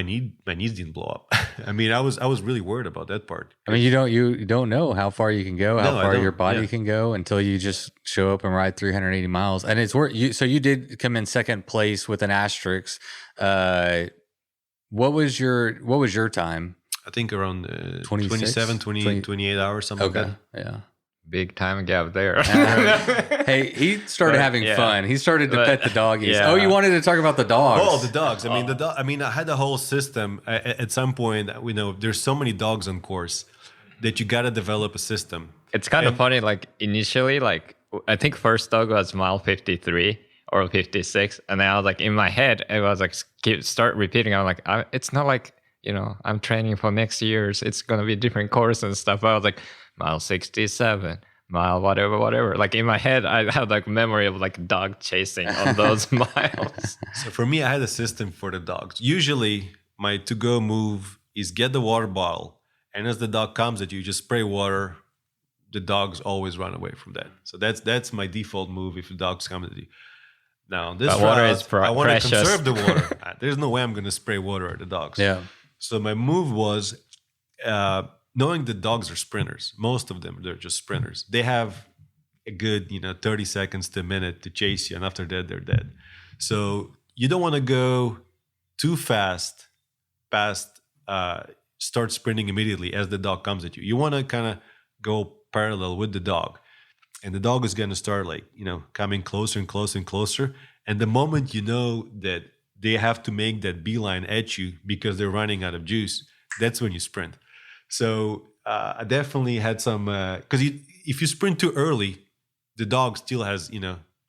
knees didn't blow up. I mean, I was really worried about that part. I mean, you don't know how far you can go, how far your body can go, until you just show up and ride 380 miles. And it's worth you. So you did come in second place with an asterisk. What was your time? I think around 27, 28 hours, something like that. Yeah. Big time gap there. Hey, he started having fun. He started to pet the doggies. Yeah. Oh, you wanted to talk about the dogs? Oh, the dogs. I mean, I had the whole system. At some point, there's so many dogs on course that you got to develop a system. It's kind of funny. Like initially, like I think first dog was mile 53 or 56, and then I was like in my head, it was like start repeating. I'm like, it's not like I'm training for next year's. It's going to be a different course and stuff. I was like, mile 67, mile whatever. Like in my head, I have like memory of like dog chasing on those miles. So for me, I had a system for the dogs. Usually my to-go move is get the water bottle, and as the dog comes at you, just spray water. The dogs always run away from that. So that's my default move if the dogs come at you. Now this water route, is I want to precious. conserve the water. There's no way I'm going to spray water at the dogs. Yeah. So my move was knowing the dogs are sprinters. Most of them, they're just sprinters. They have a good 30 seconds to a minute to chase you, and after that they're dead. So you don't want to go too fast past start sprinting immediately as the dog comes at you. You want to kind of go parallel with the dog, and the dog is going to start coming closer and closer and closer. And the moment you know that they have to make that beeline at you because they're running out of juice, that's when you sprint. So I definitely had some because if you sprint too early, the dog still has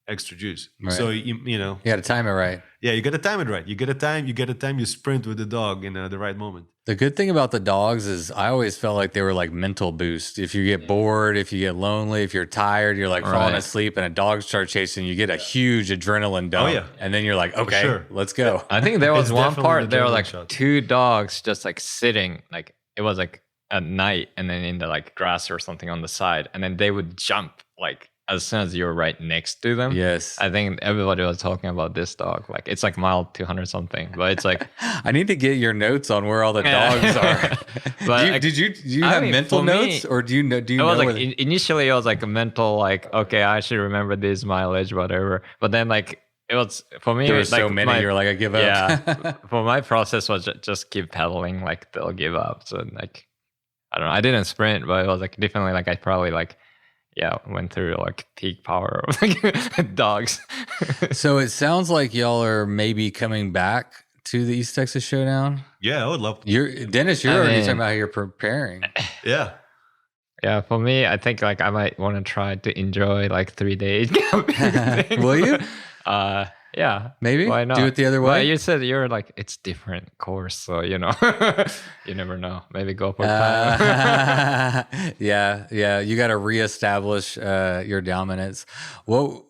extra juice. Right. So you got to time it right. Yeah, you got to time it right. You got to time you sprint with the dog in the right moment. The good thing about the dogs is I always felt like they were like mental boost. If you get bored, if you get lonely, if you're tired, you're like falling asleep and a dog starts chasing, you get a huge adrenaline dump. Oh, yeah. And then you're like, okay, sure. Let's go. I think there was It's one definitely part, an there were adrenaline like shot. 2 dogs just like sitting, like it was like at night and then in the like grass or something on the side. And then they would jump like as soon as you're right next to them. Yes. I think everybody was talking about this dog. Like it's like mile 200 something, but it's like I need to get your notes on where all the dogs are. But do you have mental for me, notes, or do you know? it was like initially it was like a mental like, okay, I should remember this mileage, whatever. But then like it was for me. There were like, so many. You're like, I give up. Yeah. For my process was just keep pedaling. Like they'll give up. So like I don't know. I didn't sprint, but it was like definitely like I probably like went through like peak power of like dogs. So it sounds like y'all are maybe coming back to the East Texas Showdown. Yeah, I would love to. You're already talking about how you're preparing. Yeah. Yeah, for me, I think like I might want to try to enjoy like 3 days. Will you? Yeah, maybe. Why not? Do it the other way. Well, you said you're like it's different course, so you never know. Maybe go for time. Yeah. You got to reestablish your dominance. What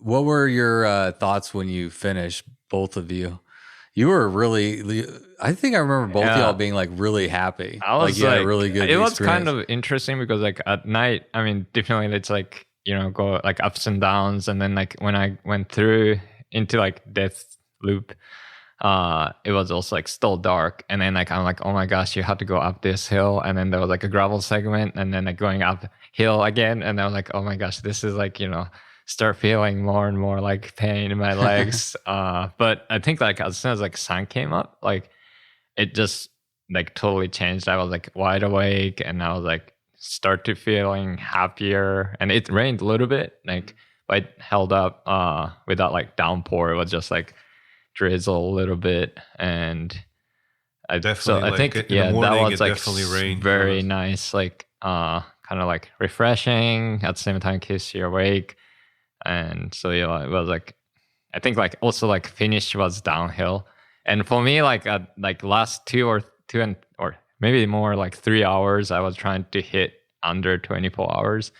were your thoughts when you finished, both of you? You were really. I think I remember both of y'all being like really happy. I was like, you had a really good. It was experience. kind of interesting because like at night, I mean, definitely it's like go like ups and downs, and then like when I went through into like death loop, it was also like still dark, and then like I'm like, oh my gosh, you have to go up this hill, and then there was like a gravel segment, and then like going up hill again, and I was like, oh my gosh, this is like start feeling more and more like pain in my legs. But I think like as soon as like sun came up, like it just like totally changed. I was like wide awake, and I was like start to feeling happier, and it rained a little bit, like but it held up without like downpour. It was just like drizzle a little bit, and I think that was like definitely rained. very nice, like kind of like refreshing at the same time, keeps you awake. And so it was like I think like also like finish was downhill, and for me like at like last 2 or maybe more like 3 hours, I was trying to hit under 24 hours.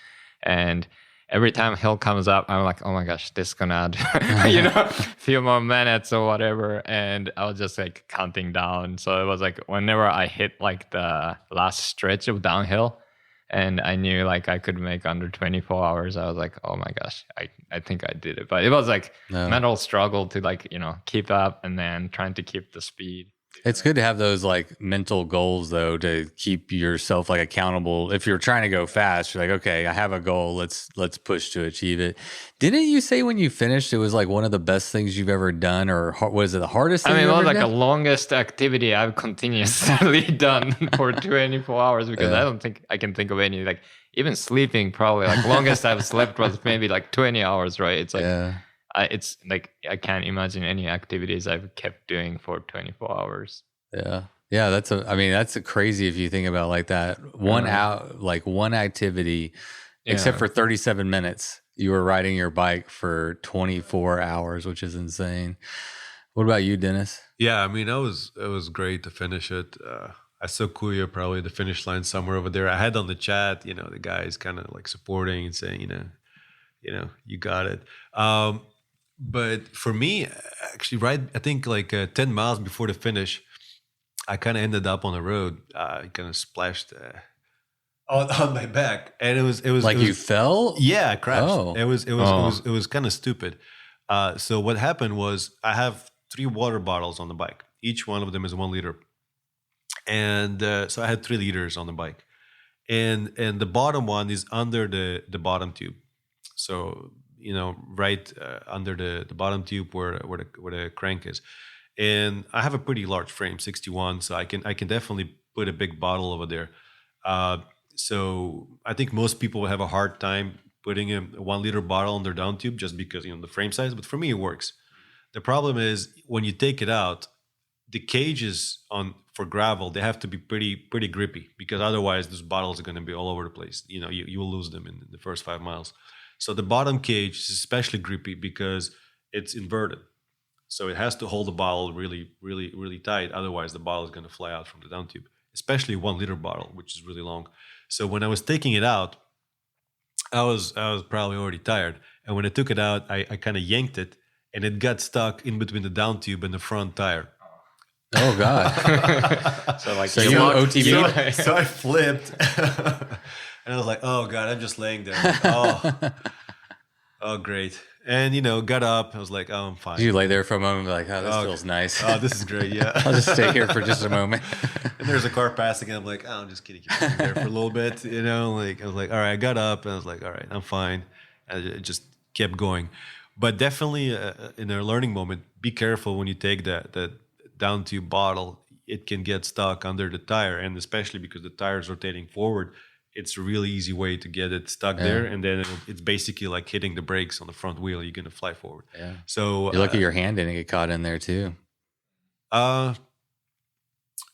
And every time hill comes up, I'm like, oh my gosh, this is gonna add, few more minutes or whatever. And I was just like counting down. So it was like whenever I hit like the last stretch of downhill and I knew like I could make under 24 hours, I was like, oh my gosh, I think I did it. But it was like mental struggle to like, keep up and then trying to keep the speed. It's good to have those like mental goals though, to keep yourself like accountable. If you're trying to go fast, you're like, okay, I have a goal. Let's push to achieve it. Didn't you say when you finished, it was like one of the best things you've ever done, or was it the hardest thing? I mean, you've it was ever like done? the longest activity I've continuously done for 24 hours because I don't think I can think of any, like even sleeping probably like longest I've slept was maybe like 20 hours, right? It's like, it's like, I can't imagine any activities I've kept doing for 24 hours. Yeah. That's crazy if you think about like that. One activity, except for 37 minutes, you were riding your bike for 24 hours, which is insane. What about you, Dennis? Yeah, I mean, it was great to finish it. I saw Kuya probably the finish line somewhere over there. I had on the chat, the guys kind of like supporting and saying, you got it. But for me, actually, right, I think like 10 miles before the finish, I kind of ended up on the road. I kind of splashed on my back, and it was Like you fell? yeah, I crashed. Oh. It was kind of stupid. So what happened was I have 3 water bottles on the bike. Each one of them is 1 liter, and so I had 3 liters on the bike, and the bottom one is under the bottom tube. So right under the bottom tube where the crank is, and I have a pretty large frame, 61, so I can definitely put a big bottle over there. So I think most people will have a hard time putting a 1 liter bottle on their down tube just because the frame size. But for me, it works. The problem is when you take it out, the cages for gravel, they have to be pretty grippy, because otherwise those bottles are going to be all over the place. You will lose them in the first 5 miles. So the bottom cage is especially grippy because it's inverted. So it has to hold the bottle really, really, really tight. Otherwise, the bottle is going to fly out from the down tube, especially 1 liter bottle, which is really long. So when I was taking it out, I was probably already tired. And when I took it out, I kind of yanked it, and it got stuck in between the down tube and the front tire. Oh, God. So you OTV? So I flipped. And I was like, oh, God, I'm just laying there. Like, oh, great. And, got up. I was like, oh, I'm fine. Did you lay there for a moment and be like, oh, this feels nice? Oh, this is great, yeah. I'll just stay here for just a moment. And there's a car passing, and I'm like, oh, I'm just kidding. Keep there for a little bit, Like, I was like, all right, I got up, and I was like, all right, I'm fine. And it just kept going. But definitely in a learning moment, be careful when you take that down tube bottle. It can get stuck under the tire, and especially because the tire is rotating forward, it's a really easy way to get it stuck there, and then it's basically like hitting the brakes on the front wheel. You're gonna fly forward. Yeah. So you're lucky your hand didn't get caught in there too.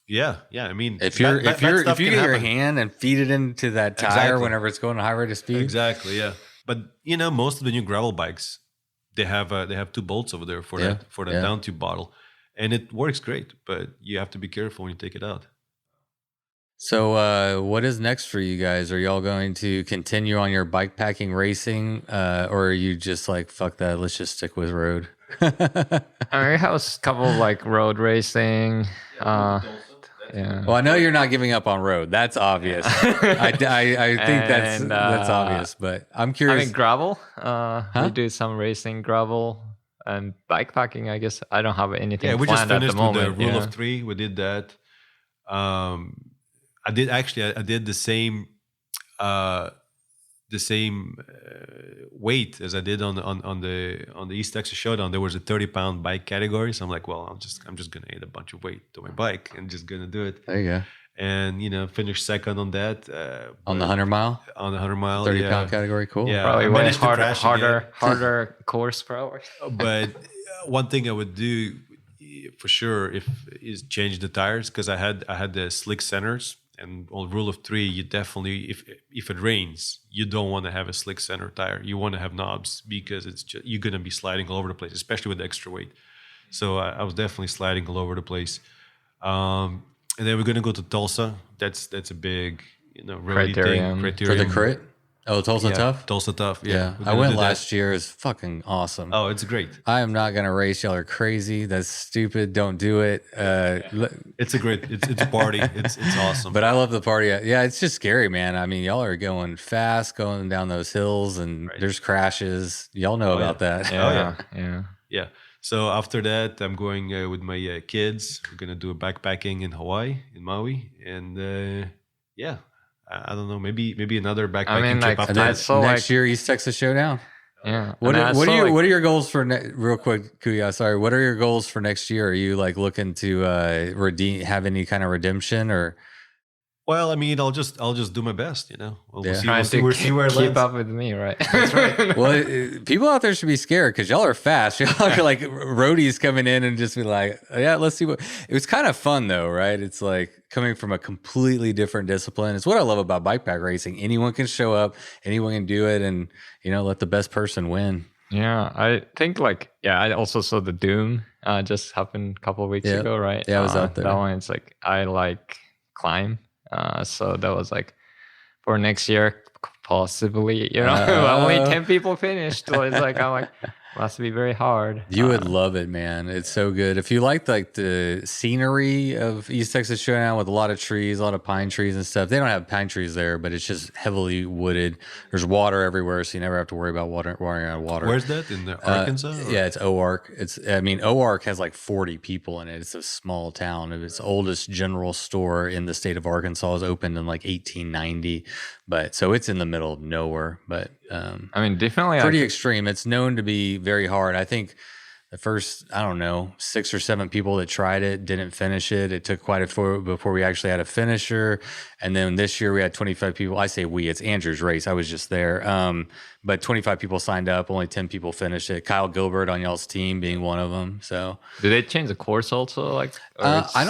Yeah. I mean, if you get your hand and feed it into that tire whenever it's going at high rate of speed. Exactly. Yeah. But most of the new gravel bikes, they have 2 bolts over there for that down tube bottle, and it works great. But you have to be careful when you take it out. So what is next for you guys? Are y'all going to continue on your bike packing racing, or are you just like, fuck that, let's just stick with road? I have a couple of like road racing. Yeah. Well, I know you're not giving up on road. That's obvious. I think that's obvious, but I'm curious. I mean, gravel. We do some racing gravel and bike packing. I guess I don't have anything. Yeah, we just planned finished at the with moment. the rule of 3. We did that. I did the same weight as I did on the East Texas Showdown. There was a 30-pound bike category, so I'm like, well, I'm just gonna add a bunch of weight to my bike and just gonna do it. There you go. And finished second on that. On the 100 mile. On the 100 mile, 30-pound category, cool. Yeah, probably way harder course probably. But one thing I would do for sure is change the tires, because I had the slick centers. And on rule of 3, you definitely, if it rains, you don't want to have a slick center tire. You want to have knobs, because you're going to be sliding all over the place, especially with extra weight. So I was definitely sliding all over the place. And then we're going to go to Tulsa. That's a big criterium for the crit. Oh, Tulsa Tough? Tulsa Tough, yeah. I went last year. It's fucking awesome. Oh, it's great. I am not going to race. Y'all are crazy. That's stupid. Don't do it. It's a party. It's awesome. But I love the party. Yeah, it's just scary, man. I mean, y'all are going fast, going down those hills, and there's crashes. Y'all know about that. Yeah. So after that, I'm going with my kids. We're going to do a backpacking in Hawaii, in Maui. And I don't know, maybe another backpacking trip after that. Next year, East Texas Showdown. Yeah. What are your goals for real quick, Kuya? Sorry, what are your goals for next year? Are you like looking to have any kind of redemption or? Well, I mean, I'll just do my best, We'll see where it keep up with me, right? That's right. Well, people out there should be scared because y'all are fast. Y'all are like roadies coming in and just be like, yeah, let's see what. It was kind of fun though, right? It's like coming from a completely different discipline. It's what I love about bike pack racing. Anyone can show up, anyone can do it, and let the best person win. Yeah, I think I also saw the Doom just happened a couple of weeks ago, right? Yeah, I was out there. That one, it's I like climb. So that was for next year, possibly, only 10 people finished. So it's I'm must be very hard. You would love it, man. It's so good. If you like the scenery of East Texas Showdown with a lot of trees, a lot of pine trees and stuff. They don't have pine trees there, but it's just heavily wooded. There's water everywhere, so you never have to worry about running out of water. Where's that? In Arkansas? Yeah, it's OARC. OARC has 40 people in it. It's a small town. Its oldest general store in the state of Arkansas was opened in 1890. But so it's in the middle of nowhere. But definitely pretty extreme. It's known to be very hard. I think the first, 6 or 7 people that tried it didn't finish it. It took quite a few before we actually had a finisher. And then this year we had 25 people. I say we, it's Andrew's race. I was just there. But 25 people signed up. Only 10 people finished it. Kyle Gilbert on y'all's team being one of them. So did they change the course also? I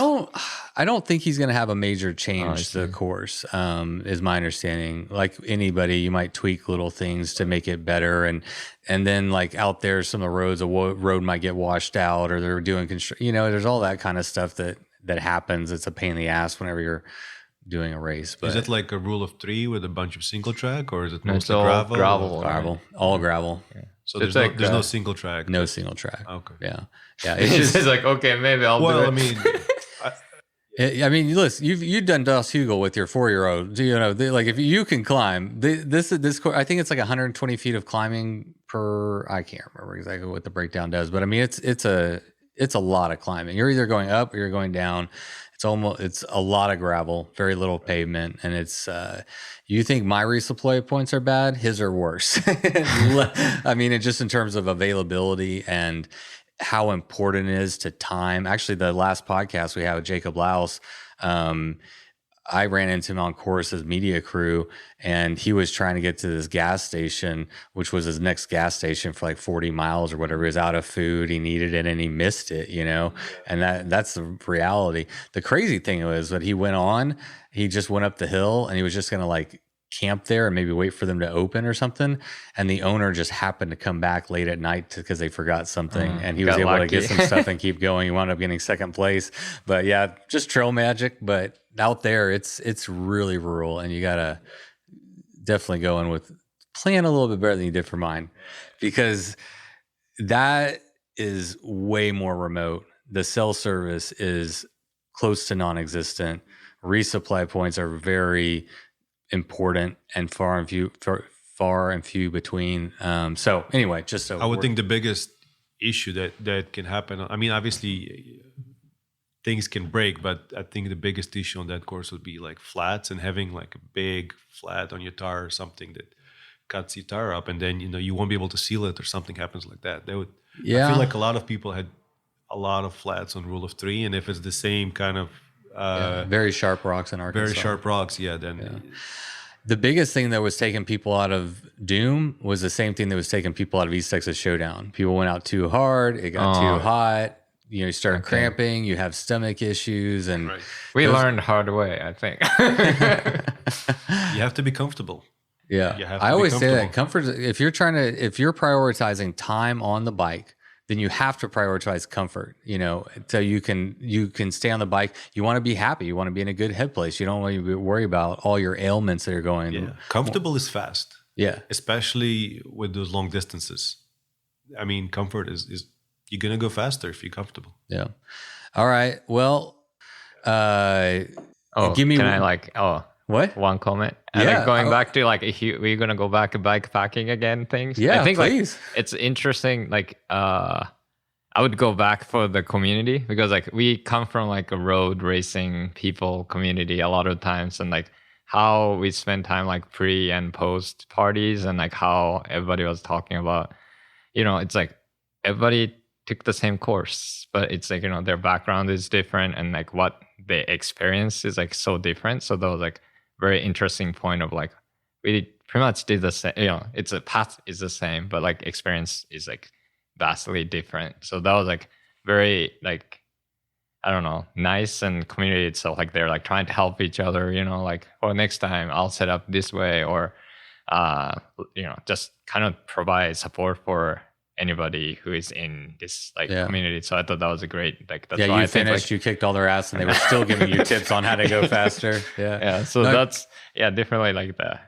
don't think he's going to have a major change to the course, is my understanding. Like anybody, you might tweak little things to make it better. And then out there, some of the roads, a road might get washed out, or they're doing there's all that kind of stuff that happens. It's a pain in the ass whenever you're doing a race. But is it like a rule of 3 with a bunch of single track, or is it mostly all gravel? Gravel, all gravel. Yeah. So there's no single track. No single track. Okay. Yeah. It's just okay, maybe I'll do it. Listen, you've done Das Hugel with your 4-year-old. If you can climb, this course, I think it's 120 feet of climbing per. I can't remember exactly what the breakdown does, but it's a lot of climbing. You're either going up or you're going down. It's a lot of gravel, very little pavement, and it's. You think my resupply points are bad? His are worse. Just in terms of availability and how important it is to time. Actually, the last podcast we had with Jacob Laus, I ran into him on Chorus's media crew, and he was trying to get to this gas station, which was his next gas station for 40 miles or whatever. He was out of food. He needed it and he missed it, and that's the reality. The crazy thing was that he just went up the hill and he was just going to camp there and maybe wait for them to open or something. And the owner just happened to come back late at night because they forgot something, and he was able to get some stuff and keep going. He wound up getting second place. But yeah, just trail magic. But out there, it's really rural, and you gotta definitely go in with plan a little bit better than you did for mine, because that is way more remote. The cell service is close to non-existent. Resupply points are very important and far and few between. So anyway, I would think the biggest issue that can happen. Obviously things can break, but I think the biggest issue on that course would be flats, and having a big flat on your tire or something that cuts your tire up, and then you won't be able to seal it, or something happens like that. I feel like a lot of people had a lot of flats on rule of 3, and if it's the same kind of very sharp rocks in Arkansas. Very sharp rocks, The biggest thing that was taking people out of Doom was the same thing that was taking people out of East Texas Showdown. People went out too hard. It got too hot. You started cramping. You have stomach issues, and we learned hard way, I think. You have to be comfortable. Yeah, I always say that comfort. If you're prioritizing time on the bike, then you have to prioritize comfort, so you can stay on the bike. You want to be happy. You want to be in a good head place. You don't want to worry about all your ailments that are going. Yeah. Comfortable is fast. Yeah. Especially with those long distances. Comfort is you're going to go faster if you're comfortable. Yeah. All right. Well, give me what? One comment. Yeah. I think going back to we're gonna go back to bike packing again things. Yeah, I think please. It's interesting. I would go back for the community, because we come from a road racing people community a lot of times, and how we spend time pre and post parties, and how everybody was talking about, it's everybody took the same course, but it's their background is different, and what they experience is so different. So that was very interesting point of we pretty much did the same. It's a path is the same, but experience is vastly different. So that was very I don't know, nice, and community itself they're trying to help each other. Next time I'll set up this way, or just kind of provide support for anybody who is in this like Yeah. community. So I thought that was a great like that's Yeah, why you I think finished, like, you kicked all their ass, and they were still giving you tips on how to go faster. Yeah. yeah. So No, that's definitely like the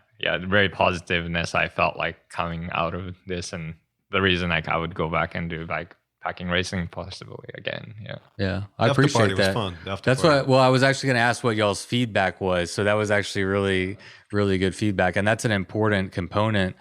very positiveness I felt like coming out of this, and the reason like I would go back and do like packing racing possibly again. Yeah. Yeah, I The after appreciate party that. was fun. The after That's party. what. Well, I was actually going to ask what y'all's feedback was. So that was actually really, really good feedback, and that's an important component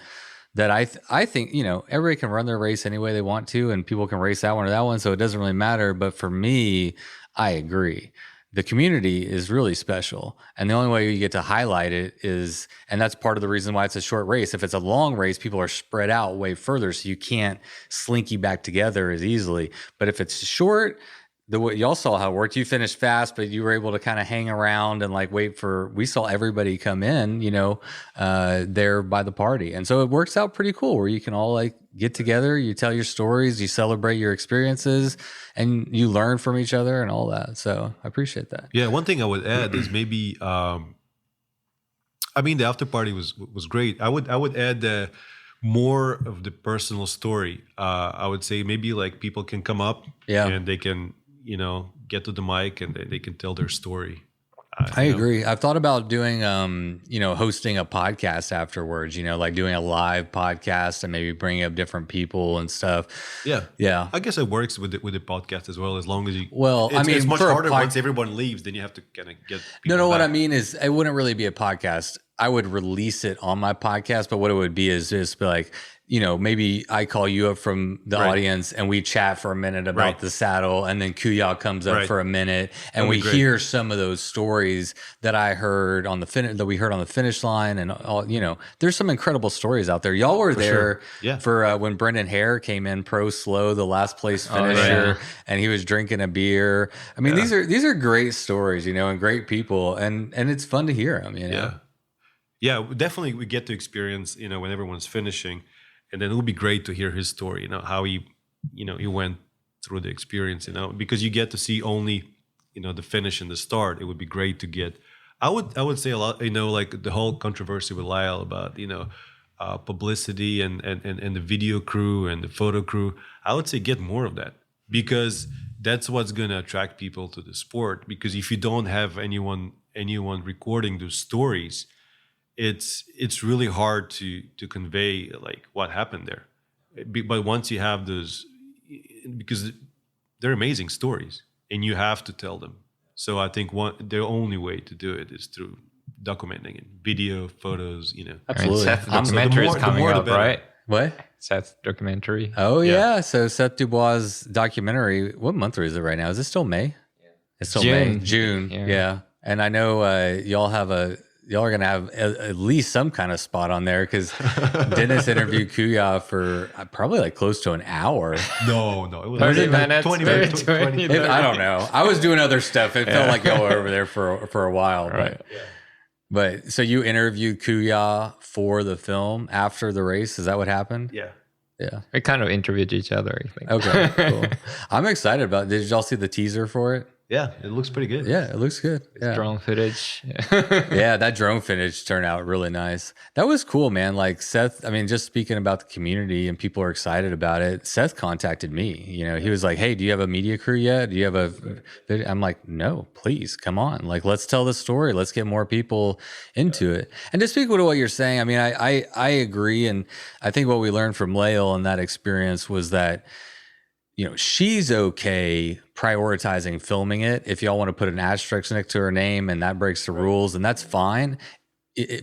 that I think everybody can run their race any way they want to, and people can race that one or that one, so it doesn't really matter. But for me, I agree. The community is really special, and the only way you get to highlight it is, and that's part of the reason why it's a short race. If it's a long race, people are spread out way further, so you can't slinky back together as easily. But if it's short, the way y'all saw how it worked, you finished fast, but you were able to kind of hang around and like wait for. We saw everybody come in, there by the party, and so it works out pretty cool where you can all like get together, you tell your stories, you celebrate your experiences, and you learn from each other and all that. So I appreciate that. Yeah, one thing I would add is maybe, the after party was great. I would add more of the personal story. I would say maybe like people can come up, and they can get to the mic and they can tell their story. I agree. I've thought about doing, hosting a podcast afterwards, like doing a live podcast and maybe bringing up different people and stuff. Yeah. Yeah. I guess it works with the podcast as well, as long as you. Well, it's much for a harder once everyone leaves. Then you have to kind of get. No. What I mean is, it wouldn't really be a podcast. I would release it on my podcast, but what it would be is just be like, maybe I call you up from the audience and we chat for a minute about the saddle, and then Kuya comes up for a minute, and we hear some of those stories that I heard on that we heard on the finish line, and all. There's some incredible stories out there. Y'all were there for when Brendan Hare came in pro slow, the last place finisher, and he was drinking a beer. I mean, these are great stories, and great people, and it's fun to hear them. Yeah, definitely we get to experience, when everyone's finishing. And then it would be great to hear his story, how he went through the experience, because you get to see only, the finish and the start. It would be great to get, I would say a lot, like the whole controversy with Lyle about, publicity and the video crew and the photo crew. I would say get more of that, because that's what's going to attract people to the sport. Because if you don't have anyone recording those stories, it's really hard to convey like what happened there. But once you have those, because they're amazing stories and you have to tell them. So I think the only way to do it is through documenting it, video, photos. Absolutely. Seth's documentary is coming up, right? What? Seth's documentary. Oh yeah. So Seth Dubois' documentary. What month is it right now? Is it still May? It's still May. June. Yeah. And I know y'all are going to have at least some kind of spot on there, because Dennis interviewed Kuya for probably like close to an hour. No, it was 30 minutes. 20 minutes. 20 I don't know. I was doing other stuff. It felt like y'all were over there for a while. Right. But so you interviewed Kuya for the film after the race? Is that what happened? Yeah. Yeah. We kind of interviewed each other, I think. Okay, cool. I'm excited about it. Did y'all see the teaser for it? Yeah, it looks pretty good. Yeah, it looks good. Yeah. Drone footage. Yeah, that drone footage turned out really nice. That was cool, man. Like Seth, just speaking about the community and people are excited about it. Seth contacted me. He was like, "Hey, do you have a media crew yet? Do you have a video?" I'm like, "No, please, come on. Like, let's tell the story. Let's get more people into it." And to speak to what you're saying, I agree. And I think what we learned from Lael in that experience was that, she's okay prioritizing filming it. If y'all want to put an asterisk next to her name and that breaks the rules, and that's fine.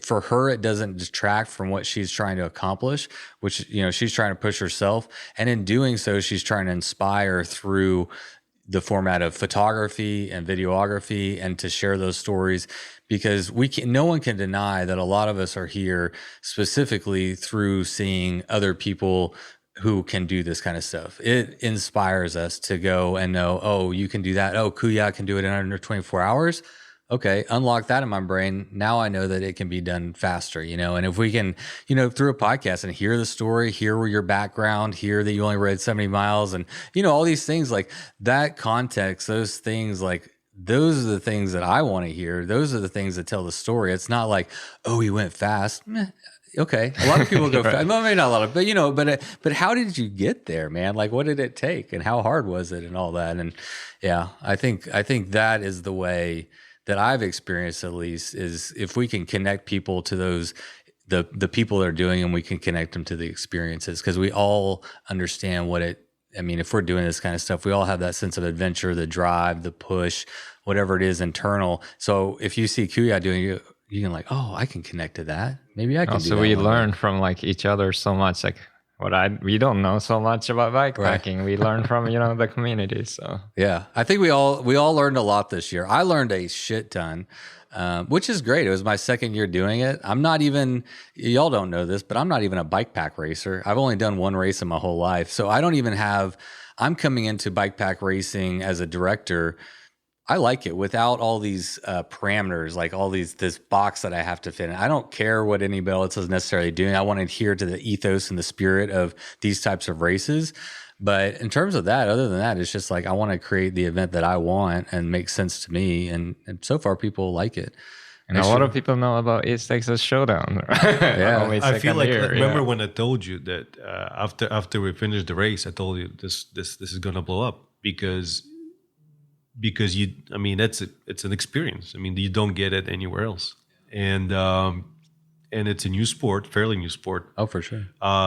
For her, it doesn't detract from what she's trying to accomplish, which, she's trying to push herself. And in doing so, she's trying to inspire through the format of photography and videography and to share those stories, because no one can deny that a lot of us are here specifically through seeing other people who can do this kind of stuff. It inspires us to go and know, oh, you can do that. Oh, Kuya can do it in under 24 hours. Okay, unlock that in my brain. Now I know that it can be done faster, and if we can, through a podcast and hear the story, hear your background, hear that you only rode 70 miles and, all these things like that context, those things like, those are the things that I want to hear. Those are the things that tell the story. It's not like, oh, he went fast. Meh. Okay, a lot of people go Right. fast. Well, maybe not a lot of, but how did you get there, man? Like, what did it take, and how hard was it, and all that? And yeah, I think that is the way that I've experienced, at least, is if we can connect people to those the people that are doing, and we can connect them to the experiences, because we all understand what it. I mean, if we're doing this kind of stuff, we all have that sense of adventure, the drive, the push, whatever it is internal. So if you see Kuya doing it, you can like, oh, I can connect to that. Maybe I can do that. Also, we one learn day. from like each other so much. Like we don't know so much about bikepacking. We learn from the community. So Yeah, I think we all learned a lot this year. I learned a shit ton, which is great. It was my second year doing it. I'm not even, y'all don't know this, but I'm not even a bike pack racer. I've only done one race in my whole life. So I don't even have, I'm coming into bike pack racing as a director. I like it without all these parameters, like this box that I have to fit in. I don't care what anybody else is necessarily doing. I want to adhere to the ethos and the spirit of these types of races. But in terms of that, other than that, it's just like I want to create the event that I want and makes sense to me. And so far, people like it. and a lot of people know about East Texas Showdown. Yeah. Only I feel second like year, remember when I told you that after we finished the race, I told you this is gonna blow up because you, I mean, it's an experience. I mean, you don't get it anywhere else, and it's a new sport, fairly new sport. Oh, for sure.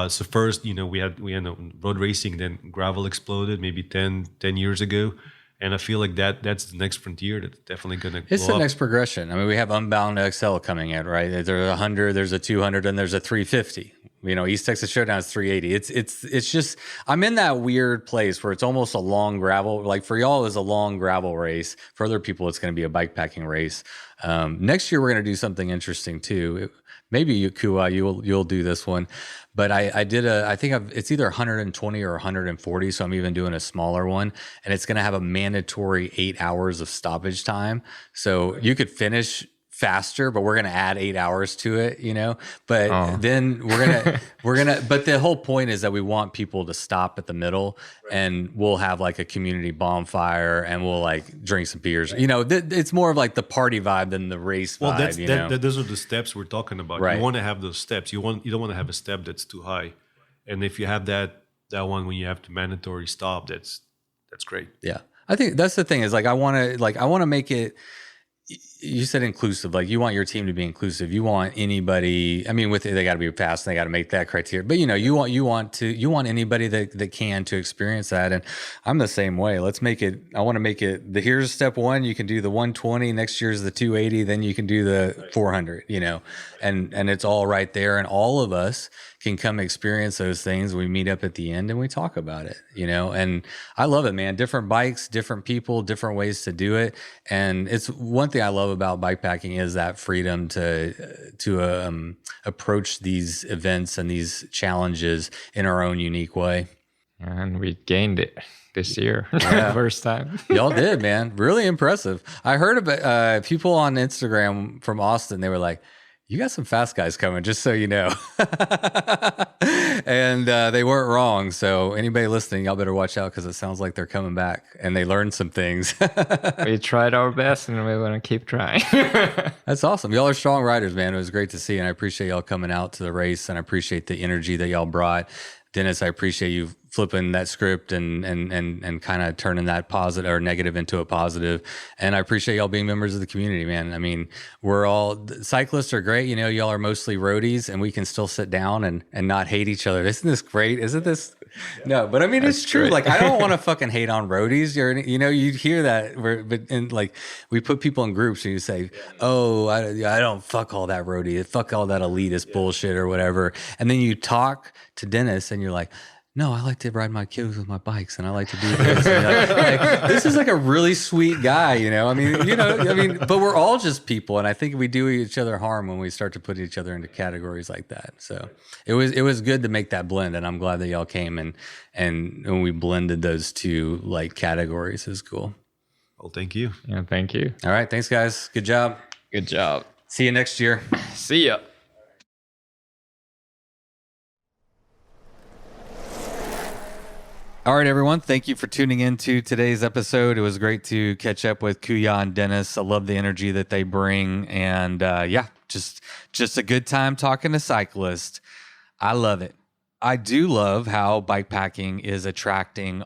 So first, we had road racing, then gravel exploded maybe 10 years ago, and I feel like that's the next frontier that's definitely gonna. It's the next progression. I mean, we have Unbound XL coming in, right? There's a 100, there's a 200, and there's a 350. East Texas Showdown is 380. It's just, I'm in that weird place where it's almost a long gravel. Like for y'all, it was a long gravel race. For other people, it's going to be a bikepacking race. Next year, we're going to do something interesting too. Maybe you, Kuat, you'll do this one. But it's either 120 or 140. So I'm even doing a smaller one, and it's going to have a mandatory 8 hours of stoppage time. So you could finish faster, but we're going to add 8 hours to it, but then but the whole point is that we want people to stop at the middle, and we'll have like a community bonfire, and we'll like drink some beers. It's more of like the party vibe than the race vibe. Well, those are the steps we're talking about. Right. You want to have those steps. You don't want to have a step that's too high. And if you have that one when you have to mandatory stop, that's great. Yeah. I think that's the thing is like, I want to make it, you said inclusive, like you want your team to be inclusive. You want anybody, I mean, they got to be fast and they got to make that criteria, but you want anybody that can to experience that. And I'm the same way. I want to make it here's step one. You can do the 120, next year's the 280, then you can do the 400, and it's all right there. And all of us can come experience those things. We meet up at the end and we talk about it, and I love it, man. Different bikes, different people, different ways to do it. And it's one thing I love about bikepacking is that freedom to approach these events and these challenges in our own unique way. And we gained it this year. Yeah. First time. Y'all did, man. Really impressive. I heard about people on Instagram from Austin. They were like, you got some fast guys coming, just so you know. And they weren't wrong. So anybody listening, y'all better watch out, because it sounds like they're coming back and they learned some things. We tried our best and we're going to keep trying. That's awesome. Y'all are strong riders, man. It was great to see. And I appreciate y'all coming out to the race, and I appreciate the energy that y'all brought. Dennis, I appreciate you flipping that script and kind of turning that positive or negative into a positive. And I appreciate y'all being members of the community, man. I mean, cyclists are great. Y'all are mostly roadies, and we can still sit down and not hate each other. Isn't this great? Isn't this? No, but I mean, it's true. Great. Like, I don't want to fucking hate on roadies. You hear that, we put people in groups and you say, oh, I don't fuck all that roadie. Fuck all that elitist bullshit or whatever. And then you talk to Dennis and you're like, no, I like to ride my kids with my bikes, and I like to do this. Like, this is like a really sweet guy, I mean, but we're all just people, and I think we do each other harm when we start to put each other into categories like that. So it was good to make that blend, and I'm glad that y'all came and when we blended those two like categories. Is cool. Well, thank you. Yeah, thank you. All right, thanks guys. Good job. Good job. See you next year. See ya. All right, everyone. Thank you for tuning in to today's episode. It was great to catch up with Kuya and Dennis. I love the energy that they bring. And just Just a good time talking to cyclists. I love it. I do love how bikepacking is attracting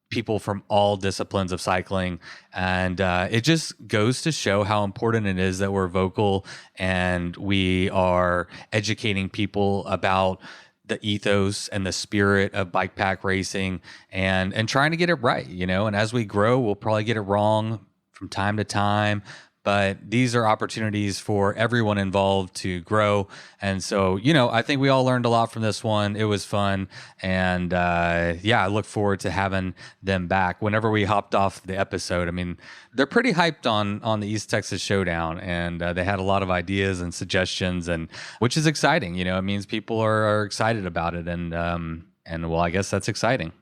people from all disciplines of cycling. And it just goes to show how important it is that we're vocal and we are educating people about the ethos and the spirit of bikepack racing and trying to get it right, you know. And as we grow, we'll probably get it wrong from time to time. But these are opportunities for everyone involved to grow. And so, you know, I think we all learned a lot from this one. It was fun. And yeah, I look forward to having them back. Whenever we hopped off the episode, I mean, they're pretty hyped on the East Texas Showdown. And they had a lot of ideas and suggestions, and which is exciting. You know, it means people are excited about it. And well, I guess that's exciting.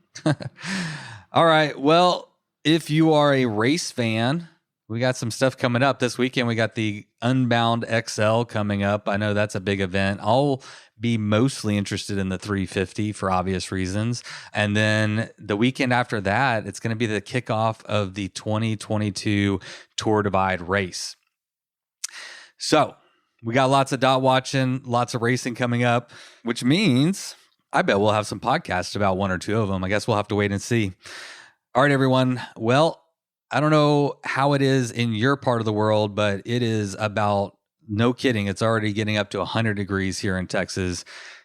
All right. Well, if you are a race fan, we got some stuff coming up this weekend. We got the Unbound XL coming up. I know that's a big event. I'll be mostly interested in the 350 for obvious reasons. And then the weekend after that, it's going to be the kickoff of the 2022 Tour Divide race. So we got lots of dot watching, lots of racing coming up, which means I bet we'll have some podcasts about one or two of them. I guess we'll have to wait and see. All right, everyone. Well, I don't know how it is in your part of the world, but it is about, no kidding, it's already getting up to 100 degrees here in Texas.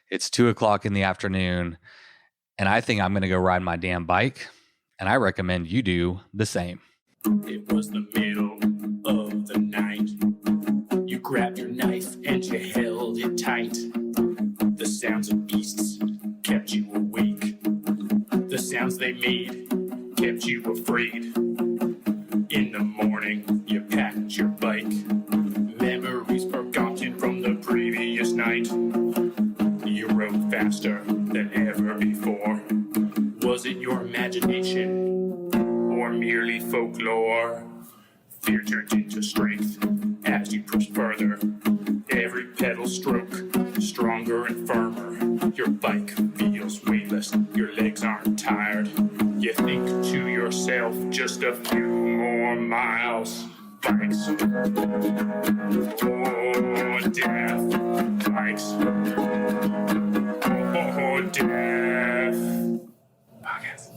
It's 2:00 in the afternoon, and I think I'm going to go ride my damn bike, and I recommend you do the same. It was the middle of the night. You grabbed your knife and you held it tight. The sounds of beasts kept you awake. The sounds they made kept you afraid. In the morning, you packed your bike. Memories forgotten from the previous night. You rode faster than ever before. Was it your imagination or merely folklore? Fear turned into strength as you pushed further. Every pedal stroke, stronger and firmer. Your bike feels weightless, your legs aren't tired. You think to yourself, just a few more miles. Bikes, oh death. Bikes, oh death. Podcast.